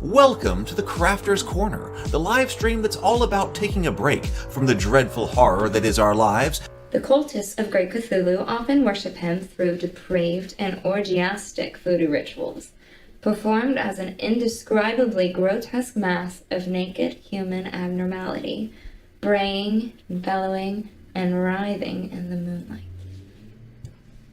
Welcome to the Crafter's Corner, the live stream that's all about taking a break from the dreadful horror that is our lives. The cultists of Great Cthulhu often worship him through depraved and orgiastic voodoo rituals, performed as an indescribably grotesque mass of naked human abnormality, braying, bellowing, and writhing in the moonlight.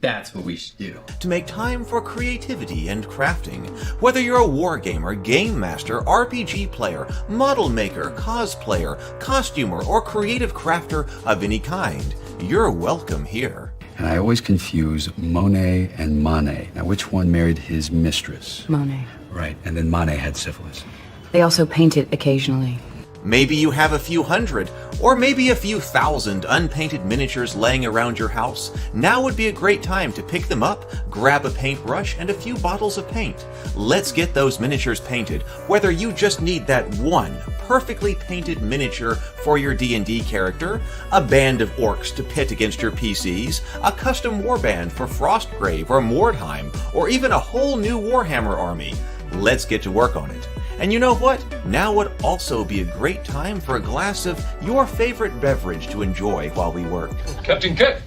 That's what we should do. To make time for creativity and crafting. Whether you're a wargamer, game master, RPG player, model maker, cosplayer, costumer, or creative crafter of any kind, you're welcome here. And I always confuse Monet and Manet. Now, which one married his mistress? Monet. Right, and then Manet had syphilis. They also painted occasionally. Maybe you have a few hundred, or maybe a few thousand unpainted miniatures laying around your house. Now would be a great time to pick them up, grab a paintbrush, and a few bottles of paint. Let's get those miniatures painted, whether you just need that one perfectly painted miniature for your D&D character, a band of orcs to pit against your PCs, a custom warband for Frostgrave or Mordheim, or even a whole new Warhammer army. Let's get to work on it. And you know what? Now would also be a great time for a glass of your favorite beverage to enjoy while we work. Captain Kirk,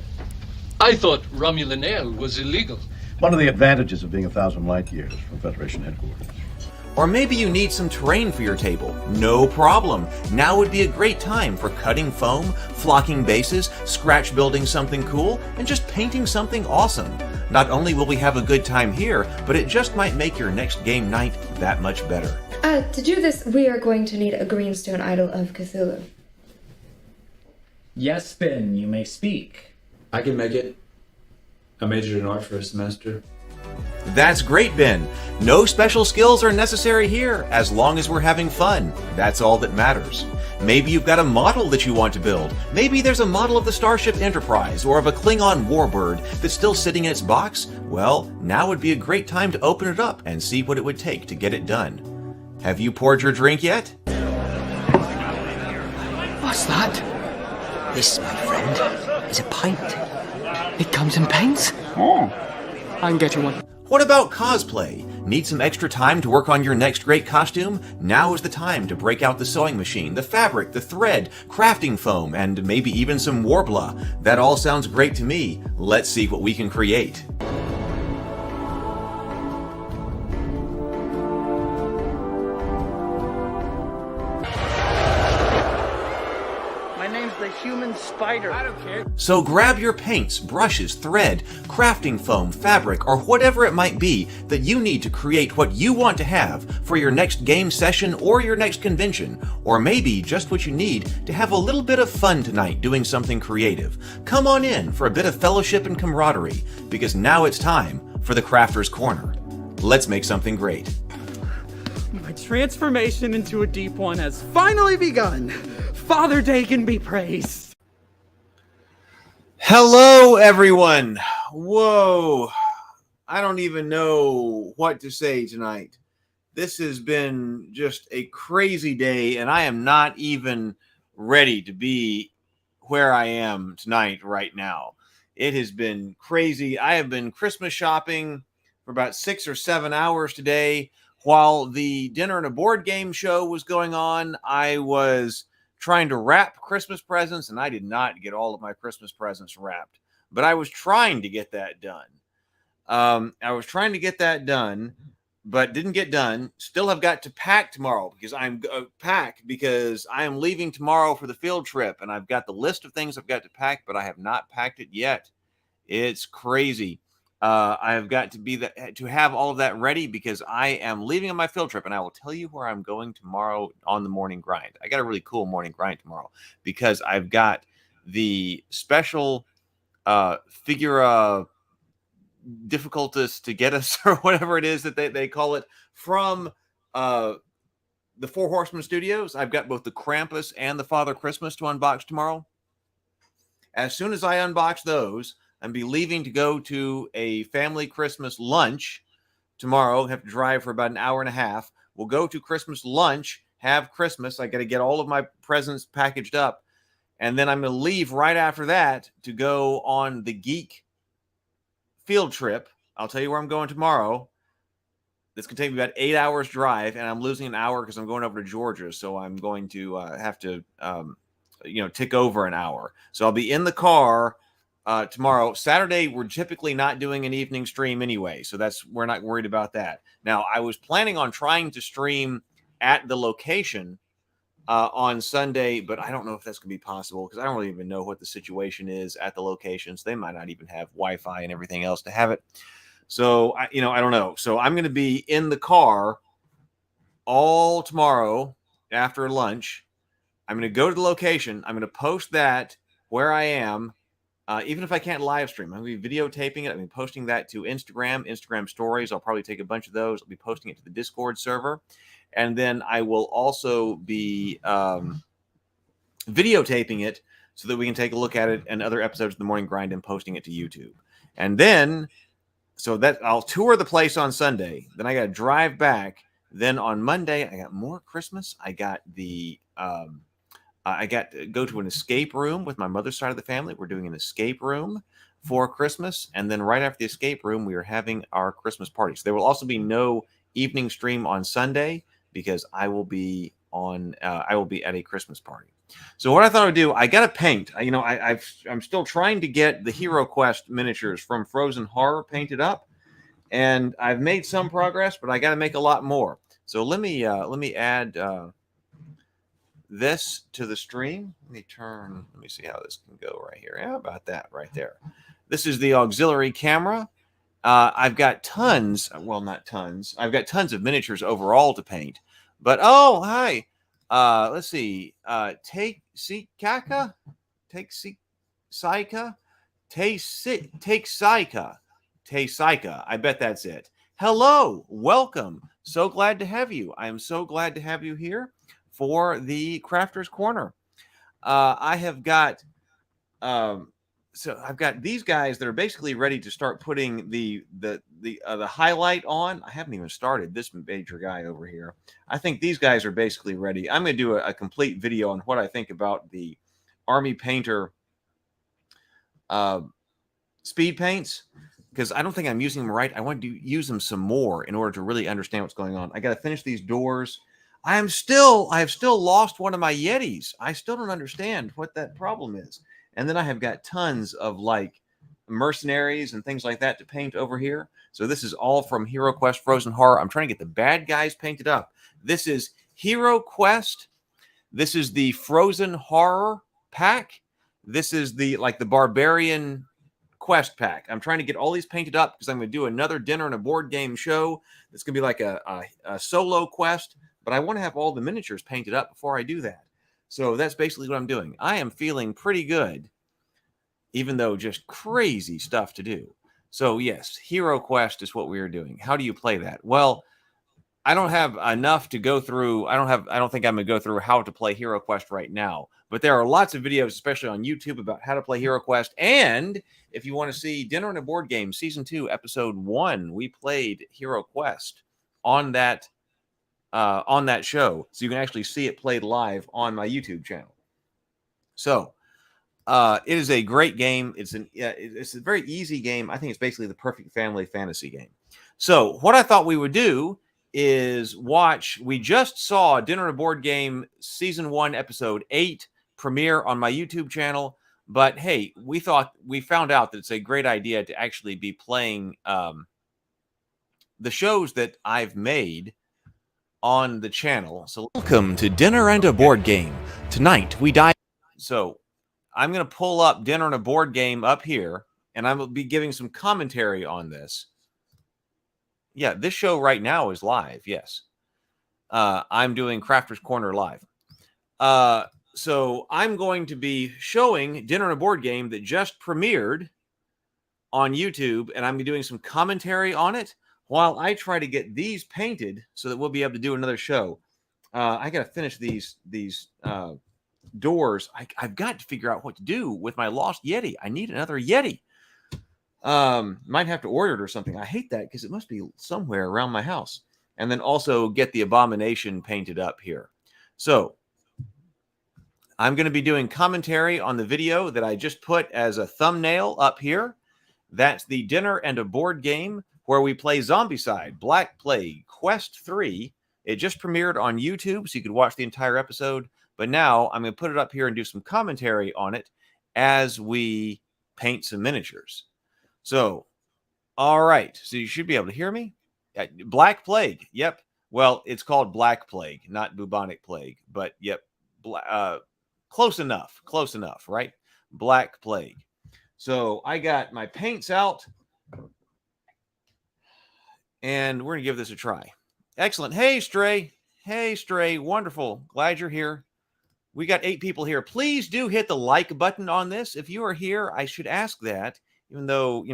I thought Romulan ale was illegal. One of the advantages of being 1,000 light years from Federation headquarters. Or maybe you need some terrain for your table. No problem. Now would be a great time for cutting foam, flocking bases, scratch building something cool, and just painting something awesome. Not only will we have a good time here, but it just might make your next game night that much better. To do this, we are going to need a greenstone idol of Cthulhu. Yes, Ben, you may speak. I can make it. I majored in art for a semester. That's great, Ben. No special skills are necessary here, as long as we're having fun. That's all that matters. Maybe you've got a model that you want to build. Maybe there's a model of the Starship Enterprise or of a Klingon warbird that's still sitting in its box. Well, now would be a great time to open it up and see what it would take to get it done. Have you poured your drink yet? What's that? This, my friend, is a pint. It comes in pints? Oh. I can get you one. What about cosplay? Need some extra time to work on your next great costume? Now is the time to break out the sewing machine, the fabric, the thread, crafting foam, and maybe even some Warbla. That all sounds great to me. Let's see what we can create. The human spider. I don't care. So grab your paints, brushes, thread, crafting foam, fabric, or whatever it might be that you need to create what you want to have for your next game session or your next convention, or maybe just what you need to have a little bit of fun tonight doing something creative. Come on in for a bit of fellowship and camaraderie, because now it's time for the Crafter's Corner. Let's make something great. My transformation into a deep one has finally begun. Father Dagon be praised. Hello, everyone. Whoa. I don't even know what to say tonight. This has been just a crazy day, and I am not even ready to be where I am tonight right now. It has been crazy. I have been Christmas shopping for about 6 or 7 hours today. While the dinner and a board game show was going on, I was trying to wrap Christmas presents, and I did not get all of my Christmas presents wrapped, but I was trying to get that done. But didn't get done. Still have got to pack tomorrow because I am leaving tomorrow for the field trip, and I've got the list of things I've got to pack, but I have not packed it yet. It's crazy. I have got to have all of that ready because I am leaving on my field trip, and I will tell you where I'm going tomorrow on the morning grind. I got a really cool morning grind tomorrow because I've got the special figure difficulties to get us or whatever it is that they call it from the Four Horsemen Studios. I've got both the Krampus and the Father Christmas to unbox tomorrow. As soon as I unbox those, I'll be leaving to go to a family Christmas lunch tomorrow. Have to drive for about an hour and a half. We'll go to Christmas lunch, have Christmas. I got to get all of my presents packaged up. And then I'm going to leave right after that to go on the geek field trip. I'll tell you where I'm going tomorrow. This could take me about 8 hours drive, and I'm losing an hour because I'm going over to Georgia. So I'm going to have to, tick over an hour. So I'll be in the car tomorrow. Saturday, we're typically not doing an evening stream anyway. So we're not worried about that. Now, I was planning on trying to stream at the location on Sunday, but I don't know if that's going to be possible because I don't really even know what the situation is at the locations. They might not even have Wi-Fi and everything else to have it. So, I don't know. So I'm going to be in the car all tomorrow after lunch. I'm going to go to the location. I'm going to post that where I am. Even if I can't live stream, I'm going to be videotaping it. I'm posting that to Instagram stories. I'll probably take a bunch of those. I'll be posting it to the Discord server. And then I will also be videotaping it so that we can take a look at it and other episodes of The Morning Grind and posting it to YouTube. And then, so that I'll tour the place on Sunday. Then I got to drive back. Then on Monday, I got more Christmas. I got I got to go to an escape room with my mother's side of the family. We're doing an escape room for Christmas. And then right after the escape room, we are having our Christmas party. So there will also be no evening stream on Sunday because I will be at a Christmas party. So what I thought I would do, I got to paint. I'm still trying to get the HeroQuest miniatures from Frozen Horror painted up, and I've made some progress, but I got to make a lot more. So let me add this to the stream. Let me see how this can go right here. How about that right there? This is the auxiliary camera. I've got tons. Well, not tons. I've got tons of miniatures overall to paint. But hi. Let's see. Take Saika. I bet that's it. Hello, welcome. So glad to have you. I am so glad to have you here for the Crafter's Corner. I have got I've got these guys that are basically ready to start putting the highlight on. I haven't even started this major guy over here. I think these guys are basically ready. I'm going to do a complete video on what I think about the Army Painter speed paints, because I don't think I'm using them right. I want to use them some more in order to really understand what's going on. I got to finish these doors. I have still lost one of my Yetis. I still don't understand what that problem is. And then I have got tons of like mercenaries and things like that to paint over here. So this is all from HeroQuest Frozen Horror. I'm trying to get the bad guys painted up. This is HeroQuest. This is the Frozen Horror pack. This is the Barbarian Quest pack. I'm trying to get all these painted up because I'm going to do another dinner and a board game show. It's going to be like a solo quest, but I want to have all the miniatures painted up before I do that. So that's basically what I'm doing. I am feeling pretty good, even though just crazy stuff to do. So yes, HeroQuest is what we are doing. How do you play that? Well, I don't have enough to go through. I don't think I'm going to go through how to play HeroQuest right now. But there are lots of videos, especially on YouTube, about how to play HeroQuest. And if you want to see Dinner and a Board Game Season 2, Episode 1, we played HeroQuest on that show. So you can actually see it played live on my YouTube channel. So it is a great game. It's a very easy game. I think it's basically the perfect family fantasy game. So what I thought we would do is watch. We just saw Dinner and a Board Game Season 1, Episode 8 premiere on my YouTube channel. But hey, we found out that it's a great idea to actually be playing the shows that I've made on the channel. So welcome to Dinner and a Board Game. Tonight we dive. So I'm going to pull up Dinner and a Board Game up here, and I will be giving some commentary on this. Yeah, this show right now is live. Yes. I'm doing Crafter's Corner live. So I'm going to be showing Dinner and a Board Game that just premiered on YouTube, and I'm doing some commentary on it while I try to get these painted so that we'll be able to do another show. I got to finish these doors. I've got to figure out what to do with my lost Yeti. I need another Yeti. Might have to order it or something. I hate that because it must be somewhere around my house. And then also get the Abomination painted up here. So I'm going to be doing commentary on the video that I just put as a thumbnail up here. That's the Dinner and a Board Game where we play Zombicide, Black Plague, Quest 3. It just premiered on YouTube, so you could watch the entire episode. But now I'm going to put it up here and do some commentary on it as we paint some miniatures. So, all right. So you should be able to hear me. Black Plague. Yep. Well, it's called Black Plague, not bubonic plague. But yep, close enough. Close enough, right? Black Plague. So I got my paints out, and we're going to give this a try. Excellent. Hey, Stray. Hey, Stray. Wonderful. Glad you're here. We got 8 people here. Please do hit the like button on this. If you are here, I should ask that, even though,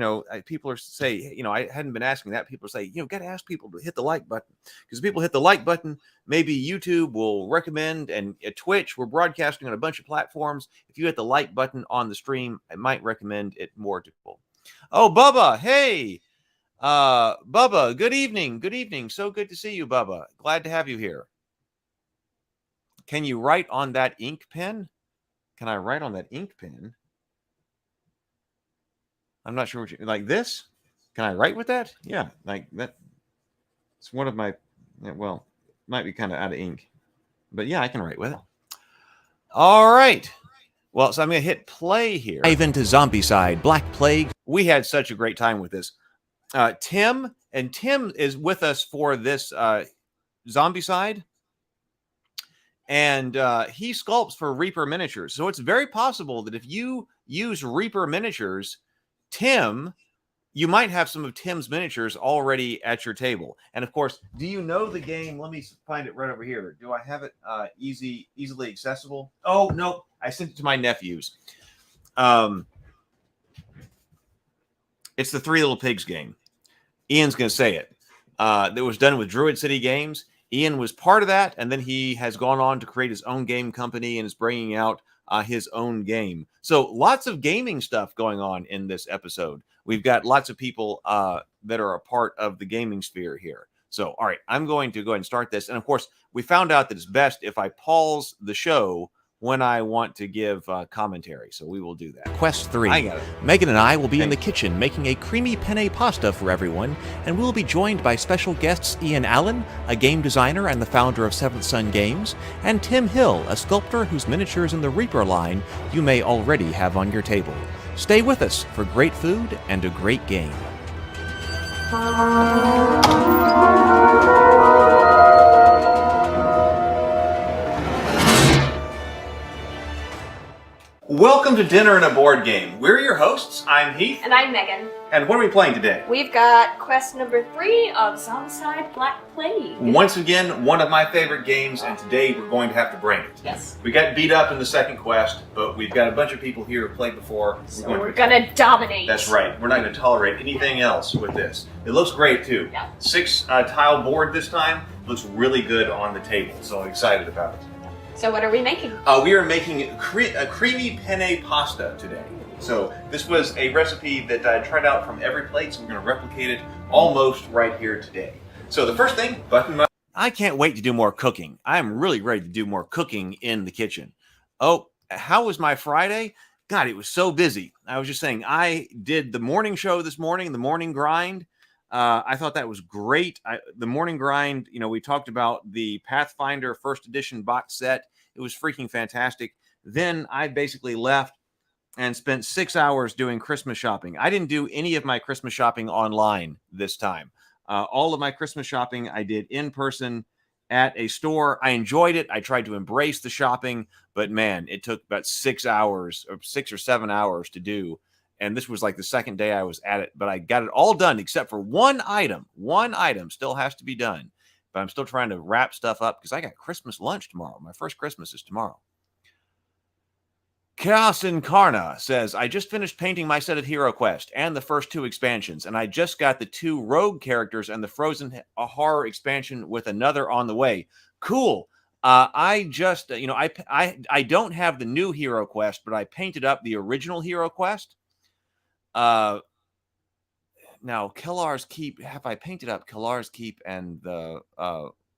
people are say, I hadn't been asking that. People say, got to ask people to hit the like button, because people hit the like button, maybe YouTube will recommend, and at Twitch, we're broadcasting on a bunch of platforms. If you hit the like button on the stream, I might recommend it more to people. Oh, Bubba. Hey, Bubba. Good evening. Good evening. So good to see you, Bubba. Glad to have you here. Can you write on that ink pen? Can I write on that ink pen? I'm not sure what you like this. Can I write with that? Yeah, like that. It's one of my, well, might be kind of out of ink, but yeah, I can write with it. All right. Well, so I'm going to hit play here. Dive into Zombicide, Black Plague. We had such a great time with this. Tim is with us for this Zombicide. And he sculpts for Reaper Miniatures. So it's very possible that if you use Reaper Miniatures, Tim, you might have some of Tim's miniatures already at your table. And of course, do you know the game? Let me find it right over here. Do I have it easily accessible? Oh, no, I sent it to my nephews. It's the Three Little Pigs game. Ian's going to say it. That was done with Druid City Games. Ian was part of that, and then he has gone on to create his own game company and is bringing out his own game. So lots of gaming stuff going on in this episode. We've got lots of people that are a part of the gaming sphere here. So, all right, I'm going to go ahead and start this. And, of course, we found out that it's best if I pause the show when I want to give commentary. So we will do that. Quest 3. I got it. Megan and I will be in the kitchen making a creamy penne pasta for everyone, and we'll be joined by special guests Ian Allen, a game designer and the founder of Seventh Son Games, and Tim Hill, a sculptor whose miniatures in the Reaper line you may already have on your table. Stay with us for great food and a great game. Welcome to Dinner and a Board Game. We're your hosts. I'm Heath. And I'm Megan. And what are we playing today? We've got quest number 3 of Zombicide Black Plague. Once again, one of my favorite games, and today we're going to have to bring it. Yes. We got beat up in the second quest, but we've got a bunch of people here who played before. We're going to dominate. That's right. We're not going to tolerate anything else with this. It looks great, too. Yeah. 6 tile board this time. Looks really good on the table, so I'm excited about it. So what are we making? We are making a creamy penne pasta today. So this was a recipe that I tried out from every plate, so we're going to replicate it almost right here today. So the first thing, button. I can't wait to do more cooking. I'm really ready to do more cooking in the kitchen. Oh, how was my Friday? God, it was so busy. I was just saying, I did the morning show this morning, the morning grind. I thought that was great. The morning grind, we talked about the Pathfinder first edition box set. It was freaking fantastic. Then I basically left and spent 6 hours doing Christmas shopping. I didn't do any of my Christmas shopping online this time. All of my Christmas shopping I did in person at a store. I enjoyed it. I tried to embrace the shopping, but man, it took about 6 hours or 6 or 7 hours to do. And this was like the second day I was at it, but I got it all done except for one item. One item still has to be done, but I'm still trying to wrap stuff up because I got Christmas lunch tomorrow. My first Christmas is tomorrow. Chaos Incarna says, I just finished painting my set of HeroQuest and the first 2 expansions, and I just got the 2 rogue characters and the Frozen Horror expansion with another on the way. Cool. I just, I don't have the new HeroQuest, but I painted up the original HeroQuest. Now Kellar's Keep, have I painted up Kellar's Keep and the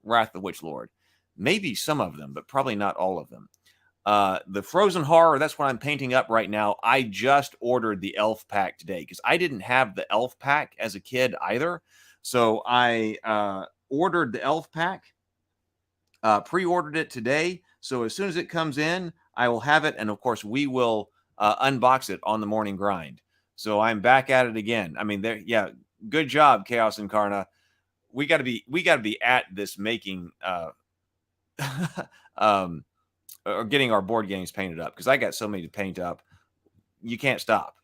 Wrath of the Witch Lord? Maybe some of them, but probably not all of them. The Frozen Horror, that's what I'm painting up right now. I just ordered the Elf pack today because I didn't have the Elf pack as a kid either. So I ordered the Elf pack, pre-ordered it today. So as soon as it comes in, I will have it. And of course, we will unbox it on the morning grind. So I'm back at it again. I mean, yeah, good job, Chaos Incarna. We got to be at this making or getting our board games painted up, because I got so many to paint up. You can't stop.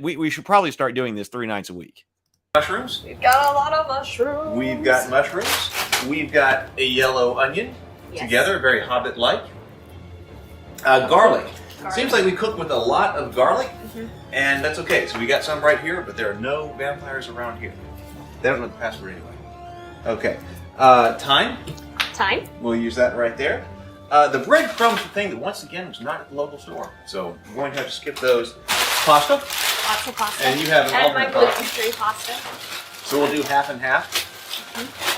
We should probably start doing this 3 nights a week. Mushrooms. We've got a lot of mushrooms. We've got mushrooms. We've got a yellow onion together, very Hobbit-like. Garlic. Seems like we cook with a lot of garlic, and that's okay. So we got some right here, but there are no vampires around here. They don't know the password anyway. Okay. Thyme. Thyme. We'll use that right there. The breadcrumbs thing that once again was not at the local store, so we're going to have to skip those. Pasta. Lots of pasta. And you have an and my alternate pasta. gluten-free pasta. So we'll do half and half.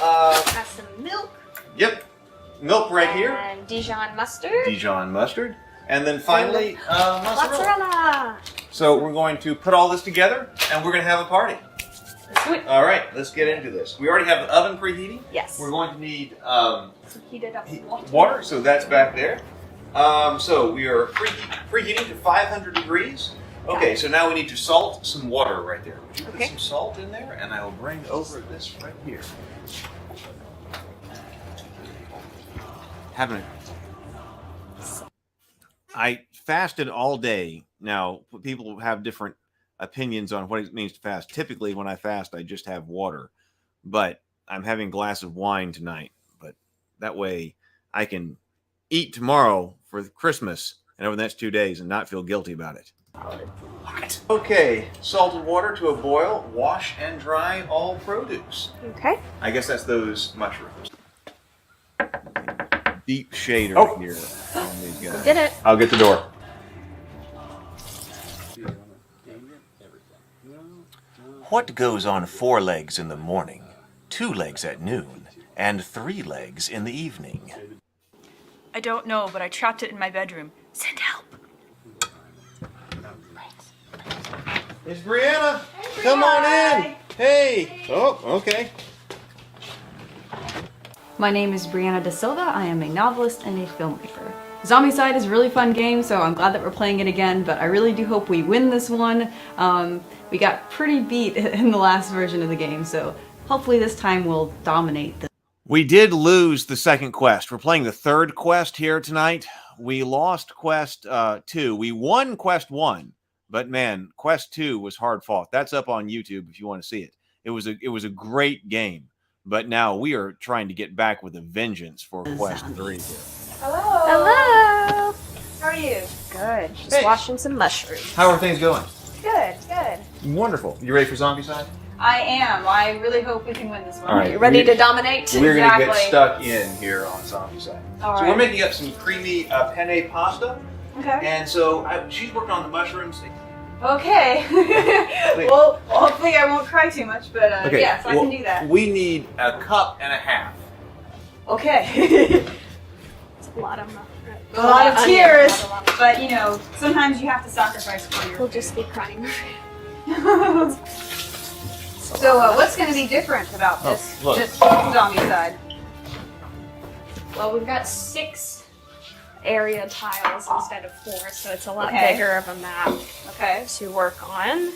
Got some milk. Yep. Milk right here. And Dijon mustard. Dijon mustard. And then finally, mozzarella. Mozzarella. So we're going to put all this together, and we're going to have a party. Let's do it. All right, let's get into this. We already have the oven preheating. Yes. We're going to need Some heated up water, so that's back there. So we are preheating to 500 degrees. Okay, so now we need to salt some water right there. Would you put some salt in there, and I will bring over this right here. I fasted all day. Now, people have different opinions on what it means to fast. Typically, when I fast, I just have water. But I'm having a glass of wine tonight. But that way, I can eat tomorrow for Christmas and over the next 2 days and not feel guilty about it. Okay, salted water to a boil. Wash and dry all produce. Okay. I guess that's those mushrooms. Deep shade over here on these guys. Did it. I'll get the door. What goes on 4 legs in the morning, 2 legs at noon, and 3 legs in the evening? I don't know, but I trapped it in my bedroom. Send help. It's Brianna. Come on in. Hey. Oh, okay. My name is Brianna Da Silva. I am a novelist and a filmmaker. Zombicide is a really fun game, so I'm glad that we're playing it again, but I really do hope we win this one. We got pretty beat in the last version of the game, so hopefully this time we'll dominate the... We did lose the second quest. We're playing the third quest here tonight. We lost quest 2. We won quest 1, but man, quest 2 was hard fought. That's up on YouTube if you want to see it. It was a great game, but now we are trying to get back with a vengeance for quest 3 here. Hello. Hello. How are you? Good. Just washing some mushrooms. How are things going? Good, good. Wonderful. You ready for Zombicide? I am. I really hope we can win this one. All right. You ready to dominate? We're going to get Exactly. stuck in here on Zombicide. All So right. we're making up some creamy penne pasta. Okay. And so she's working on the mushrooms. Okay. well, hopefully I won't cry too much, but Okay, yes, I well, can do that. We need a cup and a half. Okay. It's a lot of a lot of tears, but you know, sometimes you have to sacrifice for your... We'll just be crying. So what's going to be different about this look. Zombicide? Well, we've got 6 area tiles instead of 4, so it's a lot Okay. bigger of a map to work on.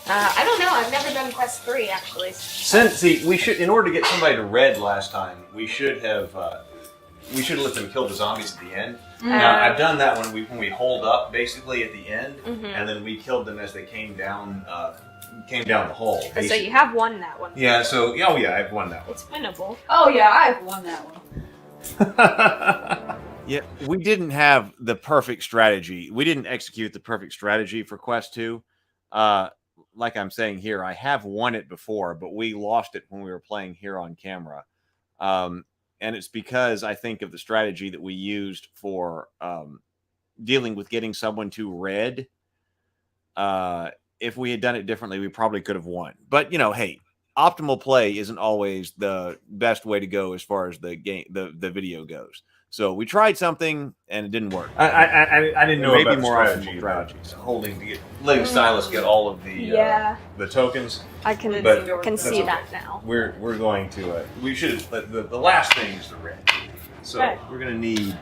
I don't know. I've never done quest 3 actually. See, we should, in order to get somebody to red last time, we should have let them kill the zombies at the end. Now, I've done that when we hold up basically at the end, and then we killed them as they came down the hole. So basically. you have won that one. Yeah. So I've won that one. It's winnable. Oh yeah, I've won that one. Yeah, we didn't have the perfect strategy. We didn't execute the perfect strategy for quest 2. Like I'm saying here, I have won it before, but we lost it when we were playing here on camera. And it's because I think of the strategy that we used for dealing with getting someone to red. If we had done it differently, we probably could have won. But, hey, optimal play isn't always the best way to go as far as the game, the video goes. So we tried something and it didn't work. I didn't know Maybe about more the optimal strategies. Letting Silas get all of the tokens. I can see that now. We're going to we should the last thing is the red. So Okay. we're gonna need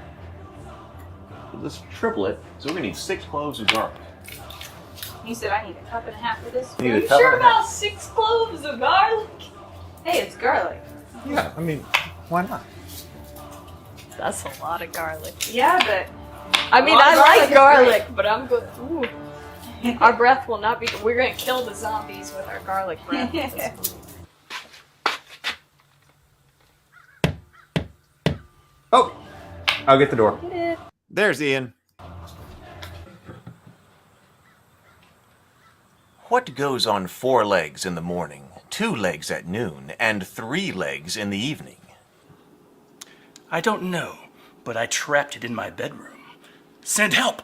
this triplet. So we're gonna need 6 cloves of garlic. You said I need a cup and a half for this. You need Are a you cup sure and a half. about 6 cloves of garlic? Hey, it's garlic. Yeah, I mean, why not? That's a lot of garlic. Yeah, but I mean, lot I of like garlic garlic, is but I'm good. Ooh. Our breath will not be. We're gonna kill the zombies with our garlic breath. Oh, I'll get the door. Get it. There's Ian. What goes on 4 legs in the morning, 2 legs at noon, and 3 legs in the evening? I don't know, but I trapped it in my bedroom. Send help!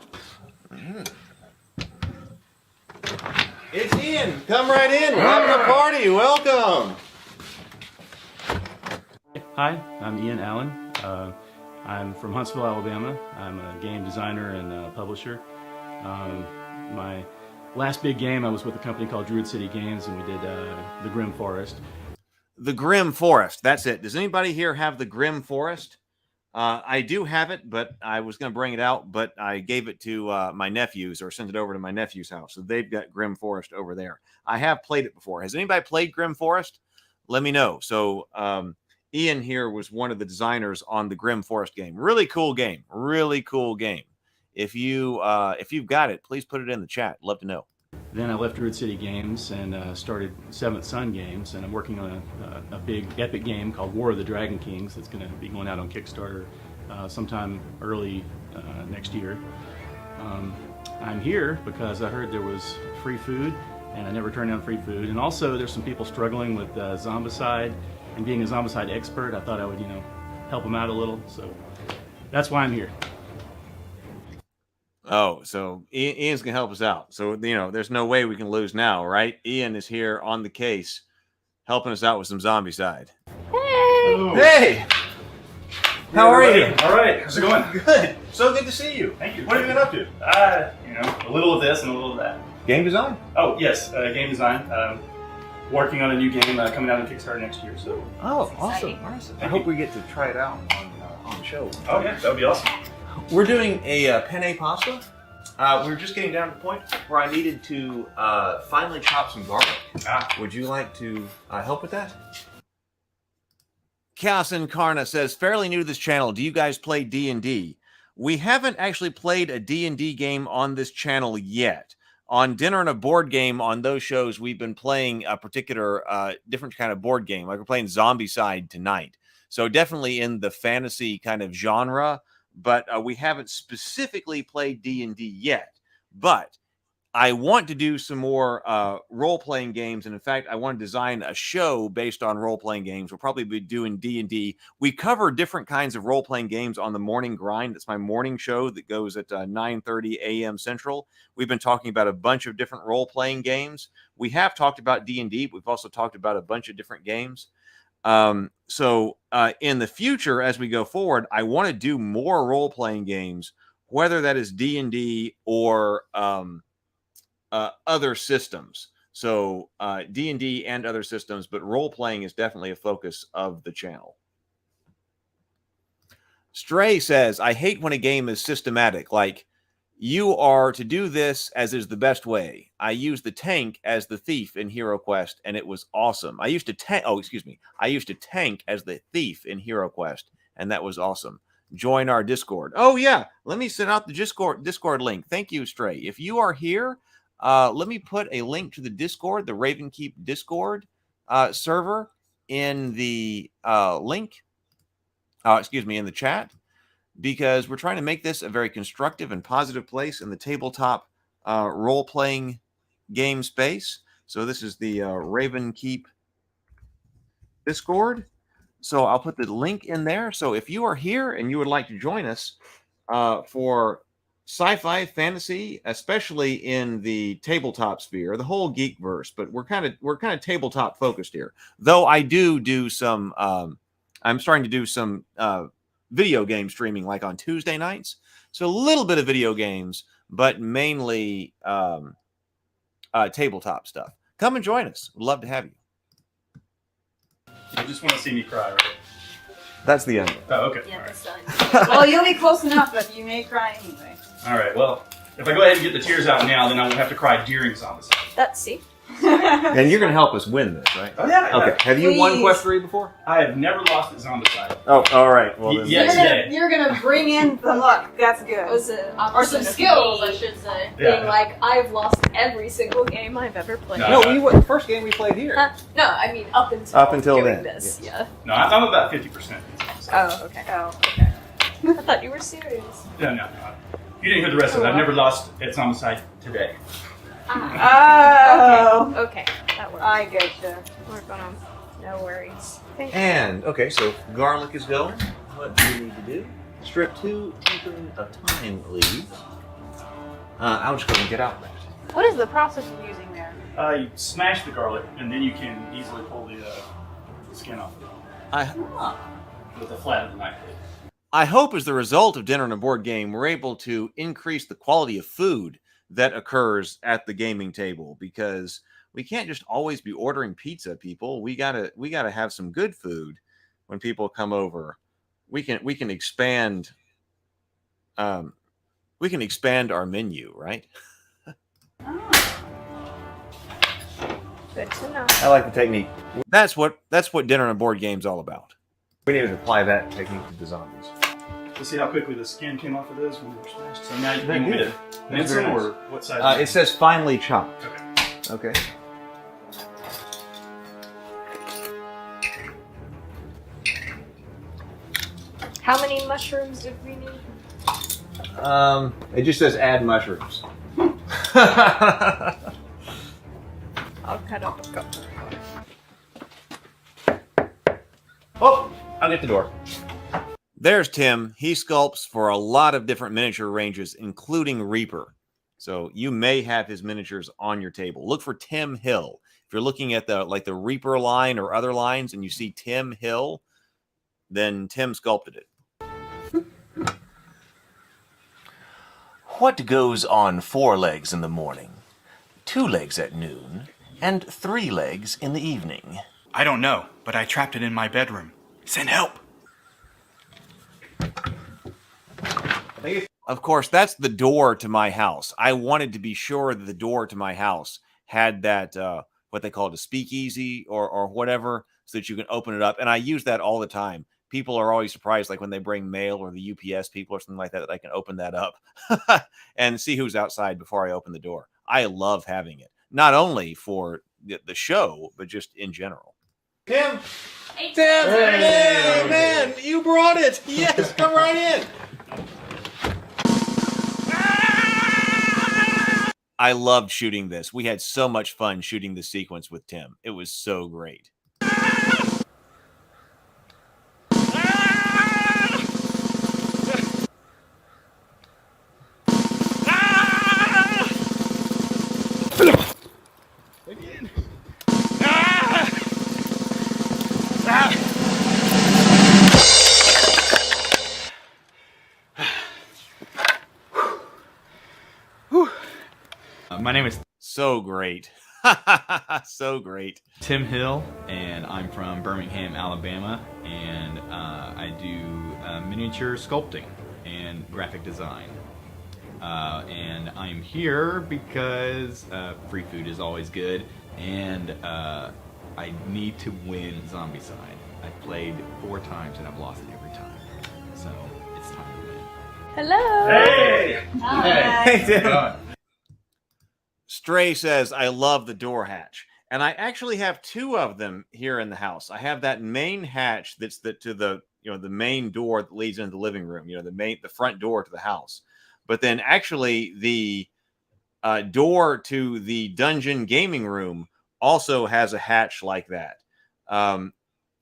It's Ian. Come right in. We're having a party. Welcome. Hi, I'm Ian Allen. I'm from Huntsville, Alabama. I'm a game designer and publisher. My last big game, I was with a company called Druid City Games, and we did the Grim Forest. The Grim Forest. That's it. Does anybody here have the Grim Forest? I do have it, but I was going to bring it out, but I gave it to my nephews or sent it over to my nephew's house. So they've got Grim Forest over there. I have played it before. Has anybody played Grim Forest? Let me know. So Ian here was one of the designers on the Grim Forest game. Really cool game. Really cool game. If you've got it, please put it in the chat. Love to know. Then I left Druid City Games and started Seventh Son Games, and I'm working on a big epic game called War of the Dragon Kings that's going to be going out on Kickstarter sometime early next year. I'm here because I heard there was free food, and I never turned down free food. And also, there's some people struggling with zombicide, and being a zombicide expert, I thought I would, help them out a little. So that's why I'm here. Oh, so Ian's going to help us out. So, there's no way we can lose now, right? Ian is here on the case, helping us out with some zombicide. Hey! Hey! How are you? All right, how's it going? Good. So good to see you. Thank you. What have you been up to? A little of this and a little of that. Game design? Oh, yes, game design. Working on a new game coming out on Kickstarter next year. So. Oh, awesome. I hope we get to try it out on the show. Oh, yeah, that would be awesome. We're doing a penne pasta. We're just getting down to the point where I needed to finally chop some garlic. Would you like to help with that? Chaos Incarna says, fairly new to this channel. Do you guys play D&D? We haven't actually played a D&D game on this channel yet. On Dinner and a Board Game, on those shows, we've been playing a particular different kind of board game. Like we're playing Zombicide tonight. So definitely in the fantasy kind of genre. But we haven't specifically played D&D yet. But I want to do some more role-playing games. And in fact, I want to design a show based on role-playing games. We'll probably be doing D&D. We cover different kinds of role-playing games on the Morning Grind. It's my morning show that goes at 9:30 a.m. Central. We've been talking about a bunch of different role-playing games. We have talked about D&D. We've also talked about a bunch of different games. So in the future, as we go forward, I want to do more role-playing games, whether that is D&D or other systems. So D&D and other systems, but role-playing is definitely a focus of the channel. Stray says, I hate when a game is systematic, like you are to do this as is the best way. I used the tank as the thief in HeroQuest, and it was awesome. I used to tank as the thief in HeroQuest, and that was awesome. Join our Discord. Oh, yeah. Let me send out the Discord link. Thank you, Stray. If you are here, let me put a link to the Discord, the Ravenkeep Discord server in the link, in the chat, because we're trying to make this a very constructive and positive place in the tabletop role-playing game space. So this is the Ravenkeep Discord. So I'll put the link in there. So if you are here and you would like to join us for sci-fi, fantasy, especially in the tabletop sphere, the whole geekverse, but we're kind of tabletop focused here. Though I do some, I'm starting to do some video game streaming like on Tuesday nights. So a little bit of video games, but mainly tabletop stuff. Come and join us. We'd love to have you. You just want to see me cry, right? That's the end. Oh, okay. Yeah, that's done. Well, you'll be close enough that you may cry anyway. All right. Well, if I go ahead and get the tears out now, then I won't have to cry during Zombicide. Let's see. And you're going to help us win this, right? Oh, yeah. Okay. Have you won Quest 3 before? I have never lost at Zombicide. Oh, all right. Well, then yes, You're gonna bring in the luck. That's good. It was Or some skills, I should say. Yeah. Being like, I've lost every single game I've ever played. No, we won the first game we played here. No, I mean up until then. doing this. Yes. Yeah. No, I'm about 50%. Oh, okay. Oh, okay. I thought you were serious. No. You didn't hear the rest of it. I've never lost at Zombicide today. Oh. Okay. That works. I getcha. Work on them. No worries. And, okay, so garlic is going. What do we need to do? Strip 2, teaspoon of thyme leaves. I'll just go and get out that. What is the process of using there? You smash the garlic, and then you can easily pull the skin off of it with the flat of the knife blade. I hope as the result of Dinner and a Board Game, we're able to increase the quality of food that occurs at the gaming table, because we can't just always be ordering pizza, people. We gotta have some good food when people come over. We can expand our menu, right? Good to know. I like the technique. That's what Dinner and a Board Game's all about. We need to apply that technique to the zombies. Let's see how quickly the skin came off of those when they were smashed. So now you Very can good. mince Very them, nice. or what size? It says finely chopped. Okay. Okay. How many mushrooms did we need? It just says add mushrooms. I'll cut up a couple. Oh, I'll get the door. There's Tim. He sculpts for a lot of different miniature ranges, including Reaper. So you may have his miniatures on your table. Look for Tim Hill. If you're looking at the Reaper line or other lines and you see Tim Hill, then Tim sculpted it. What goes on 4 legs in the morning, 2 legs at noon, and 3 legs in the evening? I don't know, but I trapped it in my bedroom. Send help! Of course, that's the door to my house. I wanted to be sure that the door to my house had that, what they call it, a speakeasy or whatever, so that you can open it up. And I use that all the time. People are always surprised, like when they bring mail or the UPS people or something like that, that I can open that up and see who's outside before I open the door. I love having it, not only for the show, but just in general. Tim! Hey, Tim! Hey, man, you brought it! Yes, come right in! I loved shooting this. We had so much fun shooting the sequence with Tim. It was so great. Again. My name is so great. So great. Tim Hill, and I'm from Birmingham, Alabama, and I do miniature sculpting and graphic design. And I'm here because free food is always good, and I need to win Zombicide. I've played 4 times and I've lost it every time, so it's time to win. Hello! Hey! Hi. Hey, Tim. Stray says, I love the door hatch. And I actually have 2 of them here in the house. I have that main hatch that's to the main door that leads into the living room, the front door to the house. But then actually the door to the dungeon gaming room also has a hatch like that. I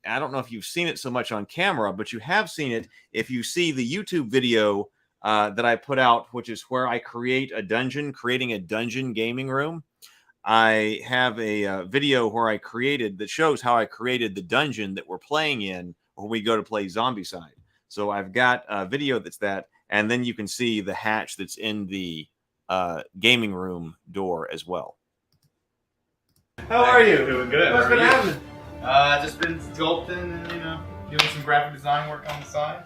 don't know if you've seen it so much on camera, but you have seen it if you see the YouTube video that I put out, which is where I creating a dungeon gaming room. I have a video where that shows how I created the dungeon that we're playing in when we go to play Zombicide. So I've got a video that's that, and then you can see the hatch that's in the gaming room door as well. How are you? Doing good. What's been happening? Just been sculpting and, you know, doing some graphic design work on the side.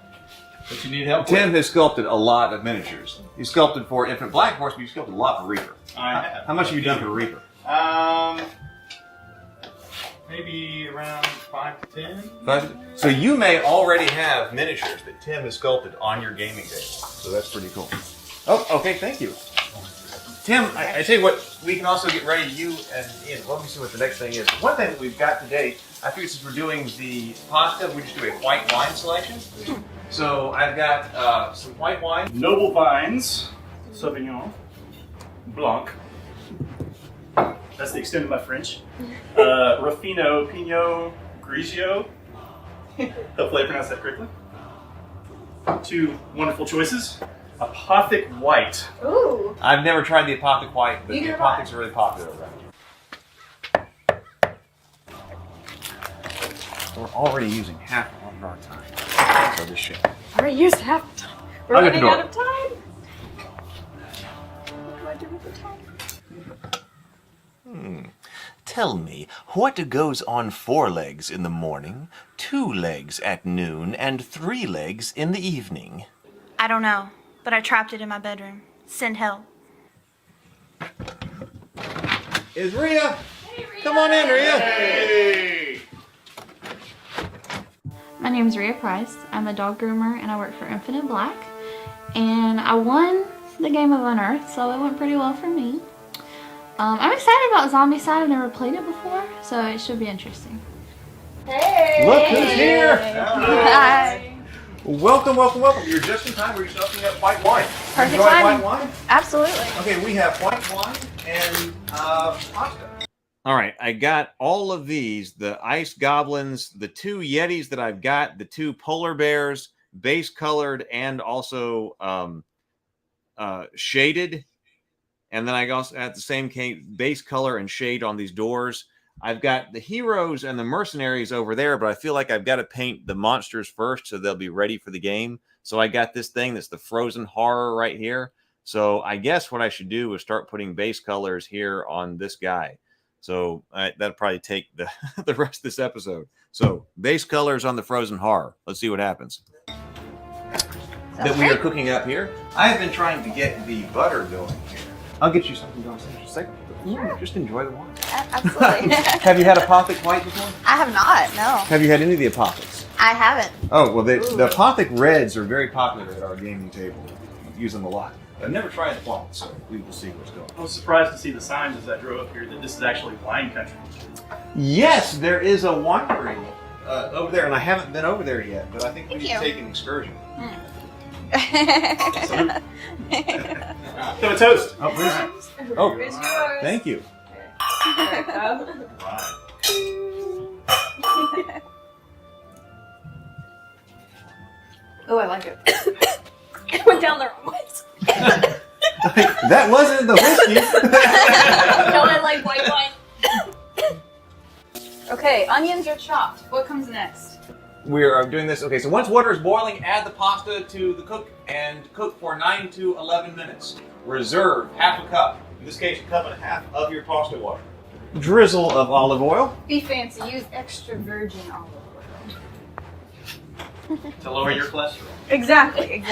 But you need help Tim has sculpted a lot of miniatures. He sculpted for Infinite Black Horse, but you sculpted a lot for Reaper. I have. How much have you done for Reaper? Maybe around 5 to 10. So you may already have miniatures that Tim has sculpted on your gaming table. So that's pretty cool. Oh, okay, thank you. Tim, I tell you what, we can also get ready, you and Ian. Let me see what the next thing is. One thing that we've got today, I figured since we're doing the pasta, we just do a white wine selection. So I've got some white wine. Noble Vines, Sauvignon, Blanc. That's the extent of my French. Ruffino Pinot Grigio. Hopefully I pronounced that correctly. 2 wonderful choices. Apothic White. Ooh. I've never tried the Apothic White, but Neither the have I. Apothics are really popular around here. We're already using half of our time for this show. Already used half the time. We're I'll get the running door. out of time. What do I do with the time? Tell me, what goes on 4 legs in the morning, 2 legs at noon, and 3 legs in the evening? I don't know, but I trapped it in my bedroom. Send help. Is Rhea? Hey, Rhea. Come on in, Rhea. Hey! My name's Rhea Price. I'm a dog groomer and I work for Infinite Black. And I won the game of Unearthed, so it went pretty well for me. I'm excited about Zombie Side. I've never played it before, so it should be interesting. Hey! Look who's here. Hi. Welcome, welcome, welcome. You're just in time. We're just opening up white wine. Perfect Enjoy timing. white wine? Absolutely. Okay, we have white wine and pasta. All right, I got all of these, the ice goblins, the 2 yetis that I've got, the 2 polar bears, base colored and also shaded. And then I also at the same base color and shade on these doors. I've got the heroes and the mercenaries over there, but I feel like I've got to paint the monsters first so they'll be ready for the game. So I got this thing that's the frozen horror right here. So I guess what I should do is start putting base colors here on this guy. So that'll probably take the, the rest of this episode. So base colors on the frozen horror. Let's see what happens. That we are cooking up here. I have been trying to get the butter going here. I'll get you something going in just a second. Just enjoy the wine. Absolutely. Have you had Apothic White before? I have not, no. Have you had any of the Apothics? I haven't. Oh, well, the Apothic Reds are very popular at our gaming table. We use them a lot. I've never tried the White, so we will see what's going on. I was surprised to see the signs as I drove up here that this is actually wine country. Yes, there is a winery over there, and I haven't been over there yet, but I think we need to you. take an excursion. Have a toast. Oh, please. Oh, thank you. Oh, I like it. It went down the wrong way. That wasn't the whiskey. No, I like white wine. Okay, onions are chopped. What comes next? We are doing this. Okay, so once water is boiling, add the pasta to the cook and cook for 9 to 11 minutes. Reserve half a cup. In this case, a cup and a half of your pasta water. Drizzle of olive oil. Be fancy. Use extra virgin olive oil. To lower your cholesterol. Exactly.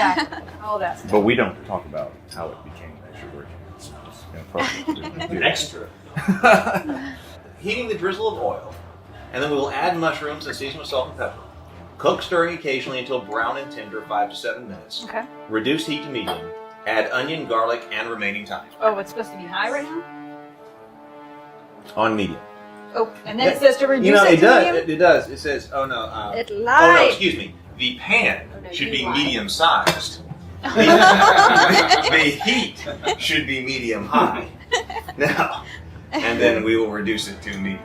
All that stuff. But we don't talk about how it became extra virgin. It's inappropriate to do extra. Heating the drizzle of oil, and then we will add mushrooms and season with salt and pepper. Cook, stirring occasionally until brown and tender, 5 to 7 minutes. Okay. Reduce heat to medium. Add onion, garlic, and remaining thyme. Oh, it's supposed to be high right now? On medium. Oh, and then it says to reduce You know, it it to does. medium? It does. It says, oh no. It Oh lied. no, excuse me. The pan should be medium sized. The heat should be medium high. Now, and then we will reduce it to medium.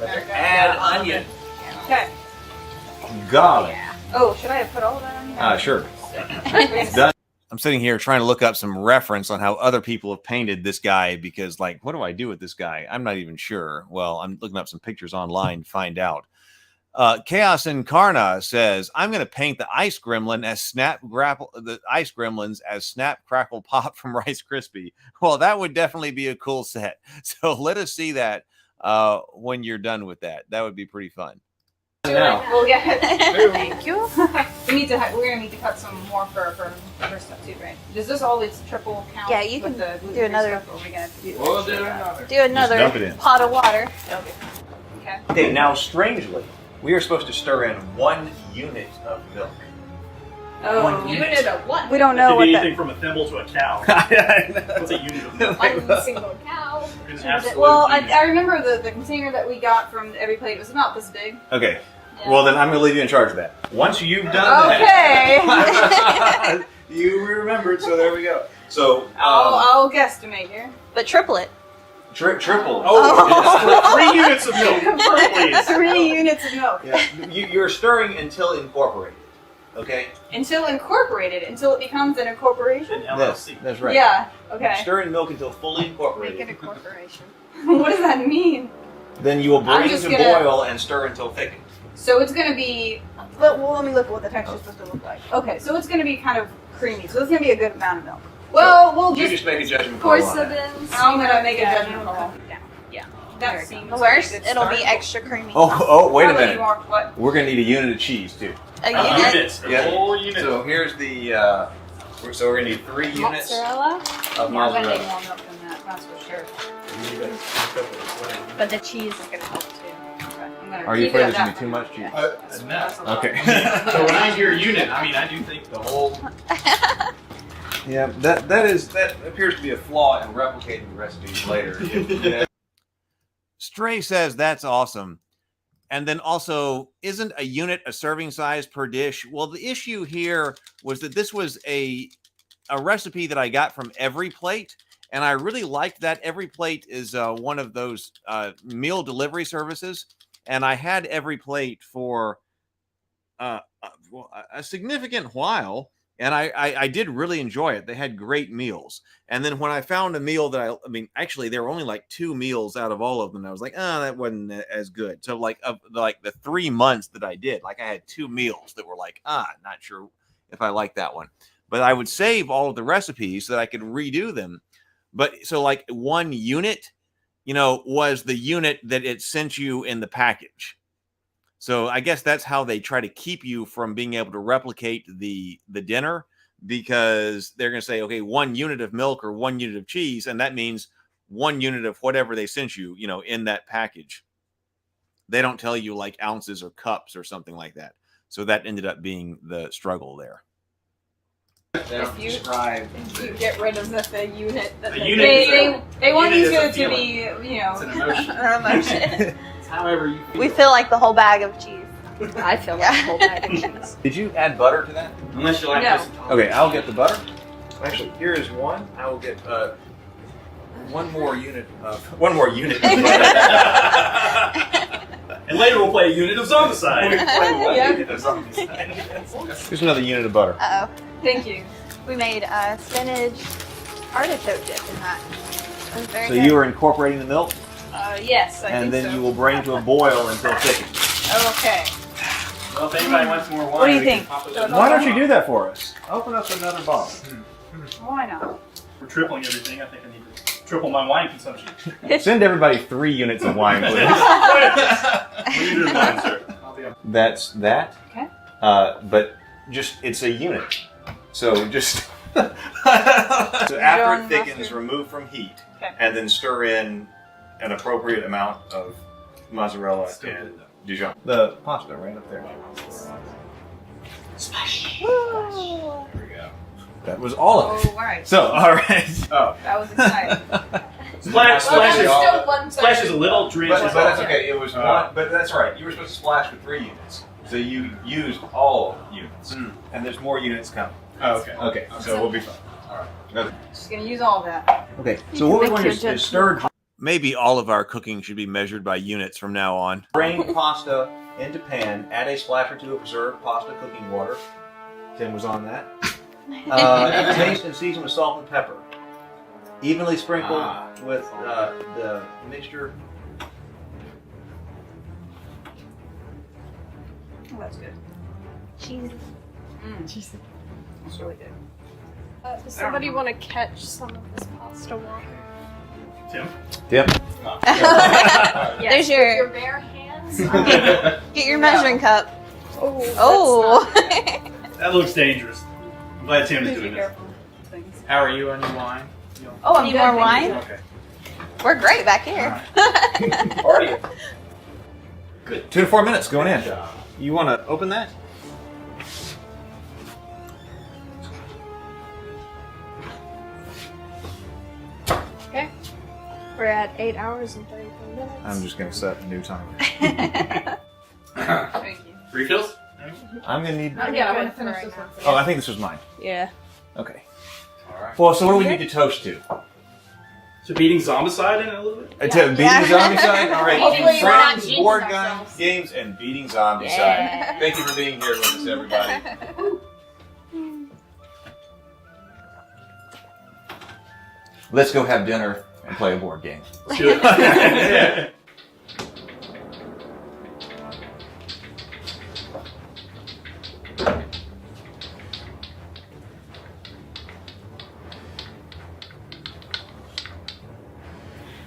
Add onion, Okay. garlic. Oh, should I have put all of that on here? Sure. It's done. I'm sitting here trying to look up some reference on how other people have painted this guy because, like, what do I do with this guy? I'm not even sure. Well, I'm looking up some pictures online to find out. Chaos Incarna says, I'm going to paint the ice gremlins as Snap, Crackle, Pop from Rice Krispie. Well, that would definitely be a cool set. So let us see that when you're done with that. That would be pretty fun. We'll get Thank you. We're gonna need to cut some more for her stuff too, right? Does this always triple count? Yeah, you can do another. Stuff, or are we gonna do We'll do another. Do another pot of water. Okay. Okay, now strangely, we are supposed to stir in 1 unit of milk. Oh, 1 unit of what? We don't know It what could be that. anything from a thimble to a cow. What's a unit of milk? One single cow. An absolute Well, unit. I remember the container that we got from Every Plate was about this big. Okay. Well, then I'm going to leave you in charge of that. Once you've done that, you remembered. So there we go. So I'll guesstimate here. But triple it. Triple. Oh, 3 units of milk, please. 3 units of milk. Yeah, you're stirring until incorporated. Okay. Until incorporated, until it becomes an incorporation. That's right. Yeah. Okay. Stir in milk until fully incorporated. Make it a corporation. What does that mean? Then you will I'm bring just to gonna- boil and stir until thickened. So it's going to be. Well, let me look at what the texture is supposed to look like. Okay, so it's going to be kind of creamy. So it's going to be a good amount of milk. Well, we'll You just make a judgment call on that. I'm going to make a judgment call. Yeah. That seems Worse, like a good it'll be start. extra creamy. Wait a Probably minute. more what? We're going to need a unit of cheese too. A unit. Units. Yeah. A whole unit. So here's the. So we're going to need 3 units Mozzarella? of Yeah, I'm going to need mozzarella. more milk than that, that's for sure. But the cheese is gonna help too. Are you afraid there's going to be too much cheese? Okay. So when I hear unit, I mean I do think the whole. Yeah, that appears to be a flaw in replicating the recipes later. Yeah. Stray says that's awesome. And then also, isn't a unit a serving size per dish? Well, the issue here was that this was a recipe that I got from Every Plate, and I really liked that. Every Plate is one of those meal delivery services, and I had Every Plate for a significant while. And I did really enjoy it. They had great meals. And then when I found a meal that I mean, actually, there were only like 2 meals out of all of them. I was like, oh, that wasn't as good. So like the 3 months that I did, like I had 2 meals that were like, not sure if I like that one. But I would save all of the recipes so that I could redo them. But so like 1 unit, was the unit that it sent you in the package. So I guess that's how they try to keep you from being able to replicate the dinner, because they're going to say, okay, 1 unit of milk or 1 unit of cheese, and that means 1 unit of whatever they sent you, in that package. They don't tell you like ounces or cups or something like that. So that ended up being the struggle there. If you get rid of the unit, they want unit you is a to be, It's an emotion. An emotion. It's however you feel. We feel like the whole bag of cheese. I feel like the whole bag of cheese. Did you add butter to that? Unless you like No. this. Okay, I'll get the butter. Actually, here is one. I will get one more unit of butter. And later we'll play a unit of zombicide. Here's another unit of butter. Uh oh. Thank you. We made spinach artichoke dip in that. It was very So good. you are incorporating the milk, Yes, I and think then so. you will bring to a boil until thickened. Okay. Well, if anybody wants more wine, What do you we can think? pop it So in. Why don't you do that for us? Open up another bottle. Why not? We're tripling everything. I think I need to triple my wine consumption. Send everybody 3 units of wine, please. What unit of wine, sir? I'll be on. That's that. Okay. But just it's a unit. So just so after it thickens, mustard. remove from heat, Okay. and then stir in an appropriate amount of mozzarella and Dijon. The pasta right up there. Woo. There we go. That was all of it. Oh, right. So all right. Oh. That was exciting. Splash Well, is there's still one splash third. is a little drench. But that's okay. It was one. But that's right. You were supposed to splash with 3 units, so you used all units, and there's more units coming. Oh, okay. Okay. So we'll be fine. All right. Okay. Just gonna use all of that. Okay, You so can what we're make going your to is judgment. stir. Maybe all of our cooking should be measured by units from now on. Drain pasta into pan, add a splash or 2 of preserved pasta cooking water. Tim was on that. Taste and season with salt and pepper. Evenly sprinkle with the mixture. That's good. Cheese. Cheese. It's really good. Does somebody want to catch some of this pasta water? Tim? Yep. There's your bare hands. get your measuring cup. Oh. That looks dangerous. I'm glad Tim's doing this. How are you on your wine? Oh, I'm need more wine? Okay. We're great back here. Party. Good. 2 to 4 minutes going in. You want to open that? Okay. We're at 8 hours and 33 minutes. I'm just going to set a new timer. Thank you. Refills? I'm going to need... Yeah, I want to finish this one. Oh, I think this was mine. Yeah. Okay. Well, so what do we need to toast to? So beating Zombicide in it a little bit? To beating Zombicide? All right. Hopefully we're not Friends, jinxing board ourselves. games, and beating Zombicide. Yeah. Thank you for being here with us, everybody. Let's go have dinner and play a board game. Let's do it. Yeah.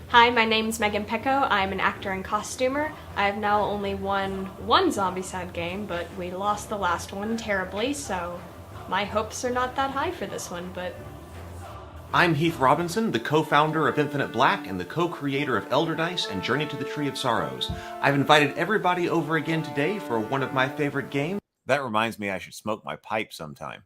Hi, my name's Megan Pecco. I'm an actor and costumer. I have now only won one Zombicide game, but we lost the last one terribly, so my hopes are not that high for this one, but... I'm Heath Robinson, the co-founder of Infinite Black and the co-creator of Elder Dice and Journey to the Tree of Sorrows. I've invited everybody over again today for one of my favorite games. That reminds me I should smoke my pipe sometime.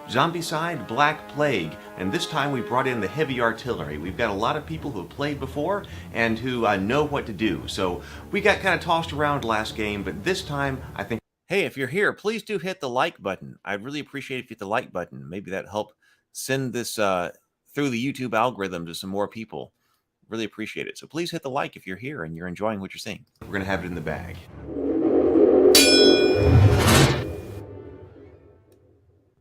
Zombicide Black Plague, and this time we brought in the heavy artillery. We've got a lot of people who have played before and who know what to do. So we got kind of tossed around last game, but this time I think... Hey, if you're here, please do hit the like button. I'd really appreciate if you hit the like button. Maybe that'll help send this through the YouTube algorithm to some more people. Really appreciate it. So please hit the like if you're here and you're enjoying what you're seeing. We're going to have it in the bag.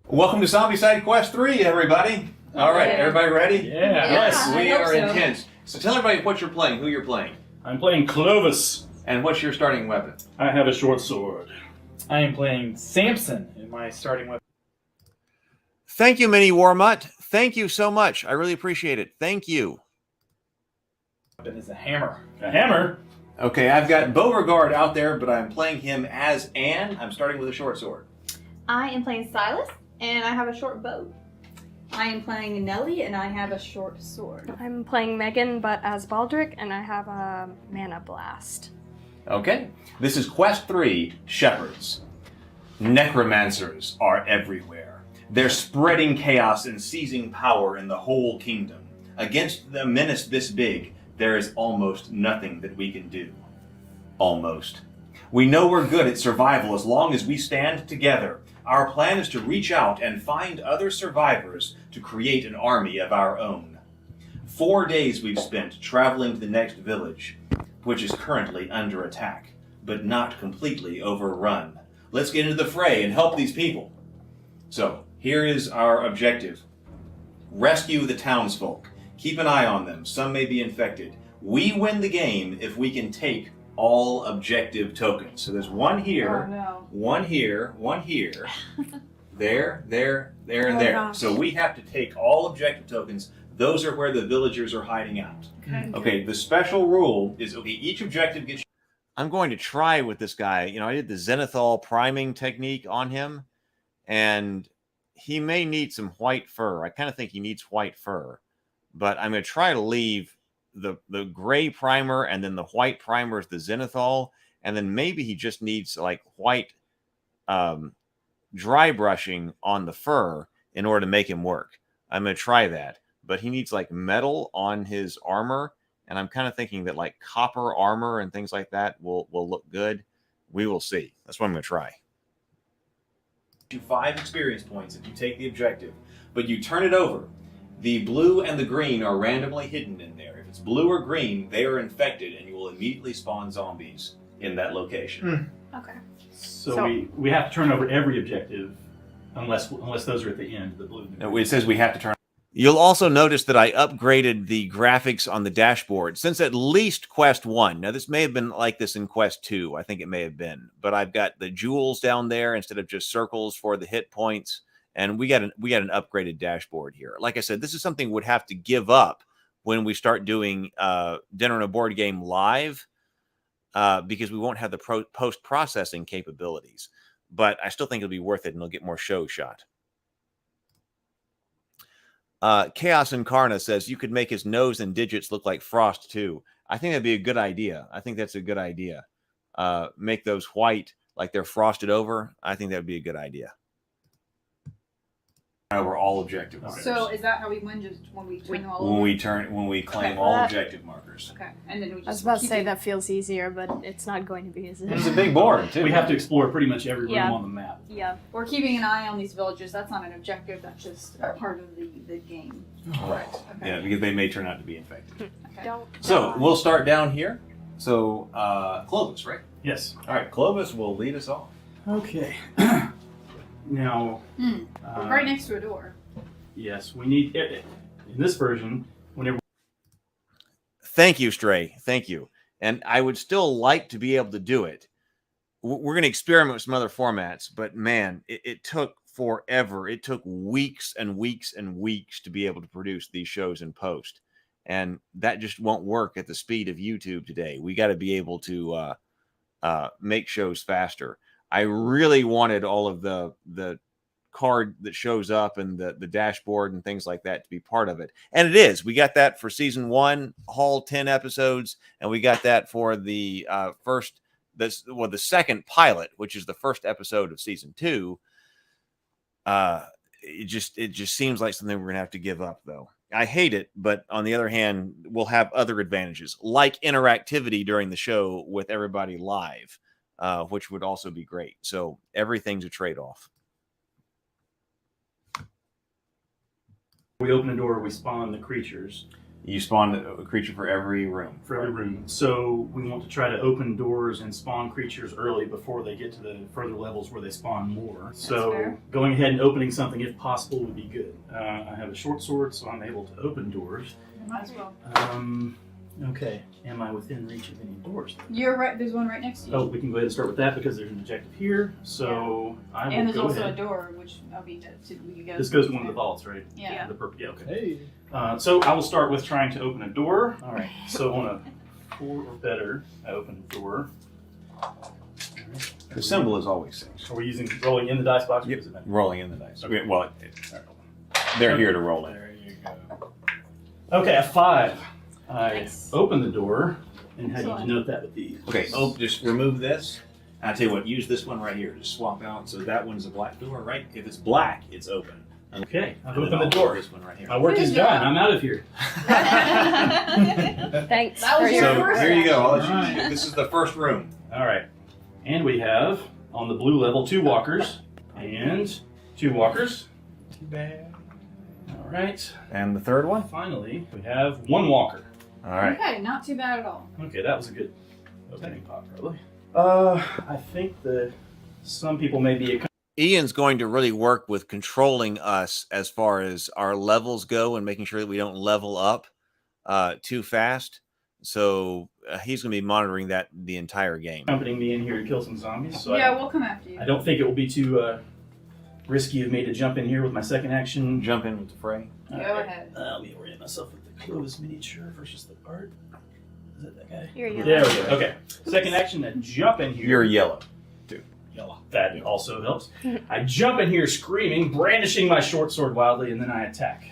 Welcome to Zombicide Quest 3, everybody. All right, everybody ready? Yeah. Yes, we are intense. So tell everybody what you're playing, who you're playing. I'm playing Clovis. And what's your starting weapon? I have a short sword. I am playing Samson in my starting weapon. Thank you, Mini Warmutt. Thank you so much. I really appreciate it. Thank you. Weapon is a hammer. A hammer? Okay, I've got Beauregard out there, but I'm playing him as Anne. I'm starting with a short sword. I am playing Silas, and I have a short bow. I am playing Nellie, and I have a short sword. I'm playing Megan, but as Baldric, and I have a mana blast. Okay, this is Quest 3, Shepherds. Necromancers are everywhere. They're spreading chaos and seizing power in the whole kingdom. Against the menace this big, there is almost nothing that we can do. Almost. We know we're good at survival as long as we stand together. Our plan is to reach out and find other survivors to create an army of our own. 4 days we've spent traveling to the next village, which is currently under attack, but not completely overrun. Let's get into the fray and help these people. So, here is our objective. Rescue the townsfolk. Keep an eye on them. Some may be infected. We win the game if we can take all objective tokens. So there's one here, one here, one here, there, and there. Gosh. So we have to take all objective tokens. Those are where the villagers are hiding out. Okay, the special rule is, okay, each objective gets... I'm going to try with this guy. You know, I did the Zenithal priming technique on him, and he may need some white fur. I kind of think he needs white fur, but I'm going to try to leave the gray primer, and then the white primer is the Zenithal, and then maybe he just needs like white dry brushing on the fur in order to make him work. I'm going to try that, but he needs like metal on his armor, and I'm kind of thinking that like copper armor and things like that will look good. We will see. That's what I'm going to try. 5 experience points if you take the objective, but you turn it over. The blue and the green are randomly hidden in there. If it's blue or green, they are infected, and you will immediately spawn zombies in that location. Okay. So we have to turn over every objective, unless those are at the end, the blue. No, it says we have to turn. You'll also notice that I upgraded the graphics on the dashboard since at least Quest 1. Now, this may have been like this in Quest 2. I think it may have been. But I've got the jewels down there instead of just circles for the hit points. And we got an upgraded dashboard here. Like I said, this is something we'd have to give up when we start doing Dinner and a Board Game live because we won't have the post-processing capabilities. But I still think it'll be worth it and it'll get more show shot. Chaos Incarna says you could make his nose and digits look like Frost too. I think that'd be a good idea. I think that's a good idea. Make those white like they're frosted over. I think that would be a good idea. Over all objective markers. So is that how we win? Just when we turn them all when over? when we claim all objective markers. Okay, and then we just. I was about to keep say it- that feels easier, but it's not going to be, is it? It's a big board too. We have to explore pretty much every room Yeah. on the map. Yeah. We're keeping an eye on these villages. That's not an objective. That's just a part of the game. Right. Okay. Yeah, because they may turn out to be infected. Okay. Don't. So we'll start down here. So Clovis, right? Yes. All right, Clovis will lead us off. Okay. Now, We're right next to a door. yes, we need, in this version, whenever. Thank you, Stray. Thank you. And I would still like to be able to do it. We're going to experiment with some other formats, but man, it took forever. It took weeks and weeks and weeks to be able to produce these shows in post. And that just won't work at the speed of YouTube today. We got to be able to make shows faster. I really wanted all of the card that shows up and the dashboard and things like that to be part of it. And it is. We got that for season 1, all 10 episodes, and we got that for the the second pilot, which is the first episode of season 2. It just seems like something we're gonna have to give up, though. I hate it, but on the other hand, we'll have other advantages like interactivity during the show with everybody live, which would also be great. So everything's a trade-off. We open a door, we spawn the creatures. You spawn a creature for every room. For every room. So we want to try to open doors and spawn creatures early before they get to the further levels where they spawn more. So fair. going ahead and opening something, if possible, would be good. I have a short sword, so I'm able to open doors. Might as well. Okay. Am I within reach of any doors? You're right. There's one right next to you. Oh, we can go ahead and start with that because there's an objective here. So I will And there's go also ahead. a door, which I'll be to you guys. This goes to one of the vaults, right? Yeah. The purple. Yeah. Okay. So I will start with trying to open a door. All right. So on a 4 or better, I open the door. The symbol is always 6. Are we using rolling in the dice box? Yep. Or is it Rolling in the dice. Okay. Well, they're here to roll in. There you go. Okay, a 5. I Nice. open the door, and how do you denote that with these? Okay, just remove this. I'll tell you what, use this one right here. Just swap out. So that one's a black door, right? If it's black, it's open. Okay, I've And then opened the I'll door. do this one right here. My work is done. I'm out of here. Thanks. That was for your So first here you go. I'll let you- Alright. This is the first room. All right. And we have, on the blue level, 2 walkers. And 2 walkers. Too bad. All right. And the third one? Finally, we have 1 walker. All right. Okay, not too bad at all. Okay, that was a good opening pot, probably. I think that some people may be Ian's going to really work with controlling us as far as our levels go and making sure that we don't level up too fast. So he's going to be monitoring that the entire game. accompanying me in here to kill some zombies. So Yeah, we'll come after you. I don't think it will be too risky of me to jump in here with my second action. Jump in with the fray. Go ahead. Let me orient myself with the Clovis miniature versus the art. Is that guy? You're yellow. There we go. Okay. Second action, to jump in here. You're yellow. Yellow. That also helps. I jump in here screaming, brandishing my short sword wildly, and then I attack.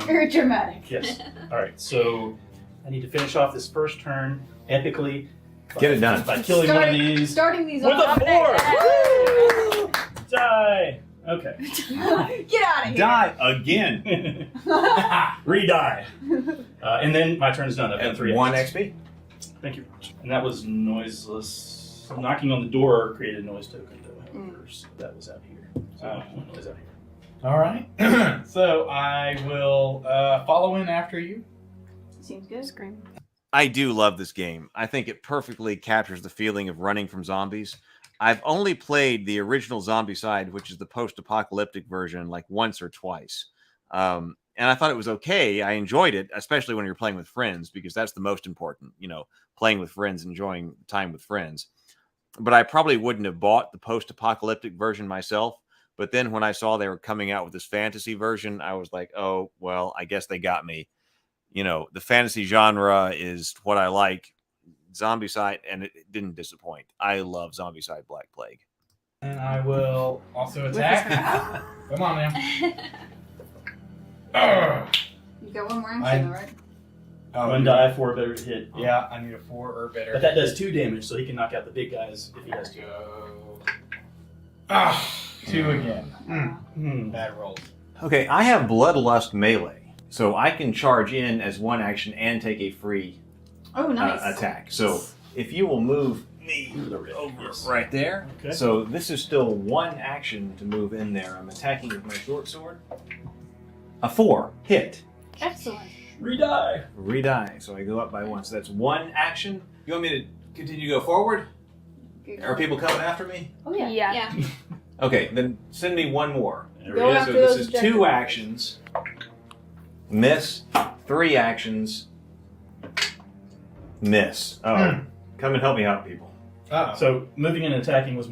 Very dramatic. Yes. All right. So I need to finish off this first turn epically. Get it done. By killing one of these. Starting these With off. a 4! Die! Okay. Get out of here. Die again. Re-die. And then my turn is done. I've done 3 1 actions. XP. Thank you. And that was noiseless. Knocking on the door created a noise token, though, however. So that was out here. So noise out here. All right. So I will follow in after you. Seems good. Scream. I do love this game. I think it perfectly captures the feeling of running from zombies. I've only played the original Zombicide, which is the post-apocalyptic version, like once or twice. And and I thought it was okay. I enjoyed it, especially when you're playing with friends, because that's the most important, playing with friends, enjoying time with friends. But I probably wouldn't have bought the post-apocalyptic version myself. But then when I saw they were coming out with this fantasy version, I was like, oh, well, I guess they got me. The fantasy genre is what I like. Zombicide, and it didn't disappoint. I love Zombicide Black Plague. And I will also attack. Come on now. You got one more action, right? One die, 4 better to hit. Yeah, I need a 4 or better. But that does 2 damage, so he can knock out the big guys if he has to. 2 again. Bad rolls. Okay, I have Bloodlust melee, so I can charge in as one action and take a free attack. So if you will move me over right there. Okay. So this is still one action to move in there. I'm attacking with my short sword. A 4 hit. Excellent. Re-die. Re-die. So I go up by 1. So that's one action. You want me to continue to go forward? Are people coming after me? Oh yeah. Yeah. Okay, then send me one more. Go after So this those is 2 actions. Miss. 3 actions. Miss. Oh, come and help me out, people. So moving and attacking was.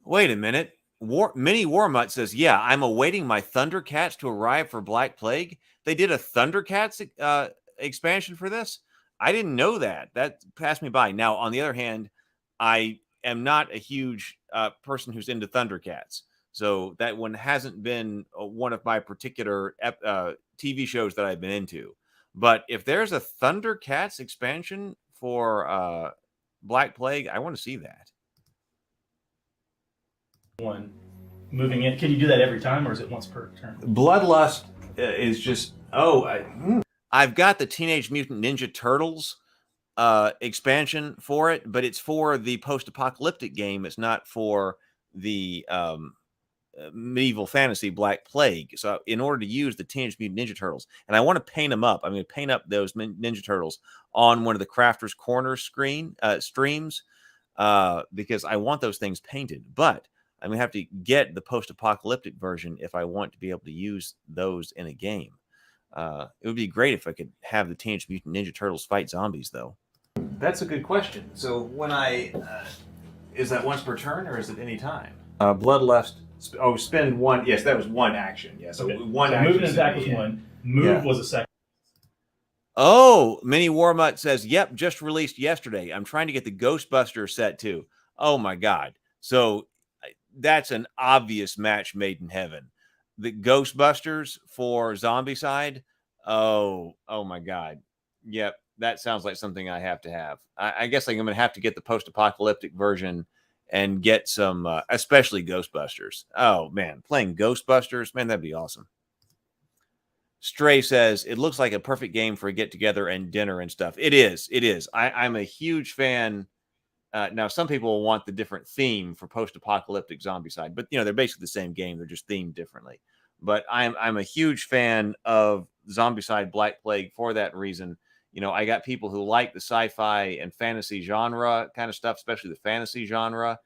Wait a minute. Mini Warmutt says, yeah, I'm awaiting my Thundercats to arrive for Black Plague. They did a Thundercats expansion for this? I didn't know that. That passed me by. Now, on the other hand, I am not a huge person who's into Thundercats. So that one hasn't been one of my particular TV shows that I've been into. But if there's a Thundercats expansion for Black Plague, I want to see that. One moving in. Can you do that every time, or is it once per turn? Bloodlust is just I've got the Teenage Mutant Ninja Turtles expansion for it, but it's for the post-apocalyptic game. It's not for the medieval fantasy Black Plague. So in order to use the Teenage Mutant Ninja Turtles, and I want to paint them up, I'm going to paint up those Ninja Turtles on one of the Crafter's Corner streams because I want those things painted. But I'm going to have to get the post-apocalyptic version if I want to be able to use those in a game. It would be great if I could have the Teenage Mutant Ninja Turtles fight zombies, though. That's a good question. So when is that once per turn or is it any time? Bloodlust. Spend 1. Yes, that was 1 action. Yeah, so okay. One so action. Move and attack was 1. Move was a second. Oh, Mini Warmutt says, yep, just released yesterday. I'm trying to get the Ghostbusters set too. Oh my God. So that's an obvious match made in heaven. The Ghostbusters for Zombicide. Oh my God. Yep. That sounds like something I have to have. I guess I'm going to have to get the post-apocalyptic version and get some, especially Ghostbusters. Oh, man. Playing Ghostbusters, man, that'd be awesome. Stray says, it looks like a perfect game for a get-together and dinner and stuff. It is. It is. I'm a huge fan. Now, some people will want the different theme for post-apocalyptic Zombicide, but, they're basically the same game. They're just themed differently. But I'm a huge fan of Zombicide Black Plague for that reason. I got people who like the sci-fi and fantasy genre kind of stuff, especially the fantasy genre.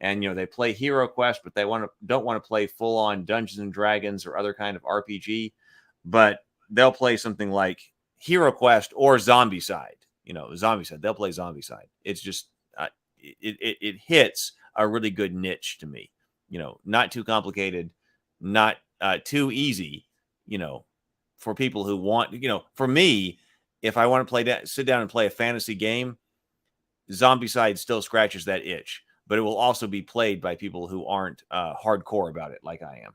And, they play HeroQuest, but they don't want to play full-on Dungeons and Dragons or other kind of RPG. But they'll play something like HeroQuest or Zombicide. Zombicide. They'll play Zombicide. It's just, it hits a really good niche to me. Not too complicated, not too easy, for people who want, for me, if I want to sit down and play a fantasy game, Zombicide still scratches that itch, but it will also be played by people who aren't hardcore about it like I am.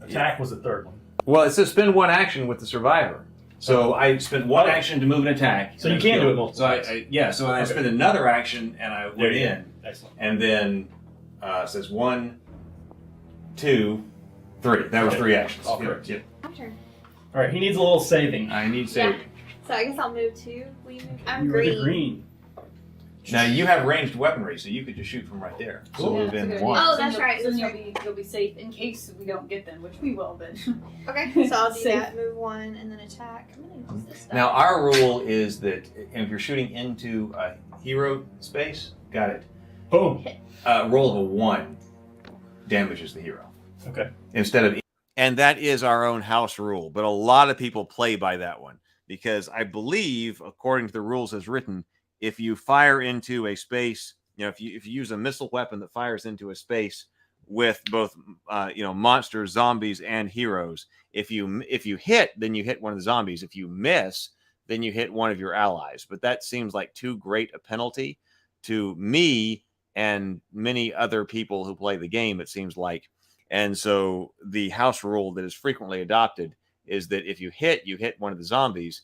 Attack was the third one. Well, it says spend 1 action with the survivor. So I spent 1 action to move an attack. So you can do it multiple times. So I spent another action and I went in. Excellent. And then it says 1, 2, 3. That was 3 actions. All correct. Yep. My turn. All right, he needs a little saving. I need saving. So I guess I'll move too. Will you move? I'm You're green. the green. Now you have ranged weaponry, so you could just shoot from right there. So Cool. move in that's 1. Oh, that's right. Then you'll be safe in case we don't get them, which we will. But Okay, so I'll do Safe. that. Move 1 and then attack. I'm gonna use this stuff. Now our rule is that if you're shooting into a hero space, got it. Boom. Roll of a 1 damages the hero. Okay. Instead of And that is our own house rule. But a lot of people play by that one because I believe, according to the rules as written, if you fire into a space, if you use a missile weapon that fires into a space with both monsters, zombies, and heroes, if you hit, then you hit one of the zombies. If you miss, then you hit one of your allies. But that seems like too great a penalty to me and many other people who play the game, it seems like. And so the house rule that is frequently adopted is that if you hit one of the zombies.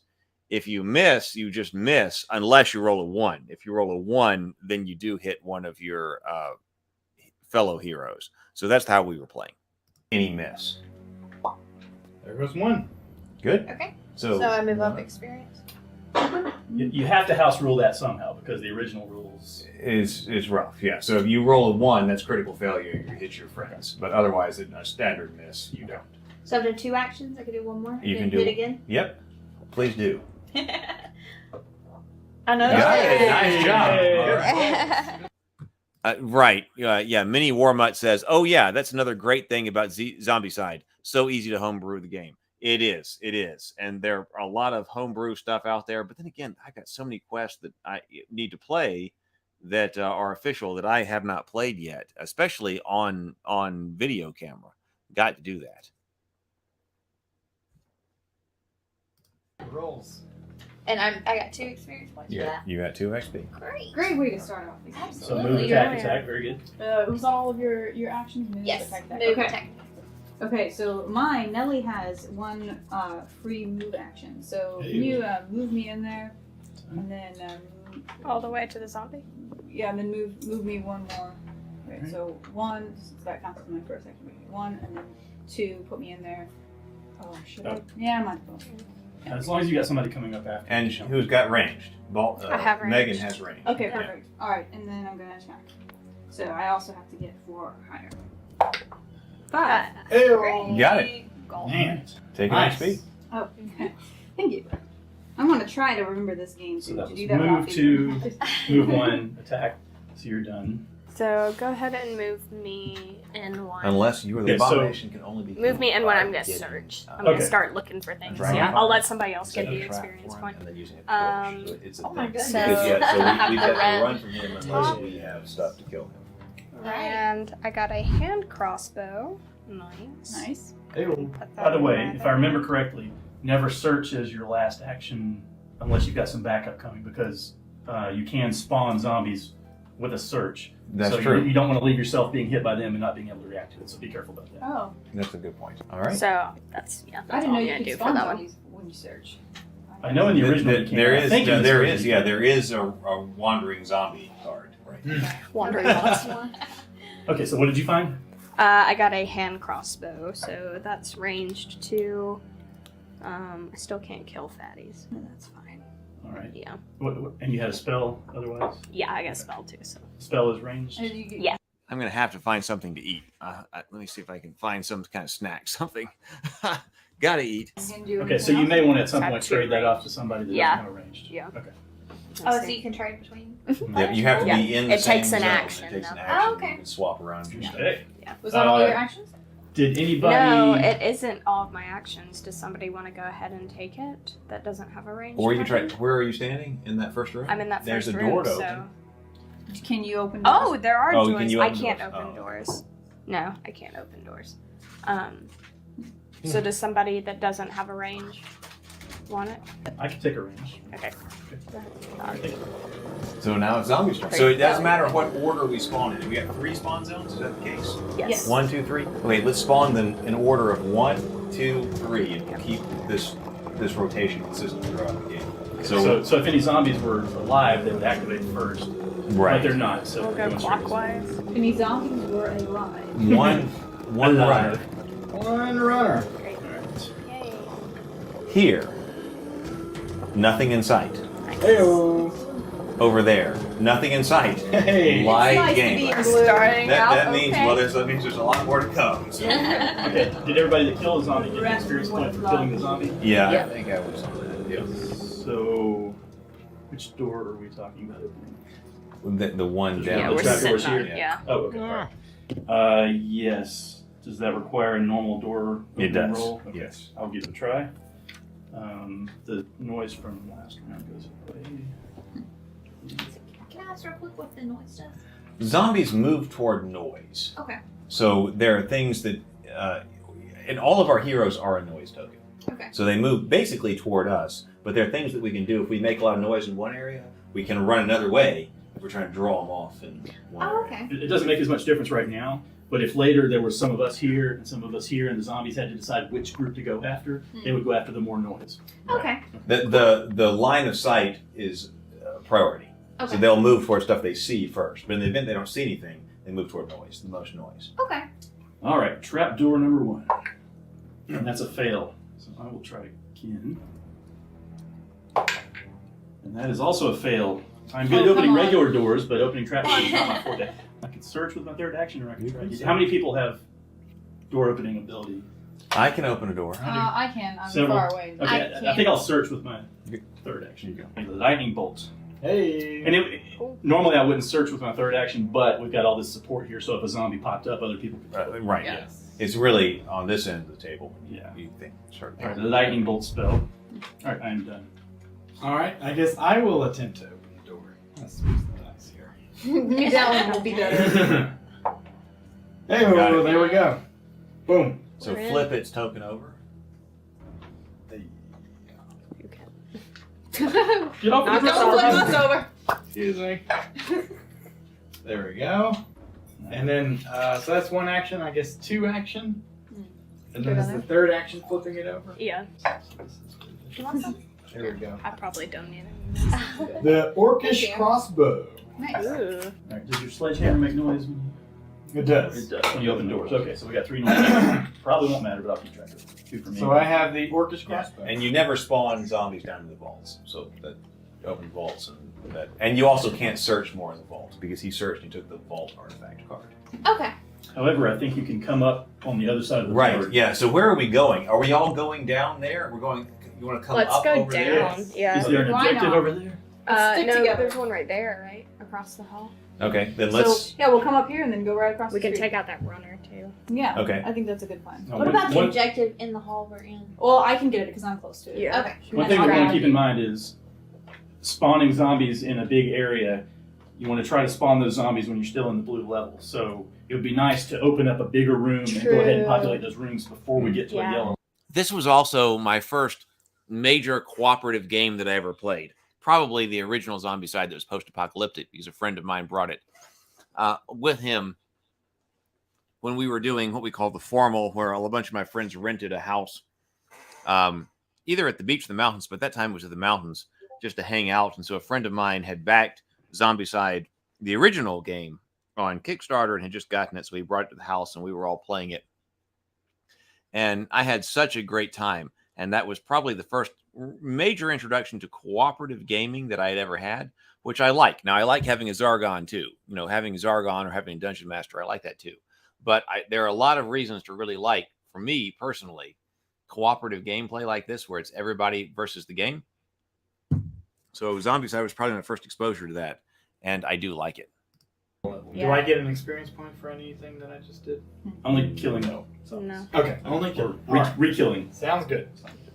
If you miss, you just miss unless you roll a 1. If you roll a 1, then you do hit one of your fellow heroes. So that's how we were playing. Any miss. There goes 1. Good. Okay. So I move up experience. You have to house rule that somehow because the original rules is rough. Yeah. So if you roll a 1, that's critical failure. You hit your friends. But otherwise, in a standard miss, you don't. So after 2 actions, I could do 1 more. You can hit do again. Yep. Please do. Another. Nice job. All right. Right. Yeah. Mini Warmutt says, "Oh yeah, that's another great thing about Zombicide. So easy to homebrew the game. It is. It is. And there are a lot of homebrew stuff out there. But then again, I got so many quests that I need to play that are official that I have not played yet, especially on video camera. Got to do that. Rolls. And I got 2 experience points for that. You got 2 XP. Great way to start off. So move, attack, very good. Was that all of your actions? Move, Yes. attack, Move, okay. attack. Okay, so mine, Nelly has 1 free move action. So can you move me in there, and then all the way to the zombie? Yeah, and then move me 1 more. Right, so 1, so that counts as my first action. 1, and then 2, put me in there. Oh, should I? Yeah, I might as well. As long as you got somebody coming up after. And who's got ranged? I have ranged. Megan has range. Okay, perfect. All right, and then I'm gonna attack. So I also have to get 4 higher. 5. You got it. Man. Take Nice. an XP. Oh, okay. Thank you. I'm gonna try to remember this game. So that was do that move without 2, being- move 1, attack. So you're done. So go ahead and move me in 1. Unless you are the Okay, so- abomination can only be Move me in when I'm gonna getting, search. I'm Okay. gonna start looking for things. Right. Yeah, I'll let somebody else get Set a the trap experience for him point. and then using it to push. So it's a Oh my thing. goodness. Because, So, so I have we've the got to red run from him unless we have stuff to kill him. And I got a hand crossbow. Nice. Nice. Hey, well, Put that by the in way, my if I remember correctly, never search as your last action unless you've got some backup coming because you can spawn zombies with a search. That's so true. You don't want to leave yourself being hit by them and not being able to react to it. So be careful about that. Oh, That's a good point. All right. So that's I that's didn't all know I'm you gonna could do for spawn that one. zombies when you search. I know in the original you can. There I is, think in this there version is, you yeah, can. there is a wandering zombie card. Right. Wandering monster. Okay, so what did you find? I got a hand crossbow, so that's ranged to. I still can't kill fatties, but that's fine. All right. Yeah. And you had a spell otherwise? Yeah, I got a spell too. So. Spell is ranged? Yeah. I'm going to have to find something to eat. Let me see if I can find some kind of snack, something. Gotta eat. Okay, so you may want to at some point trade that off to somebody that Yeah. doesn't have a ranged. Yeah. Okay. Oh, so you can trade between. Yeah, you have to be in the It same takes an zone. action, It takes an though. action. Oh, okay. You can swap around your stuff. Okay. Yeah. Was that all your actions? Did anybody? No, it isn't all of my actions. Does somebody want to go ahead and take it that doesn't have a range? Or you can try. weapon? Where are you standing? In that first room? I'm in that There's first a room, door to so. open. Can you open doors? Oh, there are Oh, can doors. you I open can't doors? open Oh. doors. No, I can't open doors. So does somebody that doesn't have a range want it? I can take a range. Okay. So now it's zombie turn. So it doesn't matter what order we spawn in. We got 3 spawn zones. Is that the case? Yes. 1, 2, 3. Okay, let's spawn them in order of 1, 2, 3, and we'll keep this rotation consistent throughout the game. So if any zombies were alive, they would activate first. Right. But they're not. So We'll we're go going straight. clockwise. Any zombies were alive. One runner. One runner. Yay. Here. Nothing in sight. Heyo. Over there. Nothing in sight. Hey. Live Nice to game. be starting out. That means okay. well, that means there's a lot more to come. So. Okay. Did everybody that killed a zombie get an experience point for killing the zombie? Yeah, Yeah. I think I was on that. Yeah. So, which door are we talking about opening? The one down. Yeah, the we're track sitting doors on here. it. Yeah. Oh, okay. All right. Yes. Does that require a normal door It opening does. roll? Okay. Yes. I'll give it a try. The noise from last round goes away. Can I ask real quick what the noise does? Zombies move toward noise. Okay. So there are things that, and all of our heroes are a noise token. Okay. So they move basically toward us, but there are things that we can do. If we make a lot of noise in one area, we can run another way if we're trying to draw them off in one area. Okay. It doesn't make as much difference right now, but if later there were some of us here and some of us here, and the zombies had to decide which group to go after, they would go after the more noise. Okay. The line of sight is priority. Okay. So they'll move toward stuff they see first. But in the event they don't see anything, they move toward noise, the most noise. Okay. All right, trap door number 1. And that's a fail. So I will try again. And that is also a fail. I'm good at opening regular doors, but opening trap doors is not my forte. I can search with my third action, or I can try again. How many people have door opening ability? I can open a door. I can. I'm Several. far away. Okay, I think I'll search with my third action. The lightning bolt. Hey. And normally I wouldn't search with my third action, but we've got all this support here, so if a zombie popped up, other people could. Right. Yes. It's really on this end of the table. Yeah. You think. Sure. All right, the lightning bolt spell. All right, I am done. All right, I guess I will attempt to open the door. Let's switch the dice here. Maybe that one will be better. Hey, well, there we go. Boom. So flip its token over. Get off the Don't flip us over. Excuse me. There we go. And then, so that's one action, I guess 2 action. And then is the third action flipping it over? Yeah. You want some? There we go. I probably don't need it. The orcish crossbow. Nice. Ooh. All right, does your sledgehammer make noise? It does. It does when you open doors. Okay, so we got 3 noises. Probably won't matter, but I'll keep track of it. 2 for me. So I have the orcish crossbow. And you never spawn zombies down in the vaults. So that open vaults and that. And you also can't search more in the vault because he searched and took the vault artifact card. Okay. However, I think you can come up on the other side of the Right. board. Yeah. So where are we going? Are we all going down there? We're going. You want to come Let's up go over there? down. Yeah. Is there an Why objective not? over there? Stick No, together. there's one right there, right? Across the hall. Okay. Then let's. So, yeah, we'll come up here and then go right across We the can street. take out that runner, too. Yeah. Okay. I think that's a good plan. No, What one- about the one- objective in the hall we're in? Well, I can get it because I'm close to it. Yeah. Okay. One thing we want to keep in mind is spawning zombies in a big area. You want to try to spawn those zombies when you're still in the blue level. So it would be nice to open up a bigger room and go ahead and populate those rooms before we get to a yellow. This was also my first major cooperative game that I ever played. Probably the original Zombicide that was post-apocalyptic because a friend of mine brought it with him when we were doing what we call the formal, where a bunch of my friends rented a house either at the beach or the mountains, but that time it was at the mountains just to hang out. And so a friend of mine had backed Zombicide, the original game, on Kickstarter and had just gotten it. So he brought it to the house and we were all playing it. And I had such a great time. And that was probably the first major introduction to cooperative gaming that I had ever had, which I like. Now, I like having a Zargon too. You know, having Zargon or having a Dungeon Master, I like that too. But there are a lot of reasons to really like, for me personally, cooperative gameplay like this, where it's everybody versus the game. So Zombicide was probably my first exposure to that, and I do like it. Do I get an experience point for anything that I just did? Only killing. No. Okay, only killing. Re-killing. Sounds good.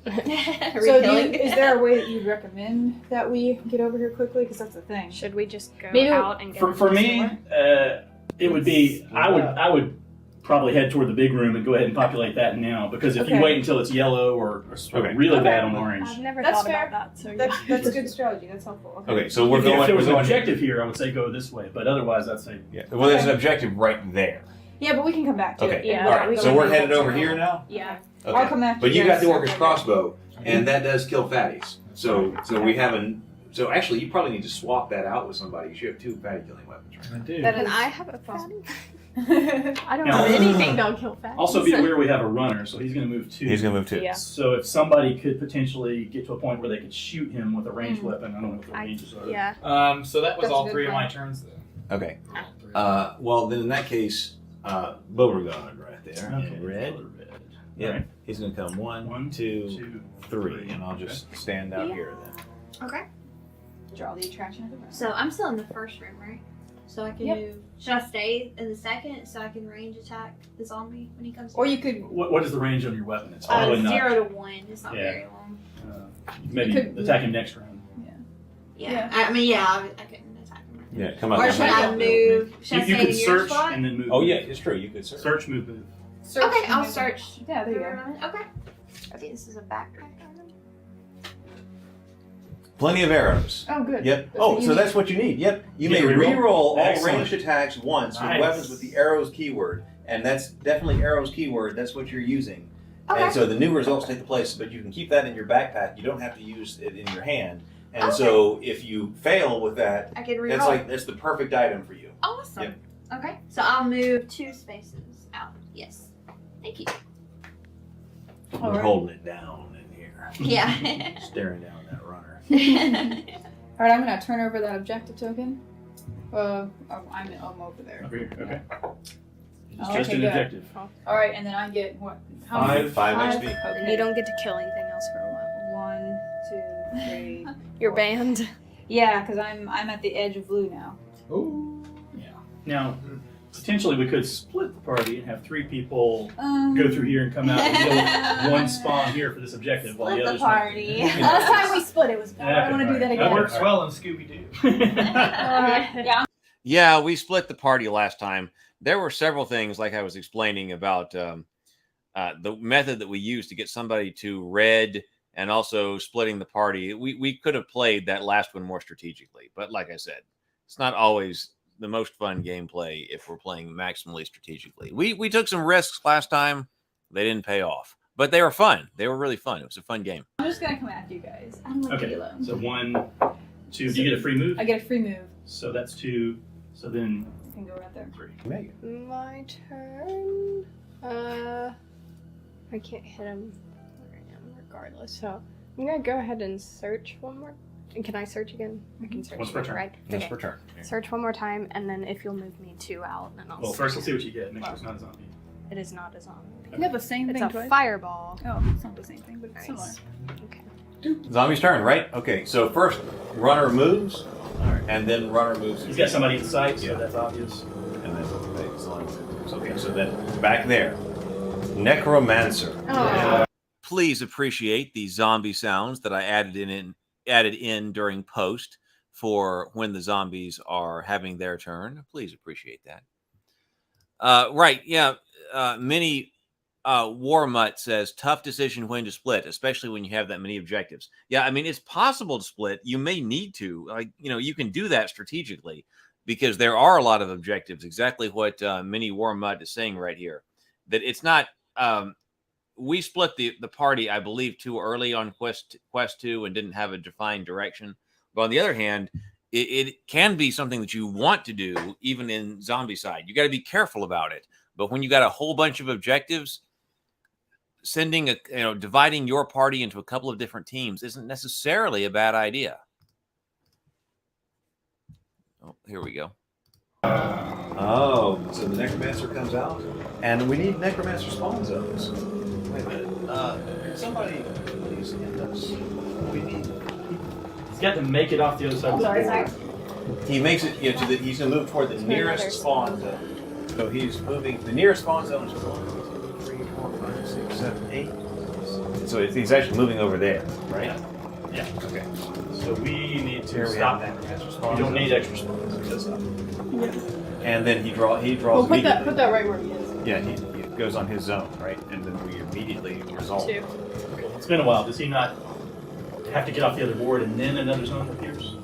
So is there a way that you'd recommend that we get over here quickly? Because that's the thing. Should we just go Maybe out and get For me, it would be I would probably head toward the big room and go ahead and populate that now, because if you Okay. wait until it's yellow or really bad on orange. I've never That's thought fair. about that. So That's a good strategy. That's helpful. Okay, so we're If going. there was we're an going objective here, I would say go this way, but otherwise I'd say well, there's an objective right there. Yeah, but we can come back to Okay. it. Yeah. All right. So we're headed over here now. Yeah. Okay. I'll come after But you you got the guys. Orcish crossbow, and that does kill fatties. So we haven't. So actually, you probably need to swap that out with somebody. You should have 2 fatty killing weapons, right? I do. And I have a fatty. I don't Now- have anything don't kill fatties. Also, be aware we have a runner, so he's going to move 2. He's going to move 2. Yeah. So if somebody could potentially get to a point where they could shoot him with a ranged weapon, I don't know what the ranges are. Yeah. So that was That's all a good 3 of my plan. turns then. Okay. Well, then in that case, Beauregard right there. Okay. In red. color red. Yeah. Alright. He's going to come 1, 2, 3, and I'll just stand out here then. Okay. Draw the attraction of the room. So I'm still in the first room, right? So I can move. Should I stay in the second so I can range attack the zombie when he comes? Or you could. What is the range on your weapon? It's probably not 0 to 1. It's not very long. Maybe attack him next round. Yeah. I mean, I couldn't attack him. Yeah, come on. Or should I move? Should I You stay could in your search spot? and then move. Oh yeah, it's true. You could search. Search, move. Okay, I'll search. Yeah, there you go. Okay. Okay, this is a backpack item. Plenty of arrows. Oh, good. Yep. So that's what you need. Yep. You may re-roll all ranged attacks once with weapons with the arrows keyword, and that's definitely arrows keyword. That's what you're using. Okay. And so the new results take the place, but you can keep that in your backpack. You don't have to use it in your hand. And so if you fail with that, I can re-roll. that's the perfect item for you. Awesome. Yep. Okay, so I'll move 2 spaces out. Yes. Thank you. We're holding it down in here. Yeah. Staring down that runner. Alright, I'm gonna turn over that objective token. I'm over there. Over here. Okay. Oh, Just okay, an good. objective. Alright, and then I get what? How many? 5 XP. Okay. And you don't get to kill anything else for a while. 1, 2, 3. You're banned. Yeah, because I'm at the edge of blue now. Ooh. Yeah. Now, potentially we could split the party and have 3 people go through here and come out and kill one spawn here for this objective while the Split others. the party. Last time we split, it was bad. I don't want to do that again. That works well in Scooby Doo. Yeah. Yeah, we split the party last time. There were several things, like I was explaining, about the method that we used to get somebody to red and also splitting the party. We could have played that last one more strategically. But like I said, it's not always the most fun gameplay if we're playing maximally strategically. We took some risks last time. They didn't pay off. But they were fun. They were really fun. It was a fun game. I'm just going to come after you guys. I don't like Okay. Halo. So 1, 2. Do you get a free move? I get a free move. So that's 2. So then I can go right there. 3. Megan. My turn. I can't hit him where I am regardless. So I'm gonna go ahead and search one more. And can I search again? I can search Once per again, turn. right? Once Okay. per turn. Search one more time, and then if you'll move me 2 out, then I'll. Well, search first let's see again. what you get. Make sure it's not a zombie. It is not a zombie. You have the same It's thing a twice? fireball. Oh, it's not the same thing, but it's Nice. similar. Okay. Zombie's turn, right? Okay, so first runner moves, and then runner moves. He's got somebody in sight, so that's obvious. And then okay, so then back there, Necromancer. Oh. Please appreciate the zombie sounds that I added in during post for when the zombies are having their turn. Please appreciate that. Right, yeah. Mini War Mutt says tough decision when to split, especially when you have that many objectives. Yeah, I mean it's possible to split. You may need to, you can do that strategically because there are a lot of objectives. Exactly what Mini War Mutt is saying right here. That it's not. We split the party, I believe, too early on Quest 2 and didn't have a defined direction. But on the other hand, it can be something that you want to do even in zombie side. You got to be careful about it. But when you got a whole bunch of objectives, dividing your party into a couple of different teams isn't necessarily a bad idea. Oh, here we go. Oh, so the Necromancer comes out, and we need Necromancer spawn zones. Wait a minute. Somebody please hit us. We need. He's got to make it off the other side of the board. He makes it. He's going to move toward the nearest spawn zone. So he's moving. The nearest spawn zone is 1, 2, 3, 4, 5, 6, 7, 8. So he's actually moving over there, right? Yeah. Okay. So we need to Here we stop have that. extra spawns. We don't need extra spawns. Just stop. Yeah. And then he draws. Well, put that right where he is. Yeah, he goes on his zone, right? And then we immediately resolve. 2. Okay. It's been a while. Does he not have to get off the other board and then another zone appears?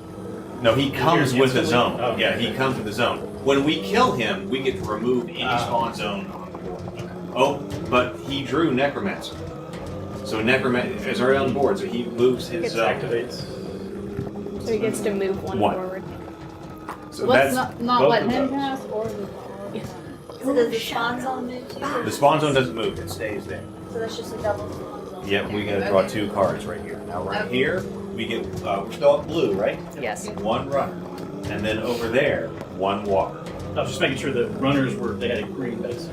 No, he comes with the zone. Oh, Yeah, he comes with the zone. When we kill him, we get to remove any spawn zone on the board. Okay. Oh, but he drew Necromancer. So Necromancer is already on the board, so he moves his zone. Activates. So he gets to move one forward. So Let's that's not both let of him those. pass or the. So does the spawn zone move too? The spawn zone doesn't move; it stays there. So that's just a double spawn zone. Yep, we gotta draw 2 cards right here. Now right here, we get we're still at blue, right? Yes. 1 runner, and then over there 1 walker. I was just making sure the runners they had a green base.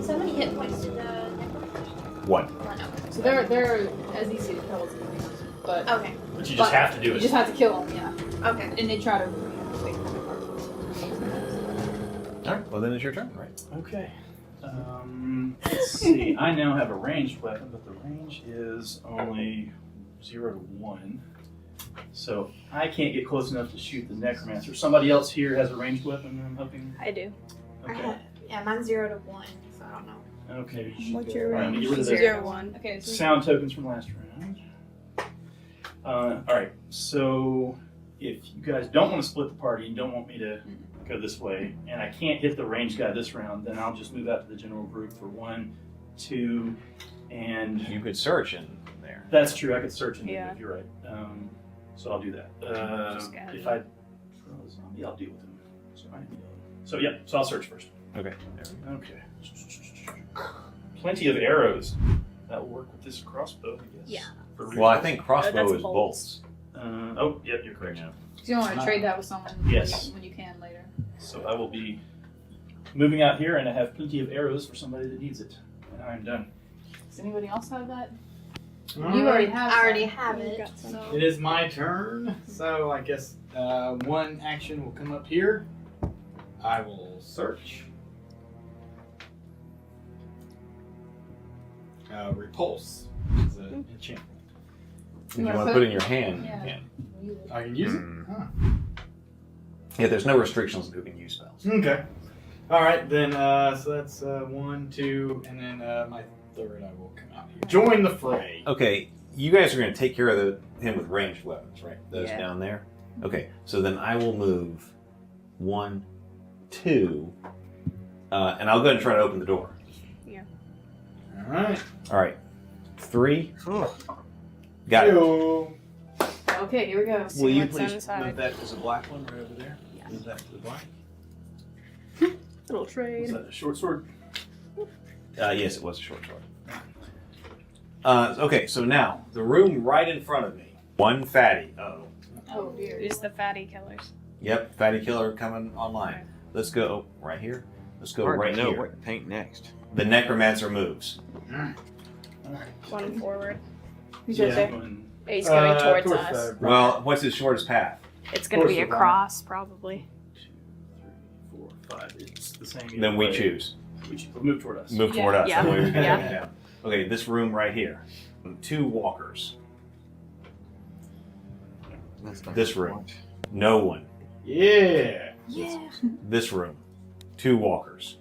So how many hit points did the Necromancer? 1. So they're as easy to kill as enemies, but Okay. But you just have to do You it. just have to kill them, yeah. Okay. And they try to All right. Well, then it's your turn, right? Okay. Let's see. I now have a ranged weapon, but the range is only 0 to 1. So I can't get close enough to shoot the necromancer. Somebody else here has a ranged weapon, I'm hoping? I do. Okay. Yeah, mine's 0 to 1, so I don't know. Okay. What's your All right, range? get rid of 0 those to 1. Okay. So sound tokens from last round. All right. So if you guys don't want to split the party and don't want me to go this way, and I can't hit the ranged guy this round, then I'll just move out to the general group for 1, 2, and you could search in there. That's true. I could search in Yeah. there if you're right. So I'll do that. If I throw a zombie, I'll deal with him. So yeah. So I'll search first. Okay. Okay. Plenty of arrows. That will work with this crossbow, I guess. Yeah. Well, I think crossbow is bolts. Oh, yep, you're correct. you don't want to trade that with someone Yes. when you can later. So I will be moving out here, and I have plenty of arrows for somebody that needs it. And I'm done. Does anybody else have that? All You already right. have. I already some. have You've it. got some. So. It is my turn, so I guess one action will come up here. I will search. Repulse is an enchantment. If you want to put it in your hand, Yeah. you can. I can use it? Huh. Yeah, there's no restrictions on who can use spells. Okay. All right, then, so that's 1, 2, and then my third I will come out here. Join the fray. Okay, you guys are going to take care of him with ranged weapons, right? Those Yeah. down there? Okay, so then I will move 1, 2, and I'll go ahead and try to open the door. Yeah. All right. All right, 3. Got it. Yo. Okay, here we go. Will you what's please inside. move that as a black one right over there? Move that to the black. Little trade. Is that a short sword? Yes, it was a short sword. Okay, so now, the room right in front of me. One fatty. Uh-oh. Oh dear. Use the fatty killers. Yep, fatty killer coming online. Let's go right here. Let's go Hard to right know here. what to paint next. The necromancer moves. One forward. Who's right there? He's going towards us. Well, what's his shortest path? It's going to be a cross, probably. 4, 5. It's the same. Then we way. choose. We choose. Move toward us. Move toward us. Yeah. That way we can Yeah. get down. Okay, this room right here. 2 walkers. This room. No one. Yeah. Yeah. This room. 2 walkers.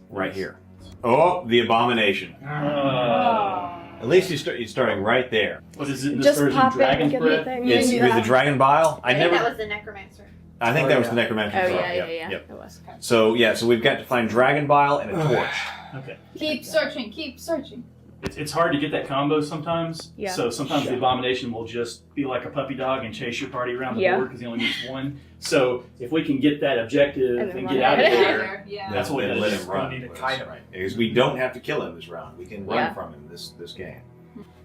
Right here. Oh, the abomination. At least he's starting right there. What is it? This Just version pop it and dragon's get breath? the thing. It's Yeah. with the dragon bile. I think that was the necromancer. I think that was the necromancer. Oh, as well. yeah, Yep, yeah. yep. It was. So yeah, so we've got to find dragon bile and a torch. Okay. Keep searching. Keep searching. It's hard to get that combo sometimes. Yeah. So sometimes the abomination will just be like a puppy dog and chase your party around the Yeah. board because he only needs one. So if we can get that objective And and, then get run out of out of there, Yeah. that's what we Then gotta let do. him run. We need to with kite us, him. right? Because we don't have to kill him this round. We can run Yeah. from him this game.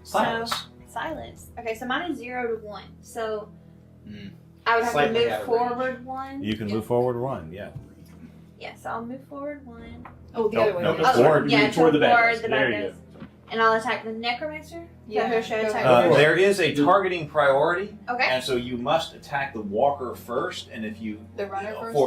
So, Silence. silence. Okay, so mine is 0 to 1. So Mm. I would have Slightly to out move of range. forward 1. You can move forward 1. Yeah. Yeah, so I'll move forward 1. Oh, the other way. no, Okay. no, forward. Yeah, Move toward the bad toward guys. the There bad you guys. And I'll attack the necromancer. Yeah, So who should I go attack for it. first? There is a targeting priority, Okay. and so you must attack the walker first. And if you The runner first.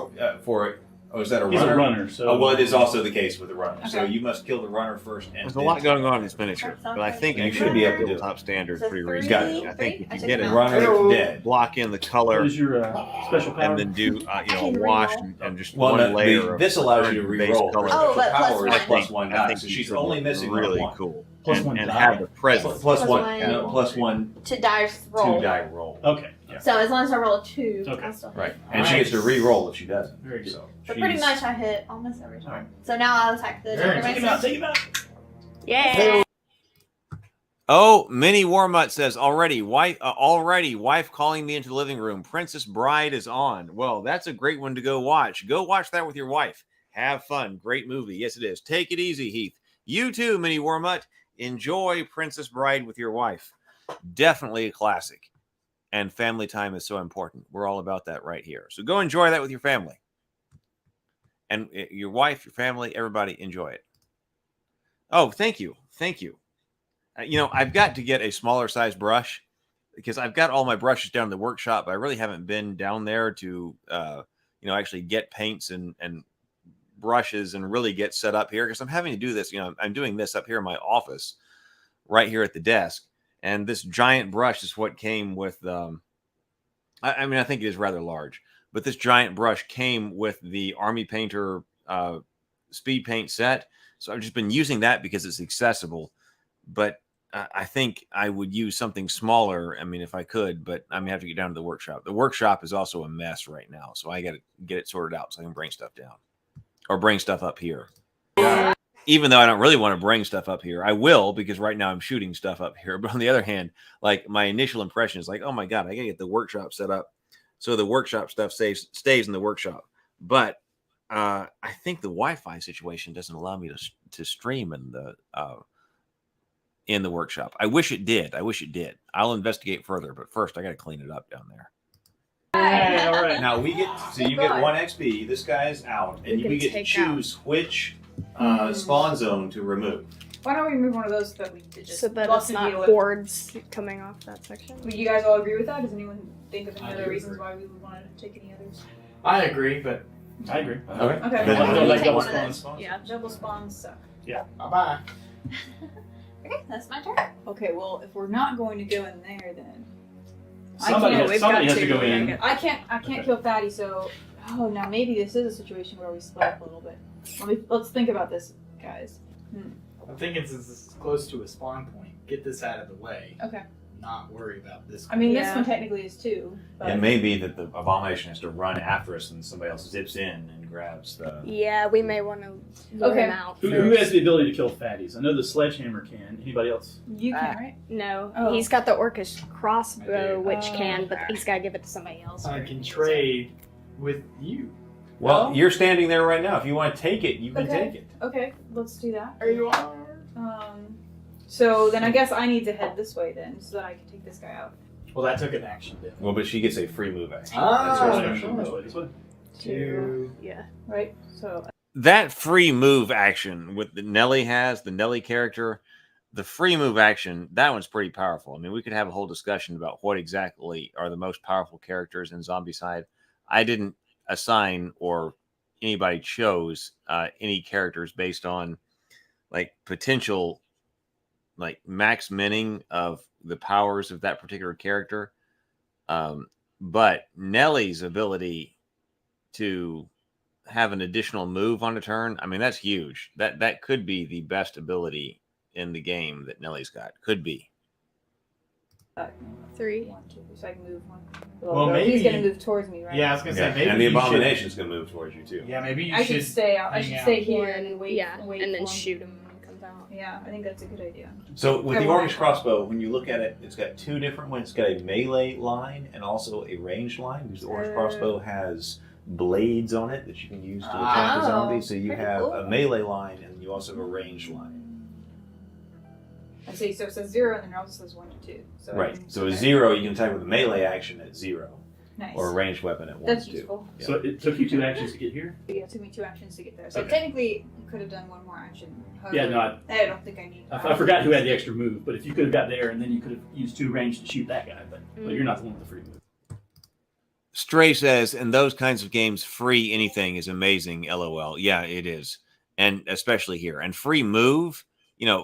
for oh, is that a He's runner? a runner, so Oh, well, it is also the case with the runner. So Okay. you must kill the runner first. And There's a then lot going on in this miniature, but I think You should be able to do it. top standard So pretty 3, reasonably. I 3. think I if took you get him it, out. Runner Hello. dead. block in the color, What is your special power? and then do I you can know wash reroll. and just Well, one no, layer. this of allows you to base re-roll. color. Her Oh, but special plus power is one. plus 1 I die, think so you she's could only look missing really one. cool. Plus and, 1 and die. have the presence. Plus Plus 1. one. No, plus 1 To dice roll. 2 die roll. Okay. Yeah. So as long as I roll a 2, Okay. I'll still hit. Right, and she gets to re-roll if she doesn't. Very good. So But pretty she's- much I hit almost every time. Alright. So now I'll attack the Very nice. Take him out. necromancer. Take him out. Yeah. Oh, Minnie Warmutt says already, wife calling me into the living room. Princess Bride is on. Well, that's a great one to go watch. Go watch that with your wife. Have fun. Great movie. Yes, it is. Take it easy, Heath. You too, Minnie Warmutt. Enjoy Princess Bride with your wife. Definitely a classic. And family time is so important. We're all about that right here. So go enjoy that with your family. And your wife, your family, everybody enjoy it. Oh, thank you. Thank you. I've got to get a smaller size brush because I've got all my brushes down in the workshop, but I really haven't been down there to, actually get paints and brushes and really get set up here, because I'm having to do this. I'm doing this up here in my office, right here at the desk, and this giant brush is what came with. I mean, I think it is rather large, but this giant brush came with the Army Painter speed paint set. So I've just been using that because it's accessible. But I think I would use something smaller. I mean, if I could, but I'm gonna have to get down to the workshop. The workshop is also a mess right now, so I got to get it sorted out so I can bring stuff down or bring stuff up here. Even though I don't really want to bring stuff up here, I will, because right now I'm shooting stuff up here. But on the other hand, like, my initial impression is like, oh my God, I gotta get the workshop set up so the workshop stuff stays in the workshop. But I think the Wi-Fi situation doesn't allow me to stream in the workshop. I wish it did. I'll investigate further, but first I got to clean it up down there. Hey, all right. Now you get 1 XP. This guy's out, and we get to choose which spawn zone to remove. Why don't we remove one of those so that we could just So that lots it's to not deal with? boards coming off that section. Would you guys all agree with that? Does anyone think of any I other do reasons agree. why we would want to take any others? I agree, but I agree. Okay. Okay. Then I don't like double One of spawns. those. Yeah, double spawns suck. Yeah. Bye-bye. Okay, that's my turn. Okay, well, if we're not going to go in there, then Somebody has to go in. I can't kill Fatty. So, now maybe this is a situation where we split up a little bit. Let's think about this, guys. I'm thinking since it's close to a spawn point, get this out of the way. Okay. Not worry about this. I mean, this one technically is too. But It may be that the abomination has to run after us, and somebody else zips in and grabs the. Yeah, we may want to lure him out. Who has the ability to kill fatties? I know the sledgehammer can. Anybody else? You can, right? No, Oh. he's got the orcish crossbow, which Oh, can, but he's got to give it to somebody else. I can trade with you. Well, you're standing there right now. If you want to take it, you can take it. Okay, let's do that. There you are. So then I guess I need to head this way then, so that I can take this guy out. Well, that took an action, didn't it? Well, but she gets a free move action. This way. Two. Yeah. Right. So. That free move action with the Nelly character, the free move action, that one's pretty powerful. I mean, we could have a whole discussion about what exactly are the most powerful characters in Zombicide. I didn't assign, or anybody chose any characters based on like potential, like max minning of the powers of that particular character. But Nelly's ability to have an additional move on a turn, I mean, that's huge. That could be the best ability in the game that Nelly's got. Could be. 3. 1, 2, so I can move one. Well, maybe he's gonna move towards me, right? Yeah, I was gonna say maybe. And the you should- abomination's gonna move towards you too. Yeah, maybe you I should stay out. I hang should out. stay here and wait. Yeah, wait and then for him. shoot him when he comes out. Yeah, I think that's a good idea. So with I the will. Orcish crossbow, when you look at it, it's got two different ones. It's got a melee line and also a ranged line, because the Orcish crossbow has blades on it that you can use to attack the zombie. So you pretty have cool. a melee line and you also have a ranged line. I see. So it says 0, and then it also says 1 to 2. So Right. So a 0, you can attack with a melee action at 0. Nice. Or a ranged weapon at 1 That's to 2. useful. Yeah. So it took you 2 actions to get here? Yeah, it took me 2 actions to get there. So Okay. technically, you could have done one more action. Yeah, no, I don't think I need. I forgot who had the extra move, but if you could have got there and then you could have used 2 range to shoot that guy, but you're not the one with the free move. Stray says, in those kinds of games, free anything is amazing. LOL. Yeah, it is. And especially here. And free move,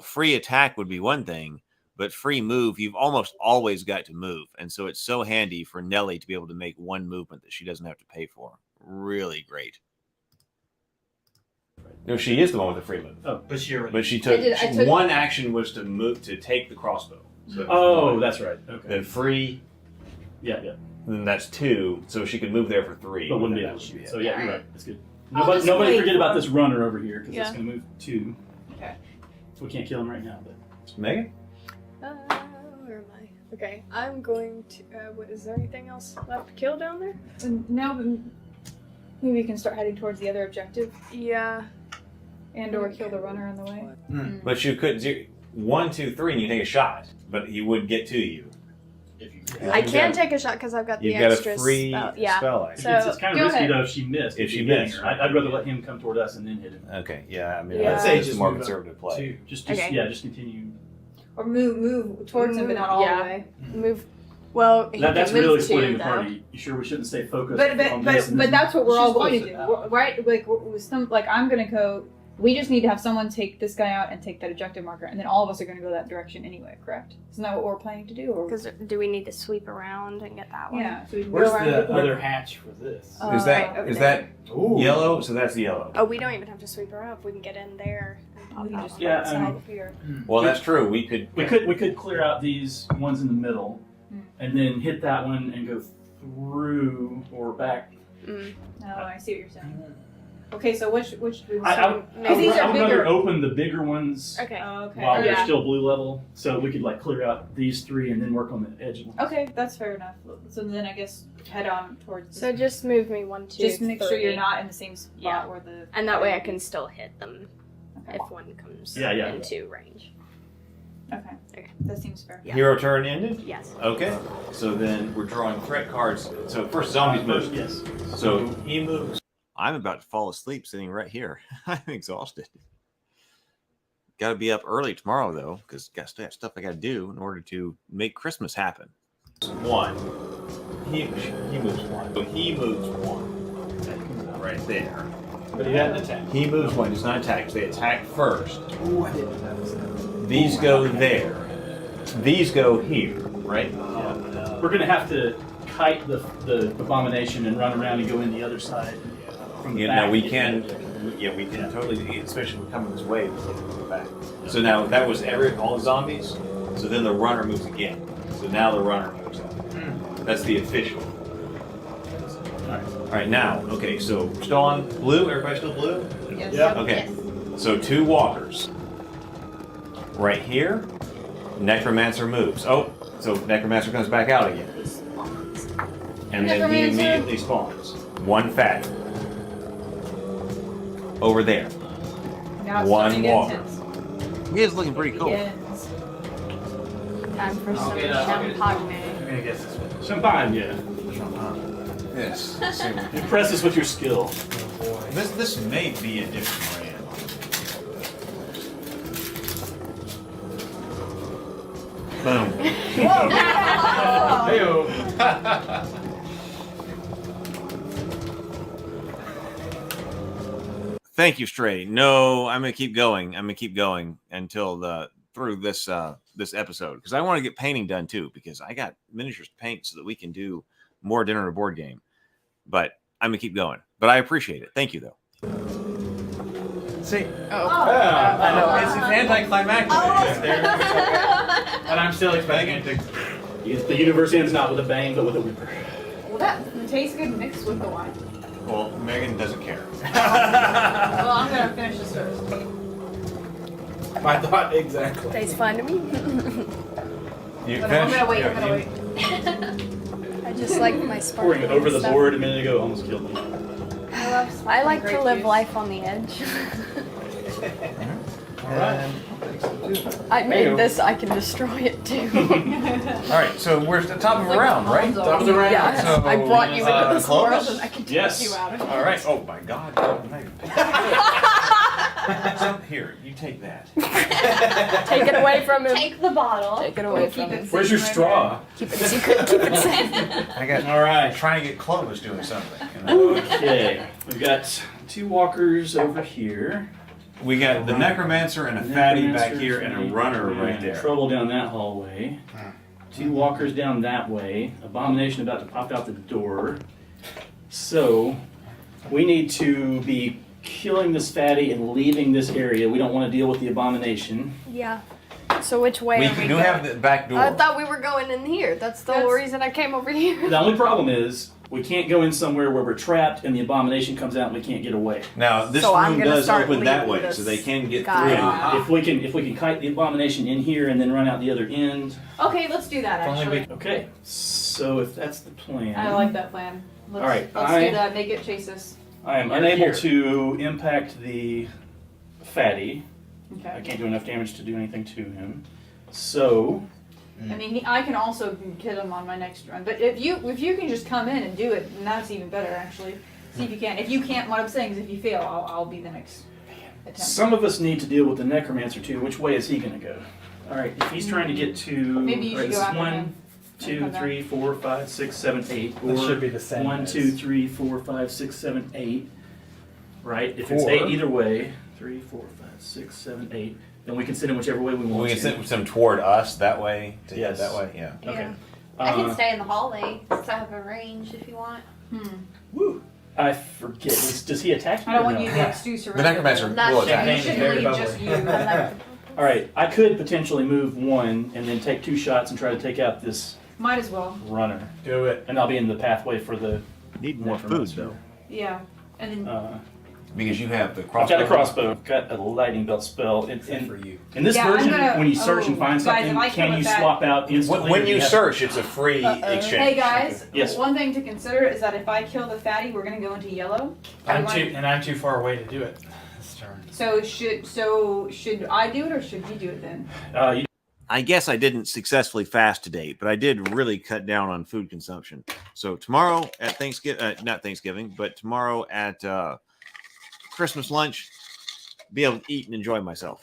free attack would be one thing, but free move, you've almost always got to move. And so it's so handy for Nelly to be able to make one movement that she doesn't have to pay for. Really great. No, she is the one with the free move. Oh, but she already. But she took, I took one action was to move to take the crossbow. So Oh, that's right. Okay. then free, Yeah. then that's 2, so she could move there for 3. But wouldn't be Then able that to would be shoot. it. So yeah, you're right. That's good. I'll just Nobody wait forget for about him. this runner over here, because it's Yeah. going to move 2. Okay. We can't kill him right now, but. Megan? Where am I? Okay, I'm going to. Is there anything else left to kill down there? No, but maybe we can start heading towards the other objective, Yeah. and/or kill the runner on the way. But you could 1, 2, 3, and you take a shot, but he would get to you. If you I can take a shot because I've got the You've got a extra free spell. Yeah. spell action. So it's kind of go risky ahead. though if she missed. If she getting missed, her. right. I'd rather let him come toward us and then hit him. Okay, yeah, I mean, Yeah. I'd say say it's just a more move up conservative play. 2. Just Okay. yeah, just continue. Or move towards him, but not all Yeah. the way. Move Well, he That's can really move splitting too, the though. party. You sure we shouldn't stay focused But on but this and but this? that's what we're She's all going to supposed do, right? Like with some, like I'm gonna go. We just need to have someone take this guy out and take that objective marker, and then all of us are going to go that direction anyway. Correct? Isn't that what we're planning to do? Because do we need to sweep around and get that one? Yeah. So we can Where's go around the with other hatch for this? Is that yellow? So that's the yellow. Oh, we don't even have to sweep her up. We can get in there and pop out. just Yeah, outside of here. Well, that's true. We could clear out these ones in the middle, and then hit that one and go through or back. Oh, I see what you're saying. Okay, so which do we I want? would Because these are rather bigger. open the bigger ones Okay. while they're still blue level, so we could like clear out these three and then work on the edge ones. Okay, that's fair enough. So then I guess head on towards. So just move me 1, 2, Just make sure 3. you're not in the same spot Yeah. where the. And that way I can still hit them if one comes Yeah. into range. Okay, that seems fair. Hero turn ended? Yes. Okay. So then we're drawing threat cards. So first zombies move. Yes. So he moves. I'm about to fall asleep sitting right here. I'm exhausted. Got to be up early tomorrow though, because got stuff I got to do in order to make Christmas happen. One. He moves one. So he moves one. Right there. But he hadn't attacked. He moves one. Does not attack. They attack first. Ooh, I didn't notice These go there. These go here. Right? that. We're gonna have to kite the abomination and run around and go in the other side. From the Yeah, back. now we can. Yeah, we can totally, especially when we come this way. We can go back. So now that was all the zombies. So then the runner moves again. So now the runner moves up. That's the official. All right, now, okay, so we're still on blue. Everybody still blue? Yes. Yeah. Okay. So 2 walkers. Right here, Necromancer moves. Oh, so Necromancer comes back out again. And then he Necromancer. immediately spawns. 1 fatty. Over there. Now it's 1 starting to get walker. intense. He is looking pretty cool. Begins. Time for some Okay, champagne. I'm gonna guess this one. Champagne. Yes. Impress us with your skill. This may be a different brand. Boom. Heyo. Thank you, Stray. No, I'm gonna keep going. I'm gonna keep going until through this this episode because I want to get painting done too because I got miniatures to paint so that we can do more dinner and a board game. But I'm gonna keep going. But I appreciate it. Thank you though. See, I know it's anticlimactic. And I'm still expecting it to. The universe ends not with a bang, but with a whimper. Well, that tastes good mixed with the wine. Well, Megan doesn't care. Well, I'm gonna finish this first. I thought exactly. Tastes fine to me. You But I'm gonna wait. I'm gonna wait. I just like my sparkling Pouring over the stuff. board a minute ago almost killed me. I like to live life on the edge. Alright. I made this, I can destroy it too. All right, so we're at the top of the round, right? Top of the round. Yeah, So, I brought you into this close? world and I can take Yes. you out of it. All right. Oh my God. So, here, you take that. Take it away from him. Take the bottle. Take it away from him. Where's your straw? Keep it secret, keep it safe. I got. All right. Trying to get Clovis doing something. Okay. We've got 2 walkers over here. We got the Necromancer and a fatty back here and a runner right there. Trouble down that hallway. 2 walkers down that way. Abomination about to pop out the door. So, we need to be killing this fatty and leaving this area. We don't want to deal with the abomination. Yeah. So which way We are we do going? have the back door. I thought we were going in here. That's the whole reason I came over here. The only problem is, we can't go in somewhere where we're trapped and the abomination comes out and we can't get away. Now this So I'm room gonna does start open that leaving way, this so they can get guy. through. If we can kite the abomination in here and then run out the other end. Okay, let's do that actually. Okay, so if that's the plan. I like that plan. Let's, All right, let's do that. Make it chase us. I am You're unable here. to impact the fatty. Okay. I can't do enough damage to do anything to him. So, I mean, I can also kill him on my next run. But if you can just come in and do it, then that's even better actually. See if you can. If you can't, what I'm saying is if you fail, I'll be the next attempt. some of us need to deal with the necromancer too. Which way is he going to go? All right, if he's trying to get to Maybe you should this go is after one, him. 2, 3, 4, 5, 6, 7, 8. That should be the same 1, as- 2, 3, 4, 5, 6, 7, 8. Right? If it's 4. 8 either way, 3, 4, 5, 6, 7, 8, then we can send them whichever way we want. We can to. send some toward us that way. To Yes. that way. Yeah. Okay. I can stay in the hallway since I have a range if you want. I forget. Does he attack you? I don't or want no? you to be excuse or The necromancer Not will you. attack. You should leave just you. All right. I could potentially move 1 and then take 2 shots and try to take out this Might as well. runner. Do it. And I'll be in the pathway for the Need more more food monster. though. Yeah. And then Because you have the I've crossbow. got a crossbow. I've got a lightning belt spell. In for you. this Yeah, I'm version, gonna- when you search and oh, find guys, something, if I kill can it you back- swap out instantly? When or do you have- search, it's a free exchange. hey guys, Yes. one thing to consider is that if I kill the fatty, we're gonna go into yellow. I'm too far away to do it this turn. So should I do it or should you do it then? I guess I didn't successfully fast today, but I did really cut down on food consumption. So tomorrow at Thanksgiving, not Thanksgiving, but tomorrow at Christmas lunch, be able to eat and enjoy myself.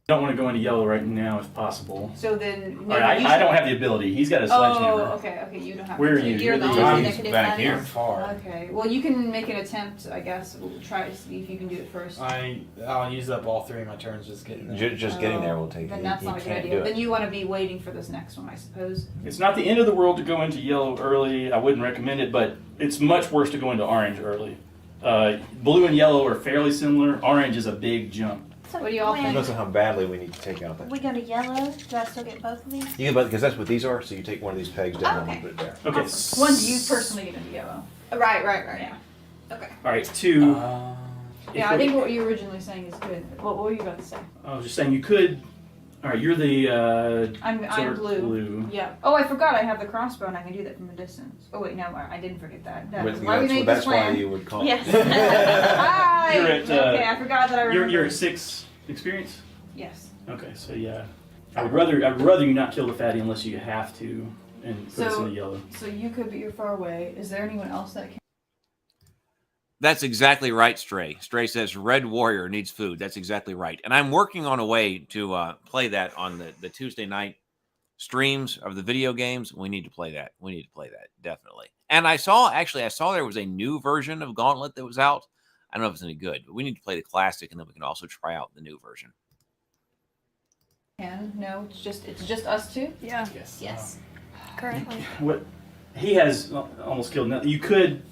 I don't want to go into yellow right now if possible. So then maybe All right, you I don't have the ability. He's got a sledgehammer. Oh, okay, you don't have. Where are so you? You're the You're only one that the- can do back that. here. Far. Okay, well you can make an attempt. I guess we'll try to see if you can do it first. I'll use up all 3 of my turns just getting there. Just getting there will take. Then that's not a good idea. Then you want to be waiting for this next one, I suppose. It's not the end of the world to go into yellow early. I wouldn't recommend it, but it's much worse to go into orange early. Blue and yellow are fairly similar. Orange is a big jump. So What do y'all think? Depends on how badly we need to take out that. We go to yellow. Do I still get both of these? You can, because that's what these are. So you take one of these pegs down Okay. and put it there. Okay. Ones you personally get into yellow. Right. Yeah. Okay. All right, 2. Yeah, I think what you were originally saying is good. What were you about to say? I was just saying you could. All right, you're the. I'm dark blue. Yeah. Oh, I forgot I have the crossbow and I can do that from a distance. Oh wait, no, I didn't forget that. Why we made this plan? you would call Yes. Hi. You're at, okay, I forgot that I remember. You're at 6 experience. Yes. Okay, so yeah, I'd rather you not kill the fatty unless you have to, and put us in the yellow. So you could, but you're far away. Is there anyone else that can? That's exactly right, Stray. Stray says Red Warrior needs food. That's exactly right. And I'm working on a way to play that on the Tuesday night streams of the video games. We need to play that. We need to play that, definitely. And I saw there was a new version of Gauntlet that was out. I don't know if it's any good, but we need to play the classic, and then we can also try out the new version. And no, it's just us two. Yeah. Yes. Currently. What he has almost killed nothing. You could.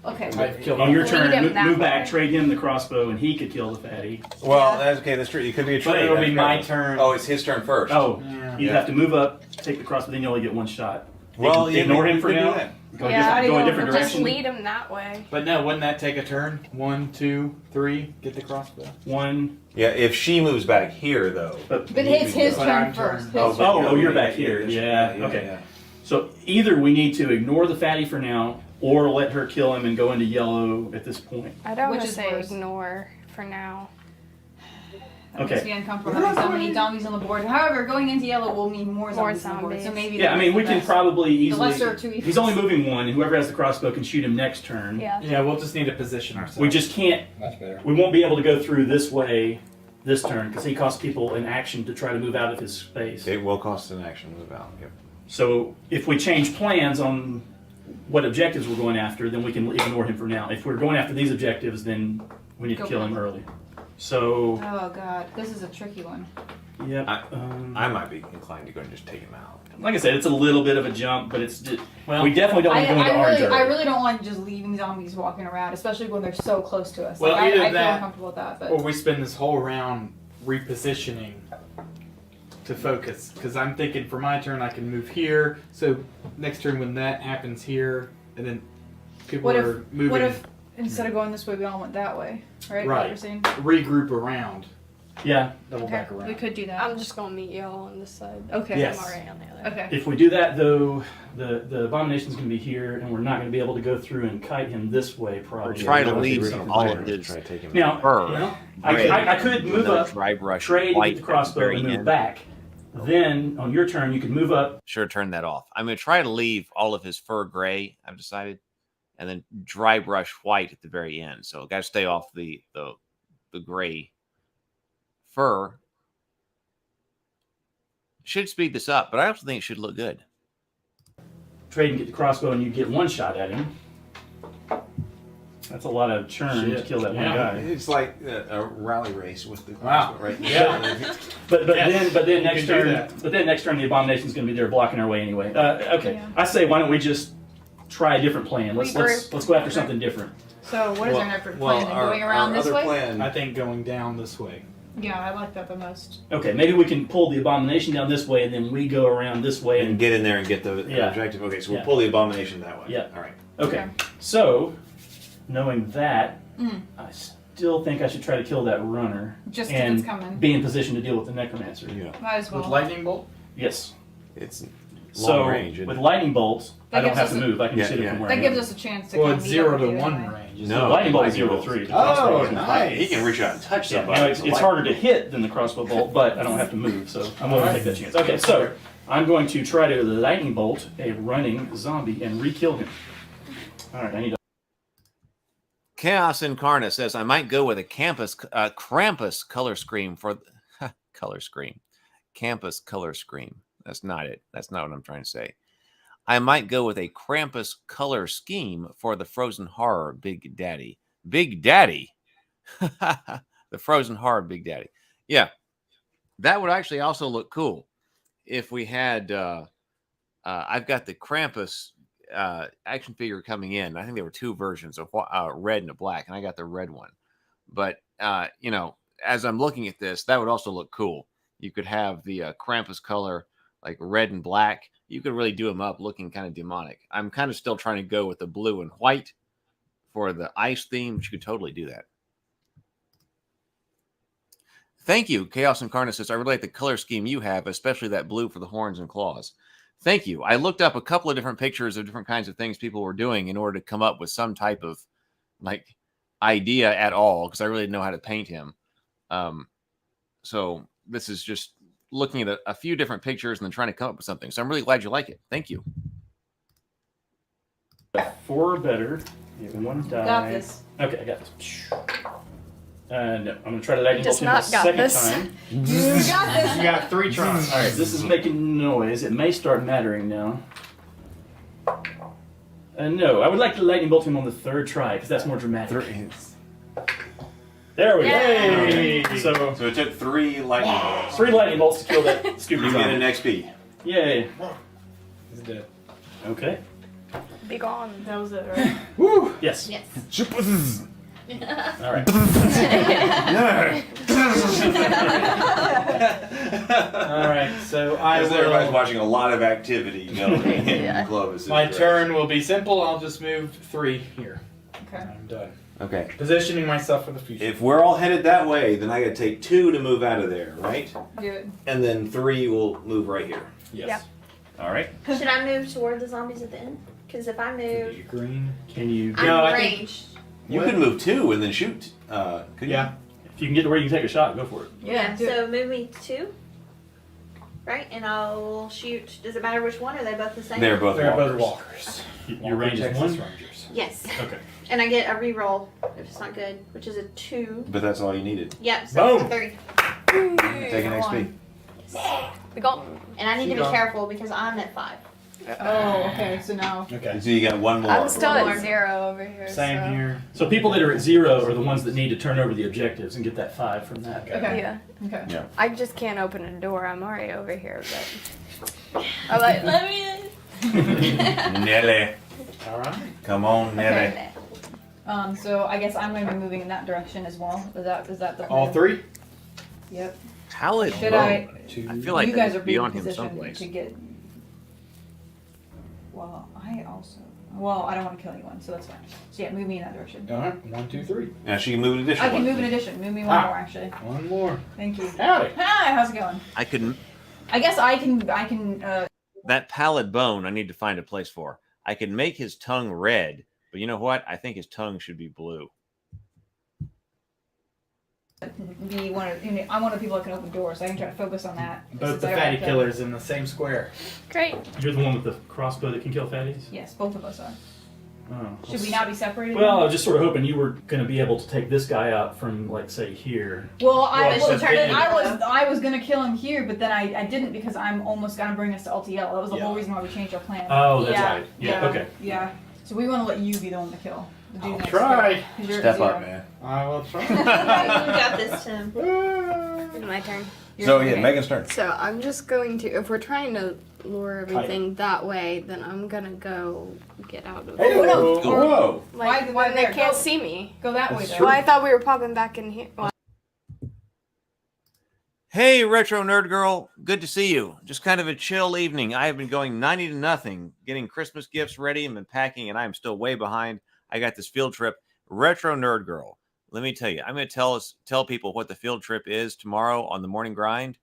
Okay. On your turn, Lead him that move back, way. trade him the crossbow, and he could kill the fatty. Well, that's okay. That's true. It could be a But trade. it'll be That's my correct. turn. Oh, it's his turn first. Oh, Yeah. you have to move up, take the crossbow, then you only get 1 shot. Well, ignore yeah, him we for could do now. that. Go, Yeah, go a different just direction. lead him that way. But no, wouldn't that take a turn? 1, 2, 3, get the crossbow. 1. Yeah, if she moves back here, though. But it's his turn first. Oh, you're back here. Yeah. Okay. yeah. So either we need to ignore the fatty for now, or let her kill him and go into yellow at this point. I don't Which want to is say worse? ignore for now. That Okay. makes me uncomfortable having so many zombies on the board. However, going into yellow will mean more zombies on the board. So zombies. maybe. Yeah, I mean, we can probably The easily. lesser of two evils. He's only moving 1, and whoever has the crossbow can shoot him next turn. Yeah, we'll just need to position ourselves. We just can't. Much better. We won't be able to go through this way this turn because he costs people an action to try to move out of his space. It will cost an action to move out. Yep. So if we change plans on what objectives we're going after, then we can ignore him for now. If we're going after these objectives, then we need to Go kill him for it. early. So, Oh god, this is a tricky one. yeah. I might be inclined to go and just take him out. Like I said, it's a little bit of a jump, but it's we definitely don't want to go into orange early. I really don't like just leaving zombies walking around, especially when they're so close to us. Well, Like, either I feel that, uncomfortable with that. But or we spend this whole round repositioning to focus. Because I'm thinking for my turn, I can move here. So next turn, when that happens here, and then people what are if moving. what if instead of going this way, we all went that way? Right? What you're saying? Regroup around. Yeah. Double back around. We could do that. I'm just gonna meet y'all on this side. Okay. Yes. I'm already on the other. Okay. If we do that, though, the abomination's going to be here, and we're not going to be able to go through and kite him this way, probably. Or try to leave all of his Now, fur. you know, gray I could with move another up, dry brush trade, white get the at crossbow, very and move end. back. Then, on your turn, you can move up. Sure, turn that off. I'm going to try to leave all of his fur gray, I've decided, and then dry brush white at the very end. So got to stay off the gray fur. Should speed this up, but I also think it should look good. trade and get the crossbow and you get one shot at him. That's a lot of churn to kill that one guy. It's like a rally race with the Wow. right? Yeah. but then next turn the abomination's going to be there blocking our way anyway. Okay, Yeah. I say why don't we just try a different plan? Let's go after something different. So what is our different plan? Then going around this way? I think going down this way. Yeah, I like that the most. Okay, maybe we can pull the abomination down this way, and then we go around this way And get in there and get the objective. Okay, so we'll pull the abomination that way. Yeah. All right. Okay. So, knowing that, I still think I should try to kill that runner. Just 'cause and it's coming. be in position to deal with the necromancer. Yeah. Might as well. With lightning bolt? Yes. It's So long range. Isn't with it? lightning bolts, That I don't gives have us to a- move. I can Yeah, just hit it yeah. from where That I gives am. us a chance to Well, come it's meet 0 up to with you 1 anyway. range. No, lightning bolt is 0 to bolt's 3. Oh, The nice. He can reach out and touch Yeah, somebody. no, it's harder to hit than the crossbow bolt, but I don't have to move, so I'm willing to take that chance. Okay, so I'm going to try to lightning bolt a running zombie and re-kill him. All right, I need to. Chaos Incarnate says I might go with a Krampus color scheme for color scheme. Campus color scheme. That's not it. That's not what I'm trying to say. I might go with a Krampus color scheme for the Frozen Horror Big Daddy. Big Daddy. The Frozen Horror Big Daddy. Yeah. That would actually also look cool if we had I've got the Krampus action figure coming in. I think there were two versions, a red and a black, and I got the red one. But you know, as I'm looking at this, that would also look cool. You could have the Krampus color like red and black. You could really do them up looking kind of demonic. I'm kind of still trying to go with the blue and white for the ice theme, but you could totally do that. Thank you, Chaos Incarnate says, I really like the color scheme you have, especially that blue for the horns and claws. Thank you. I looked up a couple of different pictures of different kinds of things people were doing in order to come up with some type of like idea at all, because I really didn't know how to paint him. So this is just looking at a few different pictures and then trying to come up with something. So I'm really glad you like it. Thank you. 4 or better. You have 1 die. Got this. Okay, I got this. No, I'm going to try to lightning bolt Just him a not got second this. time. You got this. You got 3 tries. All right, this is making noise. It may start mattering now. No, I would like to lightning bolt him on the 3rd try because that's more dramatic. There we go. Yay! So it took 3 lightning bolts. 3 lightning bolts to kill that stupid You get zombie. an XP. Yay. He's dead. Okay. Be gone. That was it, right? Woo! Yes. Yes. All right. All right, so I Everybody's will. watching a lot of activity going in Clovis. My turn will be simple. I'll just move 3 here. Okay. I'm done. Okay. Positioning myself for the future. If we're all headed that way, then I got to take 2 to move out of there, right? Do it. And then 3 will move right here. Yes. Yep. All right. Should I move toward the zombies at the end? Because if I move, Green. Can you? I'm No, I think- ranged. You What? can move 2 and then shoot. Could you? Yeah. If you can get to where you can take a shot, go for it. Yeah, do So move me 2. Right, and I'll shoot. Does it matter which one? Are they both the same? They're both They're walkers. both walkers. Your range is Texas 1. Rangers. Yes. Okay. And I get a reroll if it's not good, which is a 2. But that's all you needed. Yep. So it's a Boom. 3. Take an XP. Be gone. And I need to be careful because I'm at 5. Oh, okay. So now. Okay. So you got 1 more. I'm still at 0 over here. Same so. here. So people that are at 0 are the ones that need to turn over the objectives and get that 5 from that. Okay. Yeah. Okay. Yeah. I just can't open a door. I'm already over here, but I'm like, let me in. Nelly. All right. Come on, Nelly. Okay. So I guess I'm going to be moving in that direction as well. Is that the plan? All 3? Yep. Pallid Should bone. I? I feel like you that guys would are be being on him positioned someplace. to get. Well, I also. Well, I don't want to kill anyone, so that's fine. So yeah, move me in that direction. All right. 1, 2, 3. Now she can move an additional I can one. move in addition. Move me one Ah. more actually. 1 more. Thank you. Howdy. Hi, how's it going? I could I guess I can. that pallid bone I need to find a place for. I could make his tongue red, but you know what? I think his tongue should be blue. Be one of. I'm one of the people that can open doors, so I can try to focus on that. Both since the I don't fatty have to- killers in the same square. Great. You're the one with the crossbow that can kill fatties? Yes, both of us are. Oh. Should we not be separated? Well, I was just sort of hoping you were going to be able to take this guy out from, like, say, here. Well, I Well, was gonna kill him here, but then I didn't because I'm almost gonna bring us to LTL. That was the whole reason why we changed our plan. Oh, that's right. Yeah, okay. Yeah. So we want to let you be the one to kill. The dude next try. to you, 'cause you're Step zero. up, man. I will try. You got this, Tim. My turn. So, yeah, Megan's turn. So I'm just going to, if we're trying to lure everything that way, then I'm gonna go get out of Hey, there. whoa. Whoa. Like, Why when they there? can't Go- see me. Go that way, That's though. true. Well, I thought we were popping back in here. Well, Hey, Retro Nerd Girl. Good to see you. Just kind of a chill evening. I have been going 90 to nothing, getting Christmas gifts ready and been packing, and I am still way behind. I got this field trip. Retro Nerd Girl. Let me tell you, I'm going to tell people what the field trip is tomorrow on the morning grind.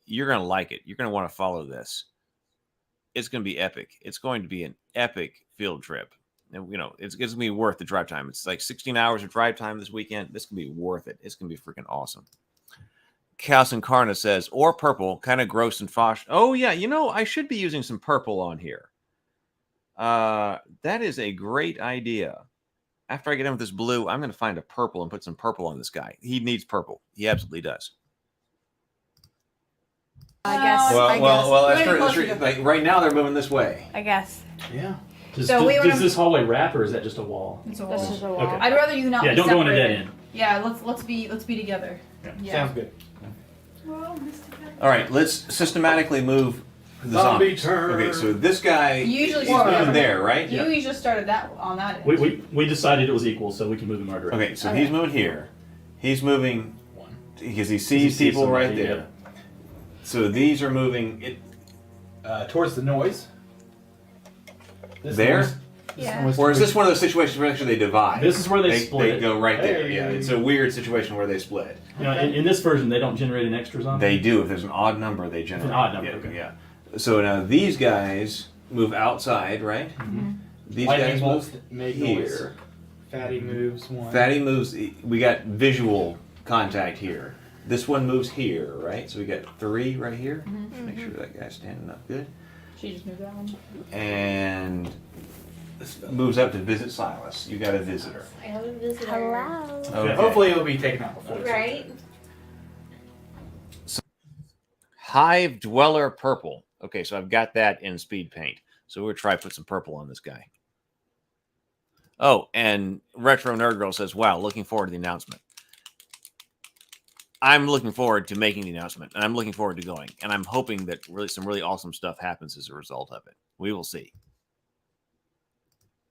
You're going to like it. You're going to want to follow this. It's going to be epic. It's going to be an epic field trip. And, you know, it's going to be worth the drive time. It's like 16 hours of drive time this weekend. This can be worth it. It's going to be freaking awesome. Chaos Incarna says, or purple, kind of gross and fosh. Oh, yeah. You know, I should be using some purple on here. That is a great idea. After I get in with this blue, I'm going to find a purple and put some purple on this guy. He needs purple. He absolutely does. I guess. Well, that's true. Like, right now, they're moving this way. I guess. Yeah. Does this hallway wrap, or is that just a wall? It's a wall. That's just a wall. Okay. I'd rather you not. Yeah, be don't go in a dead separated. end. Yeah, let's be together. Yeah. Sounds good. All right, let's systematically move the Zombie zombies. turn. Okay, so this guy You usually he's start moving there, right? You usually started that on that end. We decided it was equal, so we can move in our direction. Okay, so he's moving here. He's moving because he sees people somebody, right there. So these are moving Towards the noise. This there. noise- Yeah. Or is this one of those situations where actually they divide? This is where they split. They go right there. Hey. Yeah, it's a weird situation where they split. You know, in this version, they don't generate an extra zombie. They do. If there's an odd number, they generate. An odd number, Yeah, okay. yeah. So now these guys move outside, right? Mm-hmm. These Lightning guys bolts move make here. noise. Fatty moves one. Fatty moves. We got visual contact here. This one moves here, right? So we got 3 right here. Mm-hmm. Make sure that guy's standing up good. She just moved that one. And this moves up to visit Silas. You got a visitor. I have a visitor. Hello. Okay. Hopefully it'll be taken out before. Right? Hive Dweller Purple. Okay, so I've got that in speed paint. So we'll try to put some purple on this guy. Oh, and Retro Nerd Girl says, wow, looking forward to the announcement. I'm looking forward to making the announcement, and I'm looking forward to going. And I'm hoping that some really awesome stuff happens as a result of it. We will see.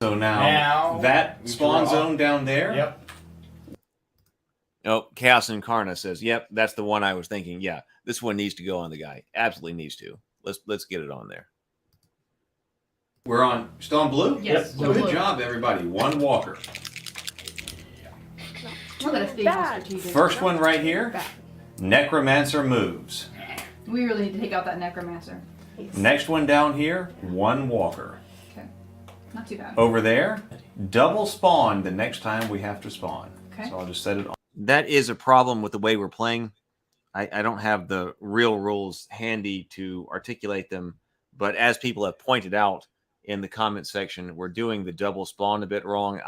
So now that spawn zone down there. Yep. Oh, Chaos Incarna says, yep, that's the one I was thinking. Yeah, this one needs to go on the guy. Absolutely needs to. Let's get it on there. We're still on blue? Yes. Yep. Good job, everybody. 1 walker. Not that it's big and strategic. First one right here. Necromancer moves. We really need to take out that necromancer. Next one down here, 1 walker. Okay. Not too bad. Over there, double spawn the next time we have to spawn. Okay. So I'll just set it on. That is a problem with the way we're playing. I don't have the real rules handy to articulate them, but as people have pointed out in the comment section, we're doing the double spawn a bit wrong.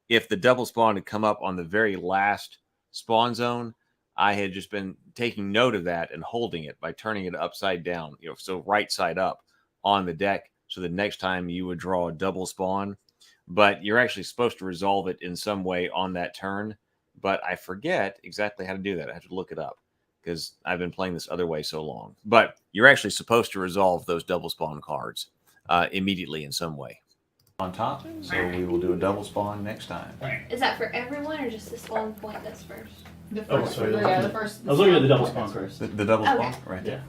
If the double spawn had come up on the very last spawn zone, I had just been taking note of that and holding it by turning it upside down, so right side up on the deck. So the next time you would draw a double spawn, but you're actually supposed to resolve it in some way on that turn. But I forget exactly how to do that. I have to look it up because I've been playing this other way so long. But you're actually supposed to resolve those double spawn cards immediately in some way. On top, so we will do a double spawn next time. Is that for everyone or just this one point that's first? The first, sorry. Yeah, the first. I was looking at the double spawn first. The double spawn, Okay. right there.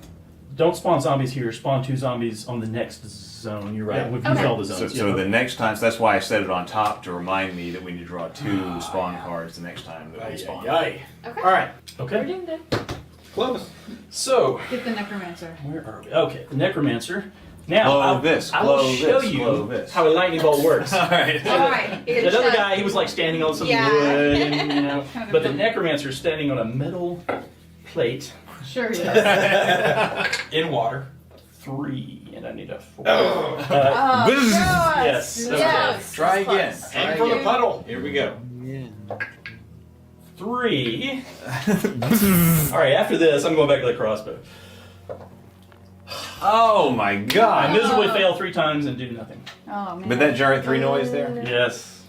Don't spawn zombies here. Spawn 2 zombies on the next zone. You're right. Yeah. We've used all the So, zones. so Yeah. the next time, so that's why I set it on top to remind me that we need to draw 2 spawn cards the next time that we spawn. Okay. Okay. All right. Okay. We're doing good. Close. So, Get the necromancer. where are we? Okay, the necromancer. Now, I will show you how a lightning bolt works. All right. Alright. That other guy, he was like standing on some Yeah. wood, and, but the necromancer is standing on a metal plate. Sure he is. In water. 3, and I need a 4. Yes. Okay. Yes. Try again. Aim for the puddle. Here we go. 3. All right, after this, I'm going back to the crossbow. Oh my god. I miserably fail 3 times and do nothing. Oh man. But that jarring 3 noise there? Yes.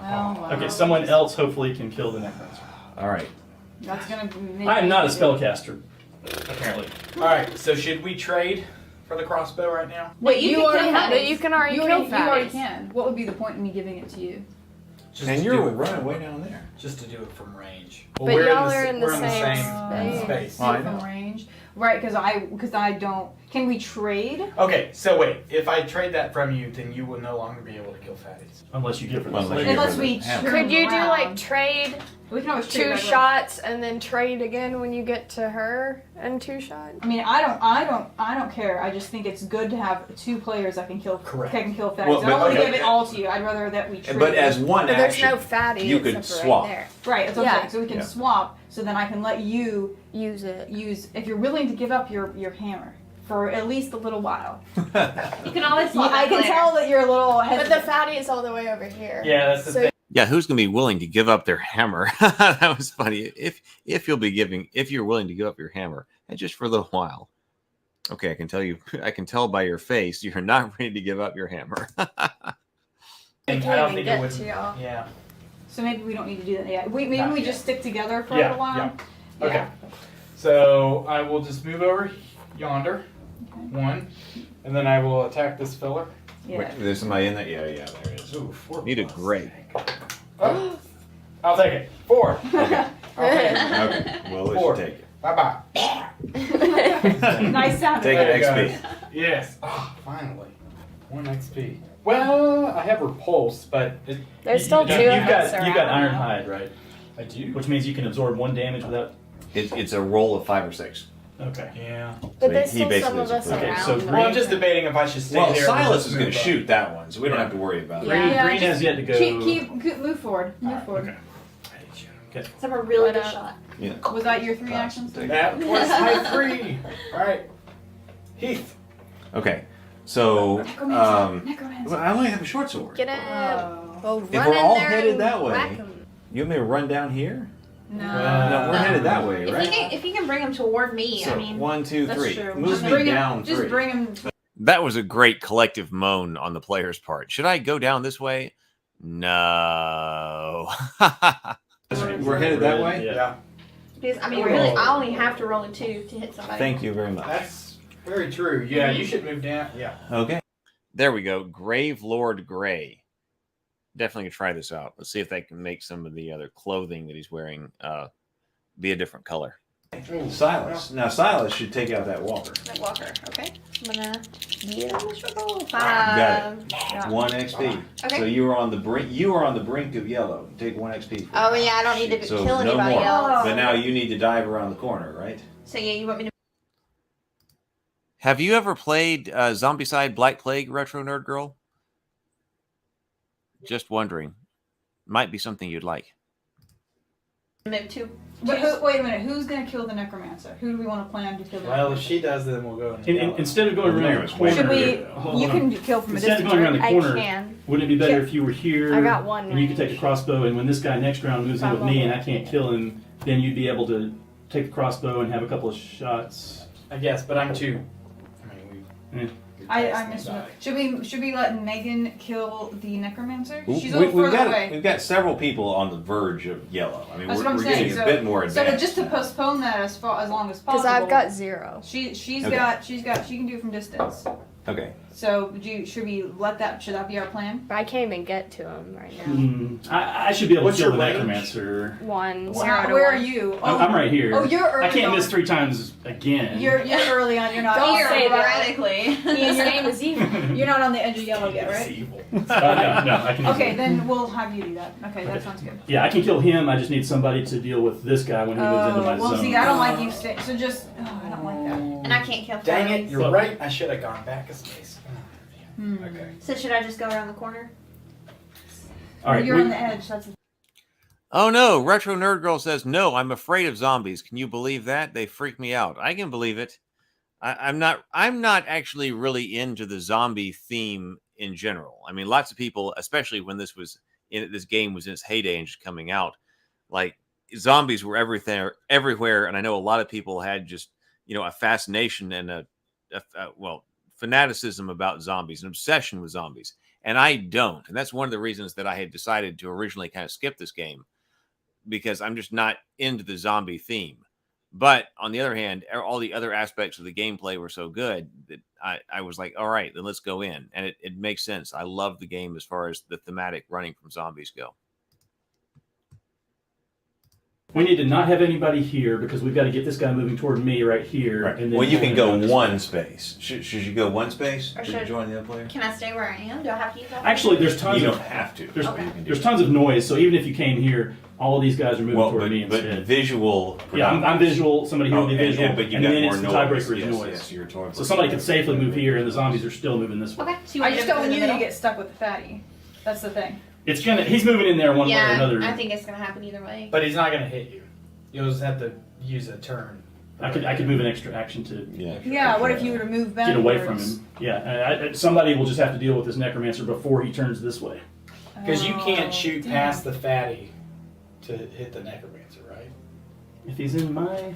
Well, Okay, someone else hopefully can kill the necromancer. All right. That's gonna be. I am not a spellcaster, apparently. All right. So should we trade for the crossbow right now? Wait, you you can already kill have fatties. it. You can already you kill You already fatties. can. What would be the point in me giving it to you? And you're running way down there. Just to do it from range. But y'all are in the same space. See it from range, right? Because I don't. Can we trade? Okay, so wait. If I trade that from you, then you will no longer be able to kill fatties. Unless you give her the Unless we Could you do like trade We can always trade 2 right shots and then trade again when you get to her and 2 shots? I mean, I don't care. I just think it's good to have 2 players that can kill. Correct. That can kill fatties. Well, I don't but- want to okay. give it all to you. I'd rather that we trade. But as one But there's action, no fatty you could except for swap. right there. Right, that's what I'm saying. So we can Yeah. swap. So then I can let you use it. If you're willing to give up your hammer for at least a little while. You can always swap I it can later. tell that you're a little But hesitant. the fatty is all the way over here. Yeah, that's the So thing. Yeah, who's gonna be willing to give up their hammer? That was funny. If you're willing to give up your hammer, and just for a little while. Okay, I can tell by your face you're not ready to give up your hammer. I don't think it get would. to y'all. Yeah. So maybe we don't need to do that yet. Maybe Not we yet. just stick together for a Yeah. little while. Yeah. Okay. So I will just move over yonder, 1, and then I will attack this filler. Wait, there's somebody in there? Yeah, there is. Ooh, 4. Need a gray. Oh, I'll take it. 4. Okay. I'll take it. Okay. Well, let's 4. take it. Bye bye. Nice sound. Take There an you XP. go. Yes. Oh, finally. 1 XP. Well, I have repulse, but There's still 2 of us You've got around. iron hide, right? I do. Which means you can absorb 1 damage without. It's a roll of 5 or 6. Okay. Yeah. But there's he still some basically of us is a Okay, around. so Well, I'm just debating if I should stay Well, there. or Silas just is going move to up. shoot that one, so we don't Yeah. have to worry about Green, it. Yeah, green has yet to go. Keep move forward. Move forward. Okay. Okay. Let's have a really good shot. Yeah. Was that your 3 actions? That was my 3. All right. Heath. Okay. So, Necromancer. well, I only have a short sword. Get him. Well, If run we're in all there headed and that way, whack 'em. you want me to run down here? No. No, we're headed that way, If right? you can bring them toward me, So, I mean. 1, 2, That's 3. true. Move Just me bring him. down Just 3. bring him. That was a great collective moan on the player's part. Should I go down this way? No. We're headed that way? Yeah. Because, I mean, really, I only have to roll a 2 to hit somebody. Thank you very much. That's very true. Yeah, you should move down. Yeah. Okay. There we go. Grave Lord Gray. Definitely gonna try this out. Let's see if they can make some of the other clothing that he's wearing be a different color. Silas. Now Silas should take out that walker. Walker, okay. I'm gonna get a miserable 5. Got it. 1 XP. Okay. So you were on the brink. You are on the brink of yellow. Take 1 XP. For Oh, yeah, I don't need to so kill no anybody more. else. But now you need to dive around the corner, right? So, yeah, you want me to. Have you ever played Zombicide Black Plague, Retro Nerd Girl? Just wondering. Might be something you'd like. Move 2. But wait a minute. Who's gonna kill the necromancer? Who do we want to plan to kill the Well, if necromancer? she does, then we'll go. In the yellow. Instead of going around the corner, Should we? hold You on. can kill from a Instead of distance. going around the right? corner, I can. wouldn't it be better if you were here? I got 1 and you could take the crossbow, and when this guy next round moves in with me, and I can't kill him, then you'd be able to take the crossbow and have a couple of shots. I guess, but I'm 2. I mean, we. I missed one. Should we let Megan kill the necromancer? She's a We- little further away. We've got several people on the verge of yellow. I mean, That's we're, what I'm we're saying. getting a bit more So advanced. just to postpone that as long as possible. Because I've got 0. She's Okay. got she can do it from distance. Okay. So should we let that? Should that be our plan? But I can't even get to him right now. I should be able What's to kill your the range? necromancer. 1, 0 Where, to where 1. are you? I'm right here. Oh, you're early I can't on. miss 3 times again. You're early on. You're not Don't here. say that. Theoretically. His name is evil. You're not on the edge of yellow yet, It's right? evil. No, I can. Okay, then we'll have you do that. Okay, that sounds good. Yeah, I can kill him. I just need somebody to deal with this guy when he moves into my well, zone. see, I don't like you stay. So just, I don't like that. And I can't kill Dang fatties. it, you're right. I should have gone back a space. Okay. So, should I just go around the corner? All right, You're we- on the edge. That's. Oh no, Retro Nerd Girl says, no, I'm afraid of zombies. Can you believe that? They freak me out. I can believe it. I'm not actually really into the zombie theme in general. I mean, lots of people, especially when this game was in its heyday and just coming out, like zombies were everywhere, and I know a lot of people had just a fascination and a fanaticism about zombies, an obsession with zombies, and I don't, and that's one of the reasons that I had decided to originally kind of skip this game, because I'm just not into the zombie theme. But on the other hand, all the other aspects of the gameplay were so good that I was like, all right, then let's go in. And it makes sense. I love the game as far as the thematic running from zombies go. We need to not have anybody here because we've got to get this guy moving toward me right here. Right. And then Well, you can go one way. space. Should you go one space? Or Should you should- join the other player? Can I stay where I am? Do I have to use that? Actually, there's tons You of don't have to. There's tons of noise, so even if you came here, all of these guys are moving toward me but instead. visual. Yeah, I'm visual. Somebody here will be and- visual, but you and got then more it's the noise. tiebreaker is Yes, noise. yes, you're totally So somebody could safely move here, and the zombies are still moving this way. Okay. So you I want just to don't put want it in you the to middle? get stuck with the fatty. That's the thing. He's moving in there one way or Yeah, another. I think it's gonna happen either way. But he's not gonna hit you. You'll just have to use a turn. I could move an extra action to Yeah, what if you were to move back? get away from him? Yeah, somebody will just have to deal with this necromancer before he turns this way. Because you can't shoot damn. past the fatty to hit the necromancer, right? If he's in my...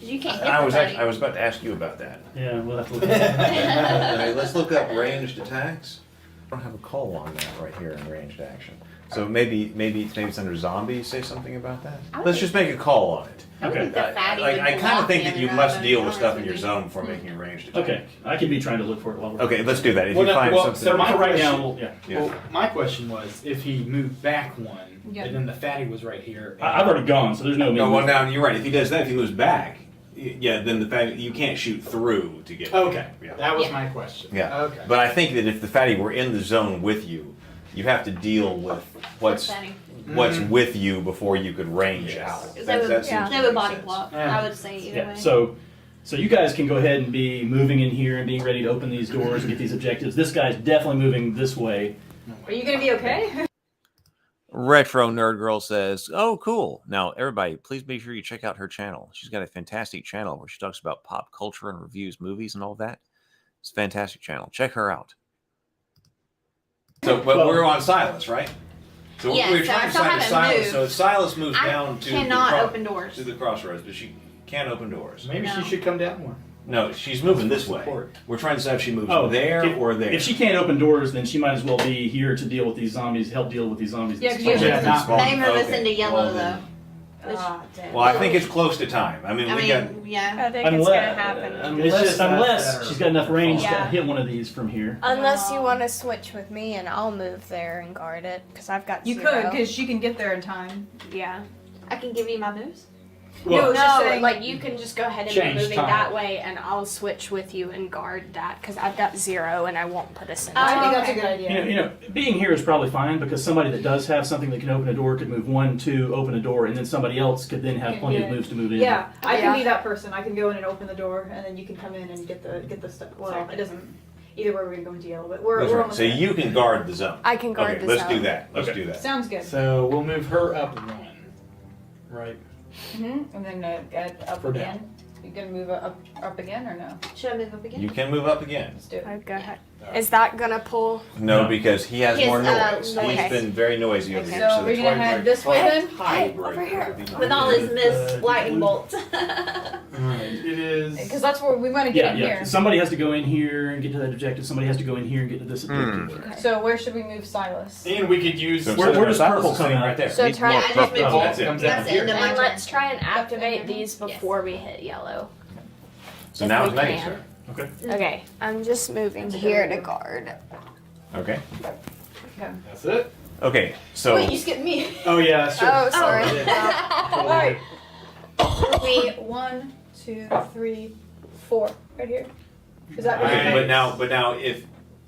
You can't hit I the was buddy. I was about to ask you about that. Yeah, we'll have to look at that. All right, let's look up ranged attacks. I don't have a call on that right here in ranged action. So maybe it's under zombies. Say something about that. Let's just make a call on it. I would think the fatty Like, would I kind block of think the that you other must guy, deal but with stuff in honestly, your zone before making a ranged attack. Okay, I can be trying to look for it while we're... Okay, let's do that. If Well, you no, find well, something, so my right question- now, yeah. Well, my question was, if he moved back one, Yeah. and then the fatty was right here. I've already gone, so there's no... No, well, now you're right. If he does that, if he moves back, yeah, then the fact you can't shoot through to get. Okay, Yeah. that was my question. Yeah. Okay. But I think that if the fatty were in the zone with you, you have to deal with what's Mhm. with you before you could range out. They That would, seems to they make would body sense. block. Yeah. I would say either Yeah, way. so you guys can go ahead and be moving in here and being ready to open these doors and get these objectives. This guy's definitely moving this way. Are you gonna be okay? Retro Nerd Girl says, "Oh, cool! Now, everybody, please be sure you check out her channel. She's got a fantastic channel where she talks about pop culture and reviews movies and all that. It's a fantastic channel. Check her out." So, but we're on Silas, right? So Yes, we're so trying I to still decide haven't Silas. moved. So if Silas moves I down to cannot the open doors. to the crossroads, but she can't open doors. Maybe No. she should come down more. No, she's moving this way. We're trying to decide if she moves there if, or there. If she can't open doors, then she might as well be here to deal with these zombies, help deal with these zombies. Yeah, that 'cause you spawn. have to Spawn. They move us Okay. into yellow Well, then- though. Well, I think it's close to time. I mean, we got. Yeah. I think it's gonna happen. Unless she's got enough range to Yeah. hit one of these from here. Unless you want to switch with me and I'll move there and guard it because I've got You 0. could, because she can get there in time. Yeah. I can give you my moves. No, it's just No, saying- like you can just go ahead and Change be moving time. that way and I'll switch with you and guard that because I've got 0 and I won't put us in. I think time. that's a good idea. You know, being here is probably fine because somebody that does have something that can open a door could move 1, 2, open a door, and then somebody else could then have plenty of moves to move in. Yeah, I can Yeah. be that person. I can go in and open the door, and then you can come in and get the stuff. Well, it doesn't. Either way, we're gonna go into yellow, but we're That's we're right. almost So there. you can guard the zone. I can guard okay, the let's zone. do that. Let's do that. Sounds good. So we'll move her up 1. Right. And then up For again. You gonna move up again or no? Should I move up again? You can move up again. Let's do it. I'd go ahead. Is that gonna pull? No, because he has His, more noise. noise. He's been very noisy over So here. we're that's gonna why head we're this way then? hide over right here. there. With all his miss lightning bolts. Alright, it is. Because that's where we want to get Yeah, in yeah. here. Somebody has to go in here and get to that objective. Somebody has to go in here and get to this objective. So where should we move Silas? And we could use. So Where does Silas purple is come sitting out? right there. So Needs try more and just purple. move Oh, That's it. comes That's out the end here. of my And turn. let's try and activate Mhm. these before we hit yellow. So If now we it's Meg's can. turn. Okay. Okay, I'm just moving here to guard. Okay. Okay. That's it. Okay. So Wait, you skipped me. Oh yeah, sure. Oh, sorry. All right. Wait, 1, 2, 3, 4, right here. Is that? okay, but now if